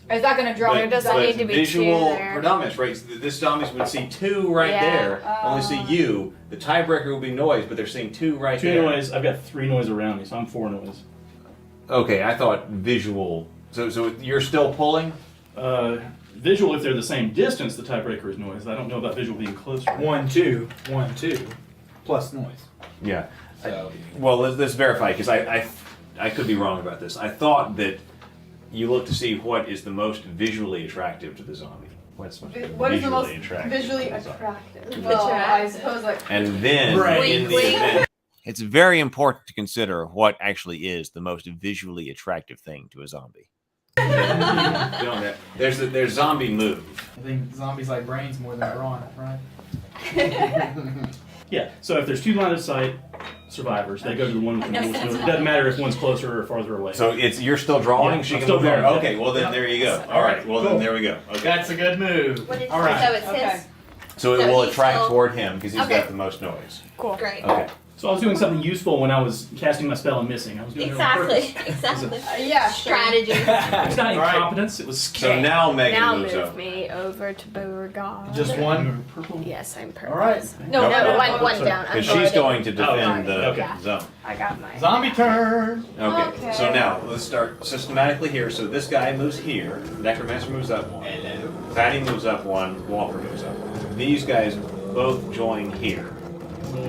Is that gonna draw? There doesn't need to be 2 visual there. predominance, right? So this zombies would see 2 right Yeah. there. Only see you. The tiebreaker will be noise, but they're seeing 2 right 2 there. noise. I've got 3 noise around me, so I'm 4 noise. Okay, I thought visual. So you're still pulling. Visual, if they're the same distance, the tiebreaker is noise. I don't know about visual being closer. 1, 2, 1, 2, plus noise. Yeah. So Well, let's verify because I I could be wrong about this. I thought that you look to see what is the most visually attractive to the zombie. What's What is the most visually attractive? Well, I suppose like. And then in the event, it's very important to consider what actually is the most visually attractive thing to a zombie. There's zombie move. I think zombies like brains more than brawn, right? Yeah, so if there's 2 line of sight survivors, they go to the one with the most move. It doesn't matter if one's closer or farther away. So you're still drawing? Yeah, She I'm can still move there. drawing. Okay, well then there you go. All right, well then there we go. Okay. That's a good move. What did All right. So it's his. So it So will he's attract still- toward him because he's Okay. got the most noise. Cool. Great. Okay. So I was doing something useful when I was casting my spell and missing. I was doing it on Exactly. purpose. Exactly. Yeah. Strategy. It's not incompetence, it was So now Megan Now moves move up. me over to Beauregard. Just one? Yes, I'm purple. All right. No, No, one down. I'm Because she's already- going to defend the Yeah. zone. I got my Zombie turn. Okay. So now let's start systematically here. So this guy moves here. Necromancer moves up 1. Hello. Fatty moves up 1. Walker moves up 1. These guys both join here.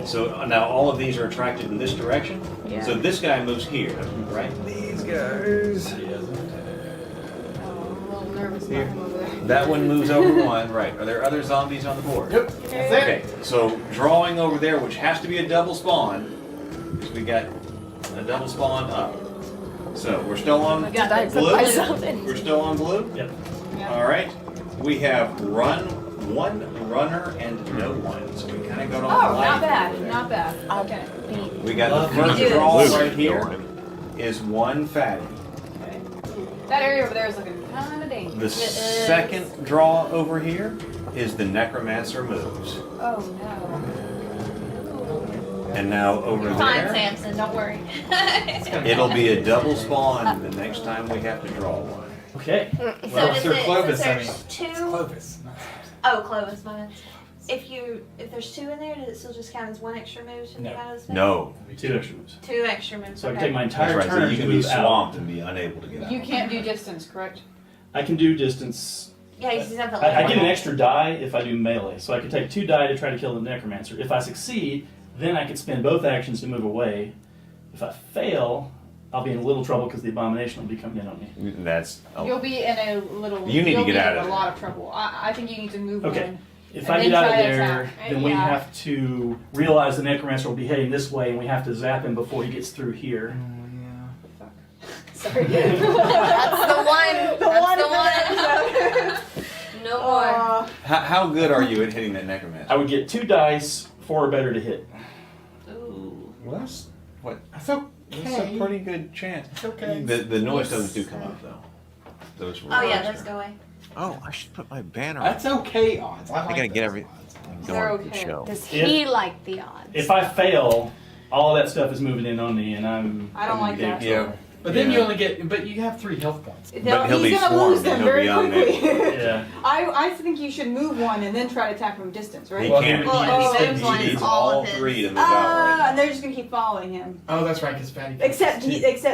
So now all of these are attracted in this direction. Yeah. So this guy moves here, right? These guys. I'm a little nervous about him over there. That one moves over 1, right? Are there other zombies on the board? Yep. That's it. Okay, so drawing over there, which has to be a double spawn, because we got a double spawn up. So we're still on I got that. blue. Put myself in. We're still on blue. Yep. All right. We have one runner and no one, so we kind of got on. Oh, the line not bad. over there. Not bad. Okay. We got the Let me first do draw this. right here. Is 1 fatty. That area over there is looking kind of dangerous. The second draw over here is the necromancer moves. Oh no. And now over You're fine, there, Samson. Don't worry. it'll be a double spawn the next time we have to draw one. Okay. So Well, does Sir it, Clovis, since I there's mean. two. Clovis. Oh, Clovis, my bad. If there's 2 in there, does it still just count as 1 extra move? Should No. it count as 2? No. 2 extra moves. 2 extra moves. So I can okay. take my That's entire right. So turn you to can be move out. swamped and be unable to get out. You can't do distance, correct? I can do distance. Yeah, you just have to. I get an extra die if I do melee, so I can take 2 die to try to kill the necromancer. If I succeed, then I can spend both actions to move away. If I fail, I'll be in a little trouble because the abomination will be coming in on me. That's You'll be in a little. You need to you'll get be out in of a there. lot of trouble. I think you need to move Okay. one. If and I then get out of try to there, attack. then we Yeah. have to realize the necromancer will be heading this way, and we have to zap him before he gets through here. Sorry. That's the one. That's the one. No more. How good are you at hitting that necromancer? I would get 2 dice, 4 or better to hit. Ooh. Well, that's what. That's okay. That's a pretty good chance. It's okay. The noise doesn't do come up though. Those. Oh yeah, those go away. Oh, I should put my banner. That's okay odds. I gotta get every. They're Going to the okay. show. Does he like the odds? If I fail, all of that stuff is moving in on me, and I'm. I don't I'm in like big that. Yeah. trouble. But then Yeah. you only get. But you have 3 health points. But he'll be He's gonna lose swarmed them and he'll very be on quickly. Yeah. I think you should move one and then try to attack from distance, right? He Well, can't. Well, he if he moves one, needs it's all all of his. 3 to move out. Right And they're just gonna keep following him. Oh, that's right, because Fatty. Except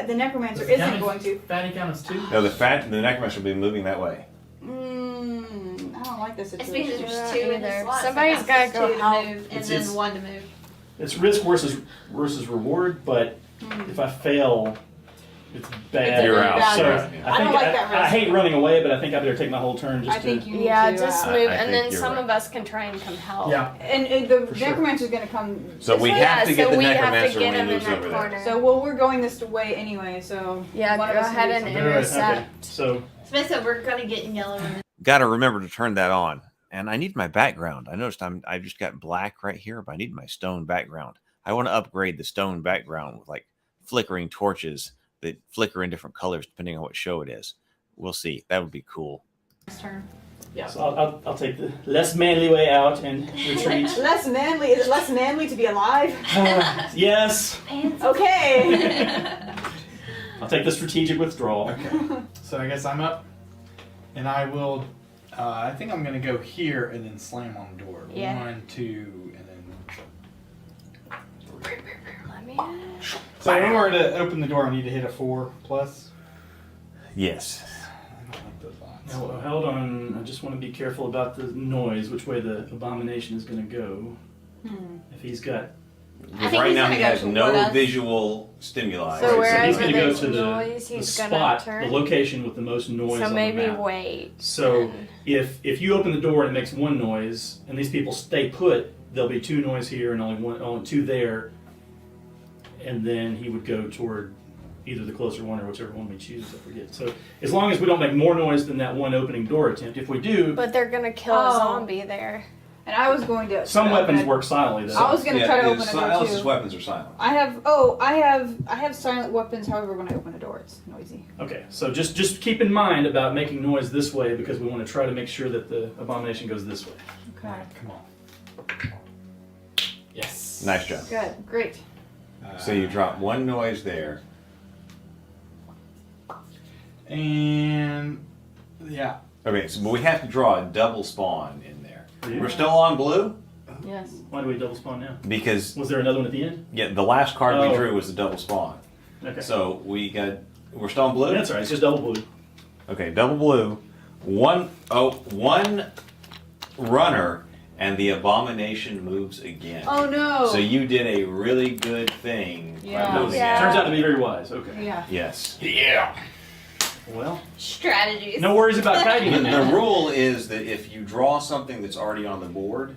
the necromancer isn't going to. Fatty counts 2. No, the necromancer will be moving that way. I don't like this It's situation. because there's 2 in the slots. Somebody's That counts gotta as go 2 help. to move, and It's- then it's- 1 to move. It's risk versus reward, but if I fail, it's bad. It's a You're really out. bad So risk. I don't think like that I risk. hate running away, but I think I better take my whole turn just I think to. you need Yeah, to. just I move, think and then you're some right. of us can try and come help. Yeah. And the For sure. necromancer's gonna come. So we Yeah, have to get so the we have to necromancer get when he him in moves that over corner. there. So we're going this way anyway. So Yeah, one go of us ahead needs and to- intercept. Okay. So Smith said we're gonna get in yellow. Got to remember to turn that on. And I need my background. I noticed I've just got black right here, but I need my stone background. I want to upgrade the stone background with like flickering torches that flicker in different colors depending on what show it is. We'll see. That would be cool. Turn. Yeah. So I'll take the less manly way out and retreat. Less manly. Is it less manly to be alive? Yes. Okay. I'll take the strategic withdrawal. Okay. So I guess I'm up, and I will. I think I'm gonna go here and then slam on the door. Yeah. 1, 2, and then. Let me. So in order to open the door, I need to hit a 4 plus. Yes. I don't like those odds. Now, hold on. I just want to be careful about the noise, which way the abomination is going to go. If he's got Because think right he's now gonna he go has toward no us. visual stimuli. So So wherever he's going to go there's to noise, the he's gonna spot, the turn. location with the most noise So on maybe the map. wait. So if you open the door and it makes one noise, and these people stay put, there'll be two noise here and only two there, and then he would go toward either the closer one or whichever one we choose. I forget. So as long as we don't make more noise than that one opening door attempt, if we do, But they're gonna kill a zombie there. And I was going to. some open weapons it. work silently. Though. I was going to try to open a door Alice's too. weapons are silent. I have silent weapons. However, when I open a door, it's noisy. Okay, so just keep in mind about making noise this way because we want to try to make sure that the abomination goes this way. Okay. Come on. Yes. Nice job. Good. Great. So you drop one noise there. And yeah. Okay, so but we have to draw a double spawn in there. Yeah. We're still on blue Yes. Why do we double spawn now? because Was there another one at the end? yeah, the last card we Oh. drew was the double spawn. Okay. So we're still on blue. That's all right. It's just double blue. Okay, double blue. One runner, and the abomination moves again. Oh no. So you did a really good thing. by Yeah. moving Yeah. it. Turns out to be very wise. Okay. Yeah. Yes. Yeah. Well, Strategies. no worries about tagging The, in the there. rule is that if you draw something that's already on the board,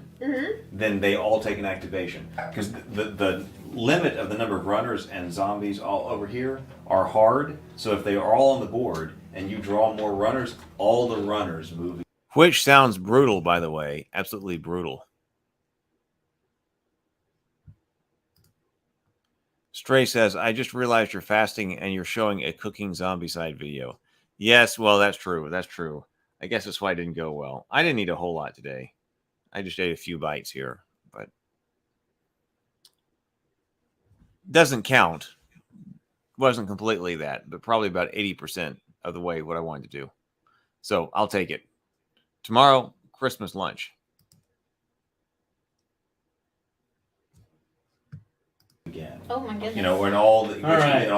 then they all take an activation. Because the limit of the number of runners and zombies all over here are hard. So if they are all on the board and you draw more runners, all the runners move. Which sounds brutal, by the way. Absolutely brutal. Stray says, I just realized you're fasting and you're showing a cooking zombie side video. Yes, well, that's true. That's true. I guess that's why it didn't go well. I didn't eat a whole lot today. I just ate a few bites here, but doesn't count. Wasn't completely that, but probably about 80% of the way what I wanted to do. So I'll take it. Tomorrow, Christmas lunch. Again. Oh my goodness. You know, when all the right.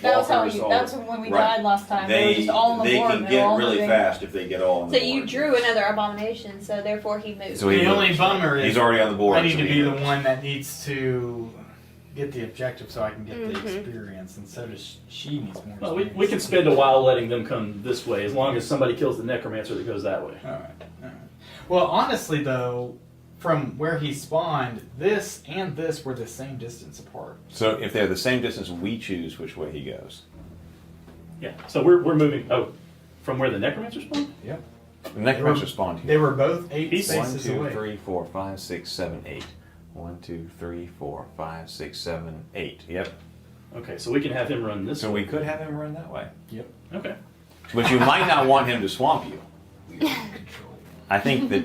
That was how walkers, that's when we right. died last time. They They were just all on the they board. can and they were get all really moving. fast if they get all on So the you board. drew another abomination, so therefore he moved. So he The only moves. bummer is He's already on the board. I need so to he be the moves. one that needs to get the objective so I can get the experience, and so does she needs more Well, experience. we can spend a while letting them come this way as long as somebody kills the necromancer that goes that way. All right. Well, honestly, though, from where he spawned, this and this were the same distance apart. So if they're the same distance, we choose which way he goes. Yeah. So we're moving. Oh, from where the necromancer spawned? Yep. The necromancer spawned here. They were both 8 He's- spaces 1, 2, away. 3, 4, 5, 6, 7, 8. 1, 2, 3, 4, 5, 6, 7, 8. Yep. Okay, so we can have him run this So way. we could have him run that way. Yep. Okay. But you might not want him to swamp you. I think that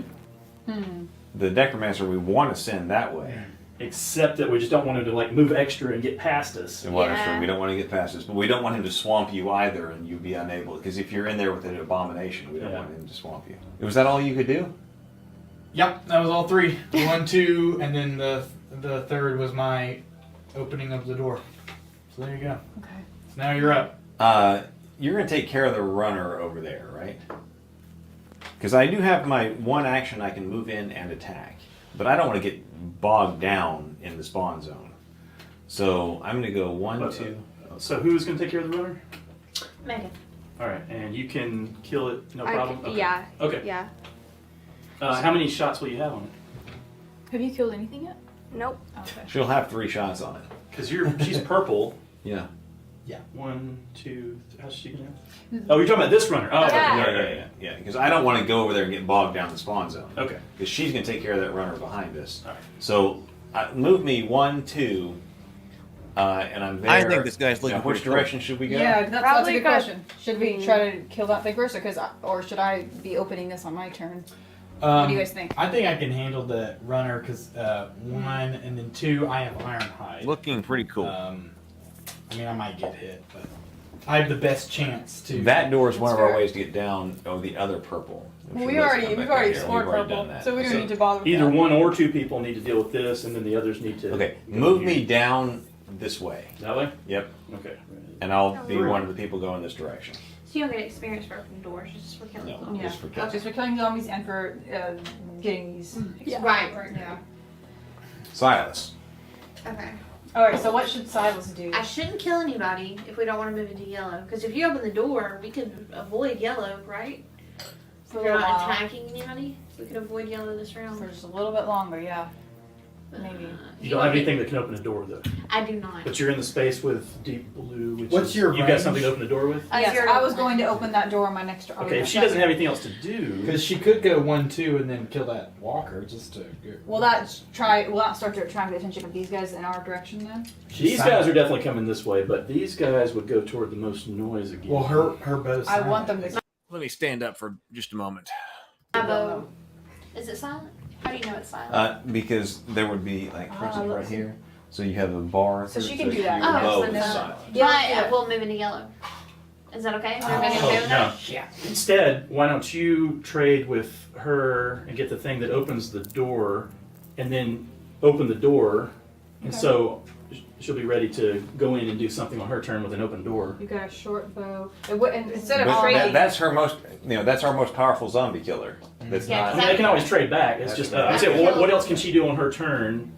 the necromancer we want to send that way. Except that we just don't want him to like move extra and get past us. And that's true. We don't want to get past this, but we don't want him to swamp you either, and you be unable. Because if you're in there with an abomination, we don't want him to swamp you. Was that all you could do? Yep, that was all 3. 1, 2, and then the third was my opening of the door. So there you go. Okay. So now you're up. You're going to take care of the runner over there, right? Because I do have my one action I can move in and attack, but I don't want to get bogged down in the spawn zone. So I'm going to go 1, 2. So who's going to take care of the runner? Megan. All right, and you can kill it, no problem. Okay. Yeah. Okay. Yeah. How many shots will you have on it? Have you killed anything yet? Nope. Okay. She'll have 3 shots on it. Because she's purple. Yeah. Yeah. 1, 2. How's she gonna? Oh, you're talking about this runner. Oh, Yeah. Because I don't want to go over there and get bogged down the spawn zone. Okay. Because she's going to take care of that runner behind us. All right. So move me 1, 2, and I'm there. I think this guy's looking Now, which pretty cool. direction should we go? Yeah, that's a Probably good got- question. Should we try to kill that big versa, or should I be opening this on my turn? What do you guys think? I think I can handle the runner because 1 and then 2, I have Ironhide. Looking pretty cool. I mean, I might get hit, but I have the best chance to. That door is one of our fair. ways to get down the other purple. Well, we've already explored already purple, done that. so we don't need to bother with Either that. 1 or 2 people need to deal with this, and then the others need to. Okay, go move here. me down this way. That way. Yep. Okay. And I'll be one of the people going this direction. So you don't get experience for opening doors, just for killing them. Yeah. Just for killing. Just for killing zombies and for getting these. Yeah. Right. Right. Yeah. Silas. Okay. Alright, so what should Silas do? I shouldn't kill anybody if we don't want to move into yellow. Because if you open the door, we could avoid yellow, right? For If a you're little not while. attacking anybody, we could avoid yellow this round. For just a little bit longer, yeah. Maybe. You don't have anything that can open a door, though. I do not. But you're in the space with deep blue, which What's is, your you've range? got something to open the door with? Yes, I was going to open that door on my next turn. Okay, if she doesn't have anything else to do, Because she could go 1-2 and then kill that walker just to. Will that start to attract the attention of these guys in our direction then? these guys are definitely coming this way, but these guys would go toward the most noise again. Well, her bow's. I want them to. Let me stand up for just a moment. My bow. Is it silent? How do you know it's silent? Because there would be, like, for instance, right let's see. here. So you have a bar. So through- she can do that. your bow Oh, is so no. silent. But we'll move into yellow. Is that okay? Is everybody okay with no. that? Yeah. Instead, why don't you trade with her and get the thing that opens the door, and then open the door, and Okay. so she'll be ready to go in and do something on her turn with an open door. You got a short bow. And instead of But trading. that's her most, that's our most powerful zombie killer. That's Yeah, I not. mean, they can always trade back. It's just I'm saying, what else can she do on her turn?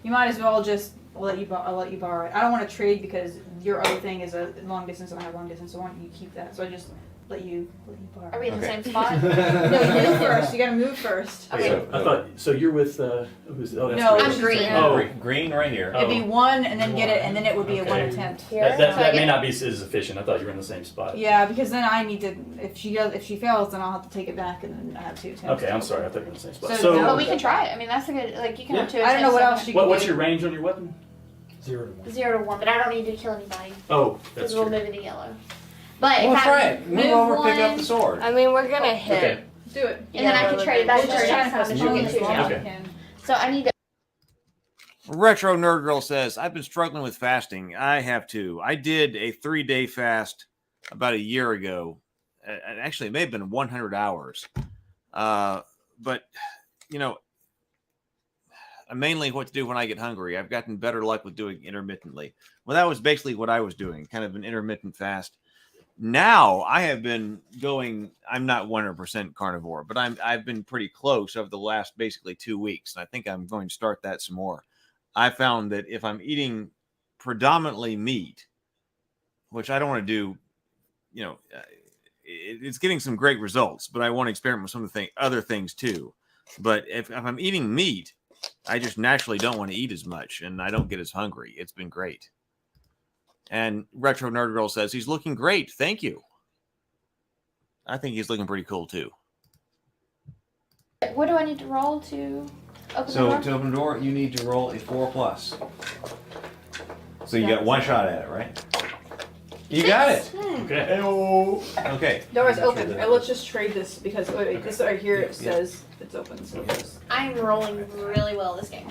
You might as well just I'll let you borrow it. I don't want to trade because your other thing is a long distance and I have long distance, so why don't you keep that? So I just let you borrow. Are we in the Okay. same spot? No, you move first. You gotta move first. Okay. So, I thought so. You're with who's? Oh, that's No, Grace. I'm green. Oh, Green right here. It'd be one and then get it, and then it would be a one Okay. attempt. that may not be as efficient. I thought you were in the same spot. Yeah, because then I need to. If she fails, then I'll have to take it back, and then I have 2 attempts. Okay, I'm sorry. I thought you were in the same spot. So, But we can try it. I mean, that's a good. Like you can have two. I don't know what attempts else you can What's do. your range on your weapon? 0 to 1. 0 to 1, but I don't need to kill anybody Oh, that's because we'll true. move into yellow. But Well, if try I it. Move over, pick up one, the sword. I mean, we're gonna hit. Okay. Do it. and then I can trade it back We're to just her trying next to time and she'll postpone get as 2 long as down. we Okay. can. So I need to. Retro Nerd Girl says, I've been struggling with fasting. I have too. I did a 3-day fast about a year ago. Actually, it may have been 100 hours. But, mainly what to do when I get hungry. I've gotten better luck with doing intermittently. Well, that was basically what I was doing, kind of an intermittent fast. Now I have been going, I'm not 100% carnivore, but I've been pretty close over the last basically 2 weeks. And I think I'm going to start that some more. I found that if I'm eating predominantly meat, which I don't want to do, it's getting some great results, but I want to experiment with some of the other things too. But if I'm eating meat, I just naturally don't want to eat as much and I don't get as hungry. It's been great. And Retro Nerd Girl says he's looking great. Thank you. I think he's looking pretty cool too. What do I need to roll to open the So door? to open the door, you need to roll a 4+. So you got one shot at it, right? You got it. Okay. Okay. Door is open. Let's just trade this because this right here it says it's open. So just... I'm rolling really well this game.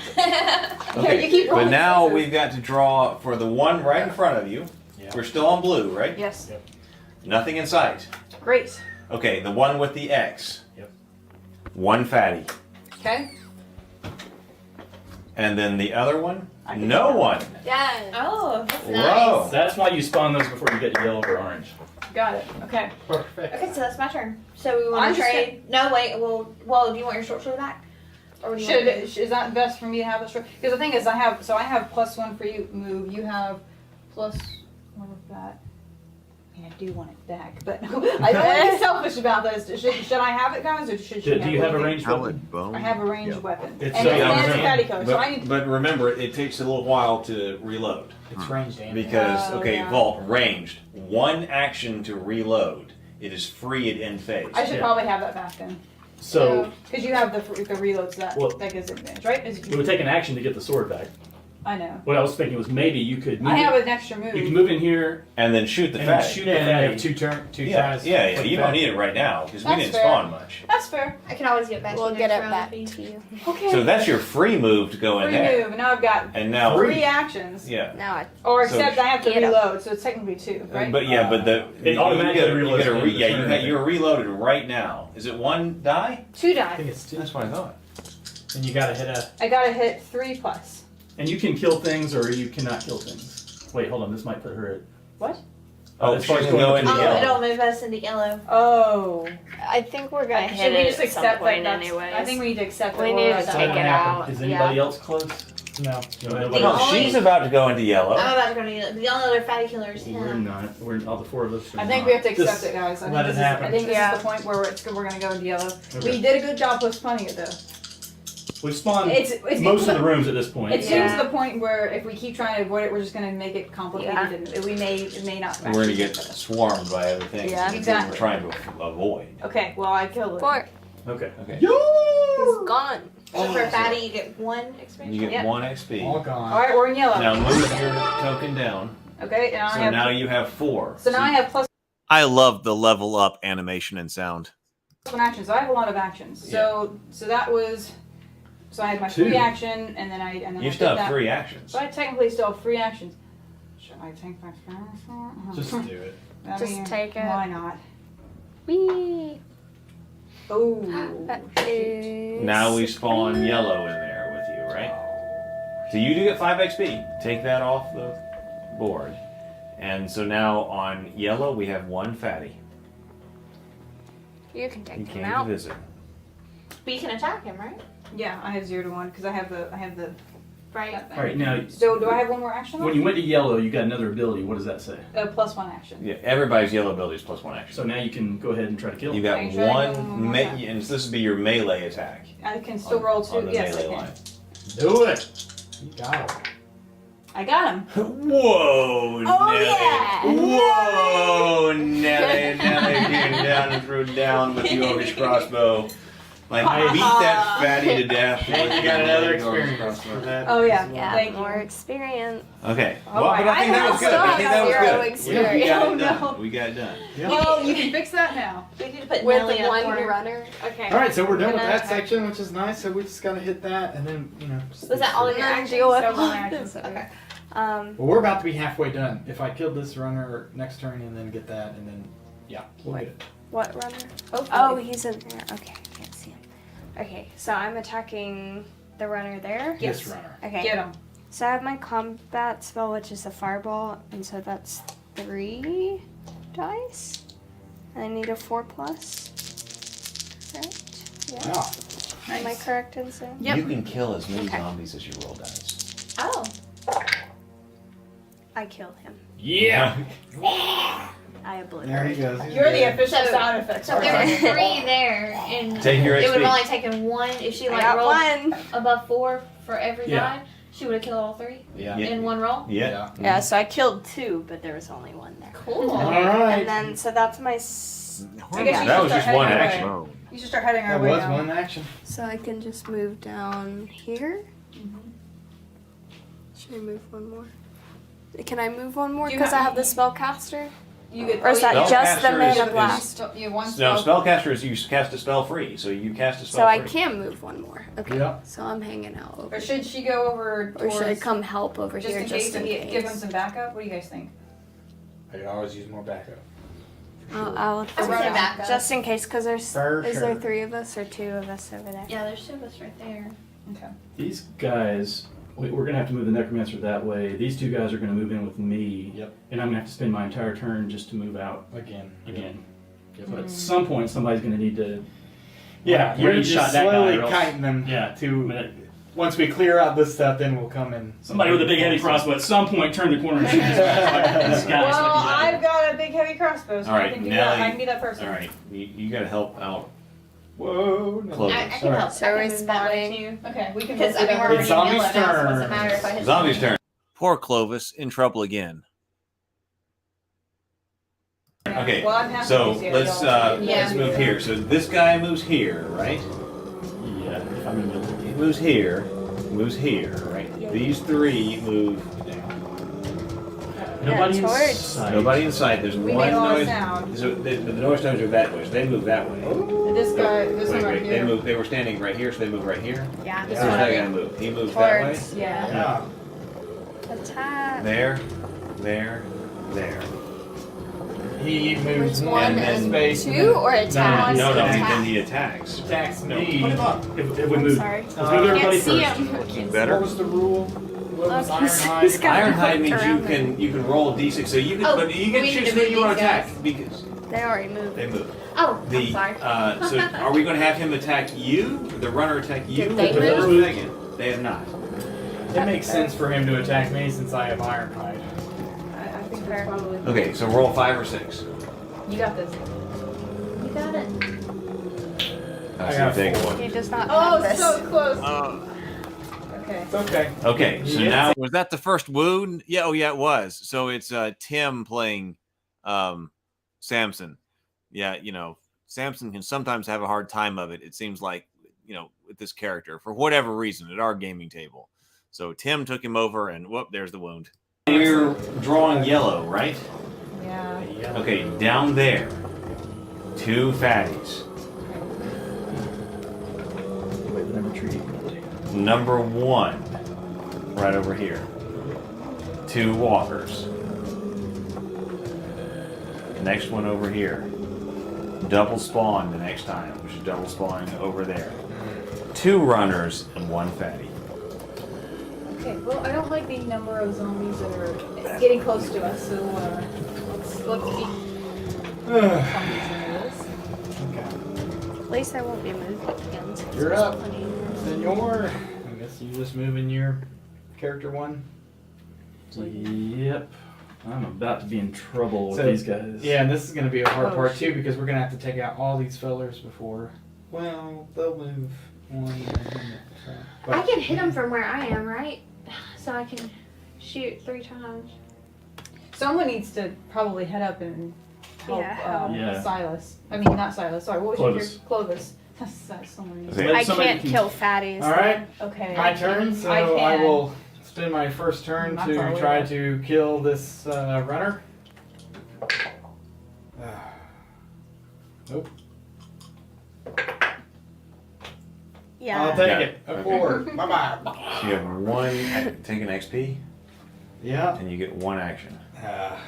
Okay. You keep rolling. But now we've got to draw for the one right in front of you. We're still on blue, right? Yes. Nothing in sight. Great. Okay, the one with the X. Yep. One fatty. Okay. And then the other one, no one. Yeah. Oh, that's Whoa. nice. That's why you spawn those before you get yellow or orange. Got it. Okay. Perfect. Okay, so that's my turn. So we want I'm to just trade. No, wait. Well, do you want your short sword back? Or do you want Is that best for me to have this? Because the thing is, I have +1 for you move. You have +1 with that. I mean, I do want it back, but I don't want to be selfish about this. Should I have it, guys, or should Do you have a ranged How weapon? would bone? I have a ranged weapon, It's, and it's fatty code, so I need. But remember, it takes a little while to reload. It's ranged damage. Because, okay, yeah. Vault, ranged. One action to reload. It is free at end phase. I should probably have that back then. So because you have the reloads that Well, that gives advantage, right? it would take an action to get the sword back. I know. What I was thinking was maybe you could move I have it- an extra move. You can move in here And then shoot the and then fatty. shoot Yeah, the and then you fatty. have two Yeah, tries. yeah. with You the don't fatty. need it right now because we That's didn't fair. spawn much. That's fair. I can always get back. We'll to you get next it round back if to you. Okay. So that's your free move to go in Free there. move, and now I've got And now, 3 actions. yeah. Now I Or So- except I have to Get 'em. reload, so it's technically 2, right? But yeah, but the It automatically reloads you get a at the re, end of the yeah, turn. you're reloaded right now. Is it 1 die? 2 I die. think it's 2. That's what I thought. And you gotta hit a. I gotta hit 3+. And you can kill things or you cannot kill things. Wait, hold on. This might put her at. What? Oh, as far she's as gonna go going into to Oh, yellow. it'll move us into yellow. Oh. I think we're gonna hit Should we it just at some accept point that? anyways. I think we need to accept that. We we're need at to that. take it out. Is anybody else close? No. She's about to go into yellow. I'm about to go to the only other fatty killer is him. We're not. We're all the four of us. I think we have to accept it, guys. I let think it happen. I think this is the point where we're going to go into yellow. Okay. We did a good job postponing it, though. We've spawned It's most of the rooms at this point. It's getting to the point where if we keep trying to avoid it, we're just going to make it complicated, and it may not. We're going to get swarmed by everything Yeah. that Exactly. we're trying to avoid. Okay, well, I killed it. 4. Okay. Okay. He's gone. So for a fatty, you get 1 experience. You get 1 XP. All gone. All right, we're in yellow. Now move your token down. Okay, and So I have. now you have 4. So now I have plus I love the level up animation and sound. 1 action. So I have a lot of actions. So that was. So I had my 2. 3 action, and then I You I still did have that. 3 actions. So I technically still have 3 actions. Should I take my? Just do it. Just take it. Why not? Whee! Oh. That is... Now we spawn yellow in there with you, right? So you do get 5 XP. Take that off the board. And so now on yellow we have 1 fatty. You can take You him came out. to visit. But you can attack him, right? Yeah, I have 0 to 1 because I have the Right. All right, now. So do I have 1 more action? When you went to yellow, you got another ability. What does that say? Plus 1 action. Yeah, everybody's yellow ability is plus 1 action. So now you can go ahead and try to kill him. You got Okay, should I go one more time? and this would be your melee attack. I can still roll 2. On the Yes, I melee can. line. Do it. You got it. I got him. Whoa, Oh, Nelly. yeah. Whoa, Nelly. Nelly getting down and threw down with the Orcish crossbow. Like, beat that fatty to death. And you got another with the Orcish experience crossbow. for that. Oh yeah. Yeah, Thank more you. experience. Okay. Oh, Well, but I think that was good. I think that was zero good. experience. We got it Oh, done. no. We got it done. Oh, you can fix that now. We need to put With Nelly the in a one corner. runner. Okay. All right, so we're done with Gonna that attack. section, which is nice. So we just gotta hit that, and then just Was that all of your And then actions? deal with So all one this. action. Okay. Well, we're about to be halfway done. If I killed this runner next turn and then get that, and then we'll get it. What runner? Hopefully. Oh, he's in there. Okay, I can't see him. Okay, so I'm attacking the runner there. This runner. Okay. Get him. So I have my combat spell, which is a fireball, and so that's 3 dice. I need a 4+. Right? Yeah. Wow. Am I correct in saying? You can kill as many Okay. zombies as you roll dice. Oh. I kill him. Yeah. I obliterate. There he goes. You're the official So- sound effects. So there were 3 there, and Take your it would have XP. only taken 1 if she I like got rolled 1. above 4 for every Yeah. die. She would have killed all 3 Yeah. Yeah. in 1 roll. Yeah. Yeah, so I killed 2, but there was only 1 there. Cool. All right. And then, so that's my... I guess you That should was start just heading 1 our way. action. You should start heading our That way was down. one action. So I can just move down here. Should I move 1 more? Can I move 1 more Do you because I have- have the spellcaster? You get. Or is that just the Spellcaster mana is- blast? You one No, spell. spellcaster is you cast a spell free, so you cast a spell So I free. can move 1 more. Okay. Yeah. So I'm hanging out over. Or should she go over Or should I towards- come help over just here in just case in and case? give him some backup? What do you guys think? I could always use more backup. I'll I'm running back up. just in case, because there's For is there sure. 3 of us or 2 of us over there? Yeah, there's 2 of us right there. Okay. These guys, we're going to have to move the necromancer that way. These 2 guys are going to move in with me. Yep. And I'm going to have to spend my entire turn just to move out Again. again. Yep. So at some point, somebody's going to need to. Yeah, You're you're just just that guy, slowly or else- kiting them Yeah. to. Once we clear out this stuff, then we'll come in. Somebody with a big heavy crossbow at some point turn the corner and shoot this guy. Well, I've got a big heavy crossbow, so All I right, can do Nelly. that. I can be that person. All right, you got to help out. Whoa. No. Clovis. I can All right. help. So I we're can move that way spawning. too. Okay, we can Because both I do mean, that. we're It's already in zombie's yellow now, so it turn. doesn't matter if I hit Zombie's turn. Poor Clovis in trouble again. Okay, Well, I'm happy so to see it, let's y'all. let's move here. So this guy moves here, right? Yeah, if I'm in the He moves here, right? These 3 move down. Nobody torch. inside. Nobody inside. There's We one made a lot of noise. sound. So the noise stones are that way, so they move that way. And this guy, this one right They here. move. They were standing right here, so they move right here. Yeah. This Where's one that right guy here. move? He moves that way. Towards. Yeah. Yeah. Attack. There. He moves Which one one and in then- space. 2 or attack? No, Attack. then he attacks. Attacks me. Put him up. If we I'm move. sorry. Let's move everybody Can't see first. him. Working What better. was the rule? What was Look, he's Ironhide? got Ironhide means you around can roll a d6. So you can, Oh, but you can we need choose to who move you want to these guys. attack because They already moved. they move. Oh, I'm The sorry. so are we going to have him attack you? The runner attack you? Did they or move? Megan? They have not. It makes sense for him to attack me since I have Ironhide. I think that's probably. Okay, so roll 5 or 6. You got this. You got it. I see a big one. He does not Oh, have this. so close. Okay. It's okay. Okay, so Yeah. now was that the first wound? Yeah, oh yeah, it was. So it's Tim playing Samson. Yeah, you know, Samson can sometimes have a hard time of it. It seems like, you know, with this character for whatever reason at our gaming table. So Tim took him over, and whoop, there's the wound. You're drawing yellow, right? Yeah. Okay, down there, 2 fatties. Number 1, right over here. 2 walkers. Next one over here. Double spawn the next time, which is double spawning over there. 2 runners and 1 fatty. Okay. Well, I don't like the number of zombies that are getting close to us, so let's keep zombies in this. At least I won't be moved again. since You're there's up. plenty of room. Senor. I guess you just move in your character 1. Yep. I'm about to be in trouble with So, these guys. Yeah, and this is going to be a hard Oh, part shoot. too because we're going to have to take out all these fellers before. Well, they'll move 1. I can hit him from where I am, right? So I can shoot 3 times. Someone needs to probably head up and help Yeah. Silas. I mean, not Silas. Sorry, what was Clovis. your Clovis? That's someone. I can't kill fatties. All right. Okay. My turn. So I I can. will spend my first turn Not to far away, try though. to kill this runner. Nope. Yeah. I'll take Got it. it. A Okay. 4. Bye bye. So you have 1, take an XP, Yeah. and you get 1 action.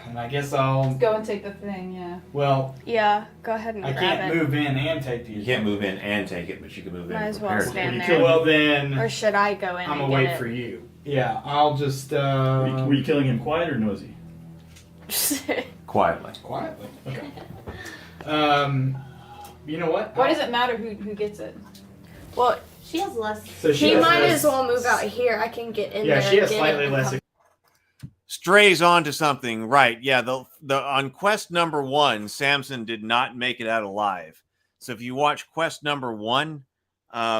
And I guess I'll. Go and take the thing. Yeah. Well, Yeah, go ahead and I grab can't it. move in and take the. You can't move in and take it, but you can move in. Might and as well prepare to stand take there. it. Well then, Or should I go in I'm and gonna get wait it? for you. Yeah, I'll just. Were you killing him quiet or noisy? Quietly. Quietly. Okay. You know what? Why does it matter who gets it? Well, She has less. So she he has might less- as well move out here. I can get in Yeah, there. she has get slightly it, and less. come- Strays onto something, right? Yeah, the on quest number 1, Samson did not make it out alive. So if you watch quest number 1,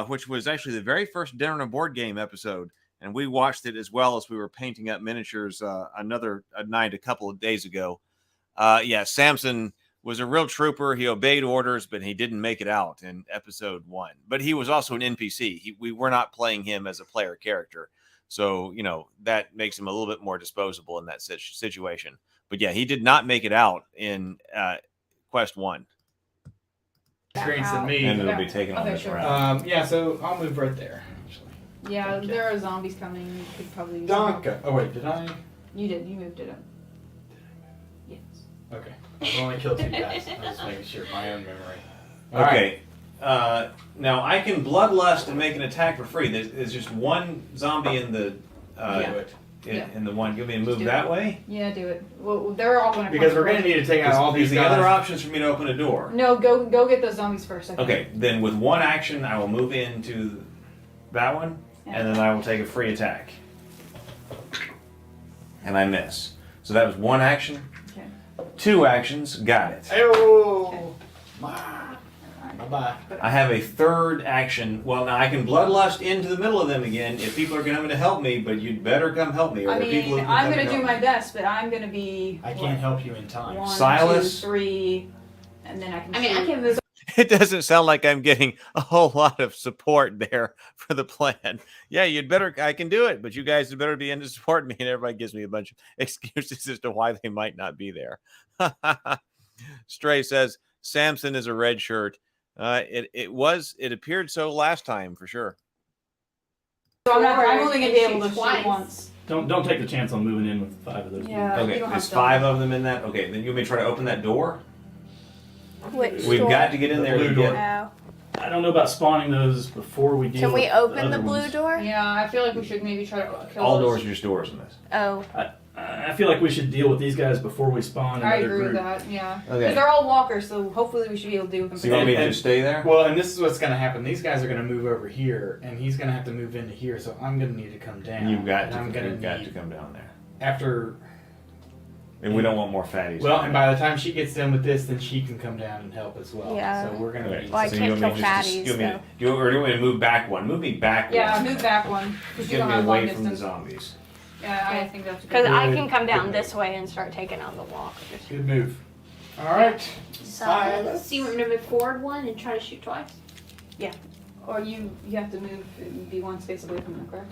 which was actually the very first Dinner on a Board Game episode, and we watched it as well as we were painting up miniatures another night a couple of days ago. Yeah, Samson was a real trooper. He obeyed orders, but he didn't make it out in episode 1. But he was also an NPC. We were not playing him as a player character. So, you know, that makes him a little bit more disposable in that situation. But yeah, he did not make it out in quest 1. Experience than me. And it'll be taken on Okay, this sure. round. Yeah, so I'll move right there. Yeah, Okay. there are zombies coming. You could probably use Donka. Oh wait, did I? You did. You moved it up. Yes. Okay. I've only killed 2 guys. I'm just making sure my own memory. Okay. Now I can bloodlust and make an attack for free. There's just 1 zombie in the in the one. You want me to move do that it. way? Yeah, do it. Well, they're all going to Because we're going to need to take out all these the guys. other options for me to open a door. No, go get those zombies first. I think. Okay, then with 1 action, I will move into that one, and then I will take a free attack. And I miss. So that was 1 action. Okay. 2 actions, got it. Ayo! Bye-bye. I have a 3rd action. Well, now I can bloodlust into the middle of them again if people are coming to help me, but you'd better come help me. Or I the people who mean, can I'm come going to and do help my best, but I'm going to be. I can't help you in time. 1, Silas? 2, 3, and then I can. I mean, I shoot. can move. It doesn't sound like I'm getting a whole lot of support there for the plan. Yeah, you'd better, I can do it, but you guys had better be in to support me. And everybody gives me a bunch of excuses as to why they might not be there. Stray says, Samson is a red shirt. It appeared so last time for sure. So I'm only going to be Shoot able to twice. shoot once. Don't take the chance on moving in with 5 of those. Yeah. Okay, you don't have there's to. 5 of them in that. Okay, then you may try to open that door. Which We've door? got to get in there. blue to door. get- I don't know about spawning those before we deal Can we with open other the blue ones. door? Yeah, I feel like we should maybe try to kill All those. doors are just doors in this. Oh. I I feel like we should deal with these guys before we spawn another I agree group. with that. Yeah. Okay. Because they're all walkers, so hopefully we should be able to deal with them. So you want me to just stay there? Well, and this is what's going to happen. These guys are going to move over here, and he's going to have to move into here. So I'm going to need to come down. You've got and to. I'm gonna You've got need- to come down there. after. And we don't want more fatties. Well, and by the time she gets done with this, then she can come down and help as well. Yeah. So we're going to Okay. be. Well, I So can't you want me kill to just fatties, give me, so. do you want me to move back one? Move me back Yeah, one. move back one. Because you Get don't me have long away from the distance. zombies. Yeah, I think that's Because good. I can come down this way and start taking on the walkers. Good move. All right. So Silas. so you want me to move forward one and try to shoot twice? Yeah. Or you have to move and be one space away from them, correct?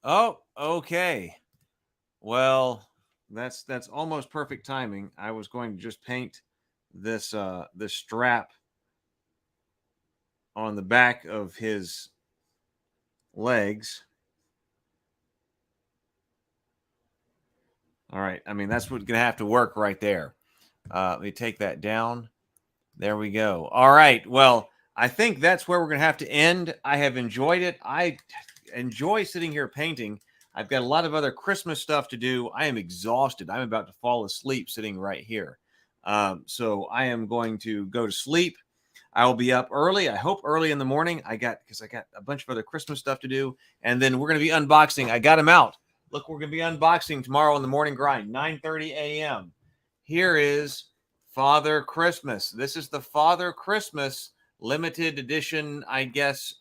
Oh, okay. Well, that's almost perfect timing. I was going to just paint this this strap on the back of his legs. All right. I mean, that's what's going to have to work right there. Let me take that down. There we go. All right. Well, I think that's where we're going to have to end. I have enjoyed it. I enjoy sitting here painting. I've got a lot of other Christmas stuff to do. I am exhausted. I'm about to fall asleep sitting right here. So I am going to go to sleep. I will be up early. I hope early in the morning. Because I got a bunch of other Christmas stuff to do. And then we're going to be unboxing. I got them out. Look, we're going to be unboxing tomorrow in the morning grind, 9:30 a.m. Here is Father Christmas. This is the Father Christmas limited edition, I guess,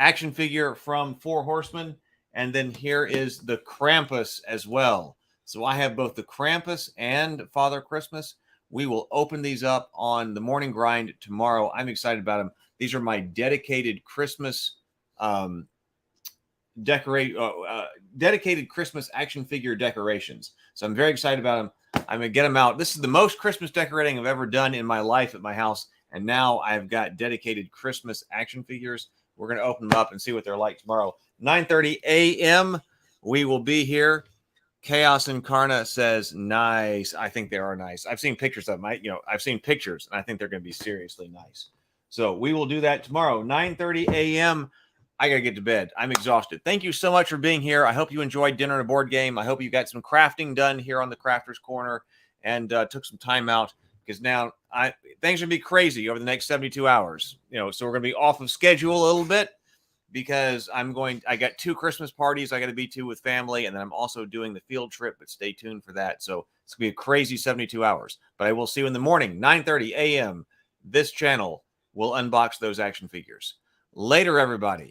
action figure from Four Horsemen. And then here is the Krampus as well. So I have both the Krampus and Father Christmas. We will open these up on the morning grind tomorrow. I'm excited about them. These are my dedicated Christmas dedicated Christmas action figure decorations. So I'm very excited about them. I'm going to get them out. This is the most Christmas decorating I've ever done in my life at my house. And now I've got dedicated Christmas action figures. We're going to open them up and see what they're like tomorrow. 9:30 a.m. We will be here. Chaos Incarna says, nice. I think they are nice. I've seen pictures of them. I've seen pictures, and I think they're going to be seriously nice. So we will do that tomorrow, 9:30 a.m. I got to get to bed. I'm exhausted. Thank you so much for being here. I hope you enjoyed dinner and a board game. I hope you got some crafting done here on the Crafter's Corner and took some time out, because now things are going to be crazy over the next 72 hours. So we're going to be off of schedule a little bit, because I got 2 Christmas parties I got to be to with family, and then I'm also doing the field trip, but stay tuned for that. So it's going to be a crazy 72 hours. But I will see you in the morning, 9:30 a.m. This channel will unbox those action figures. Later, everybody.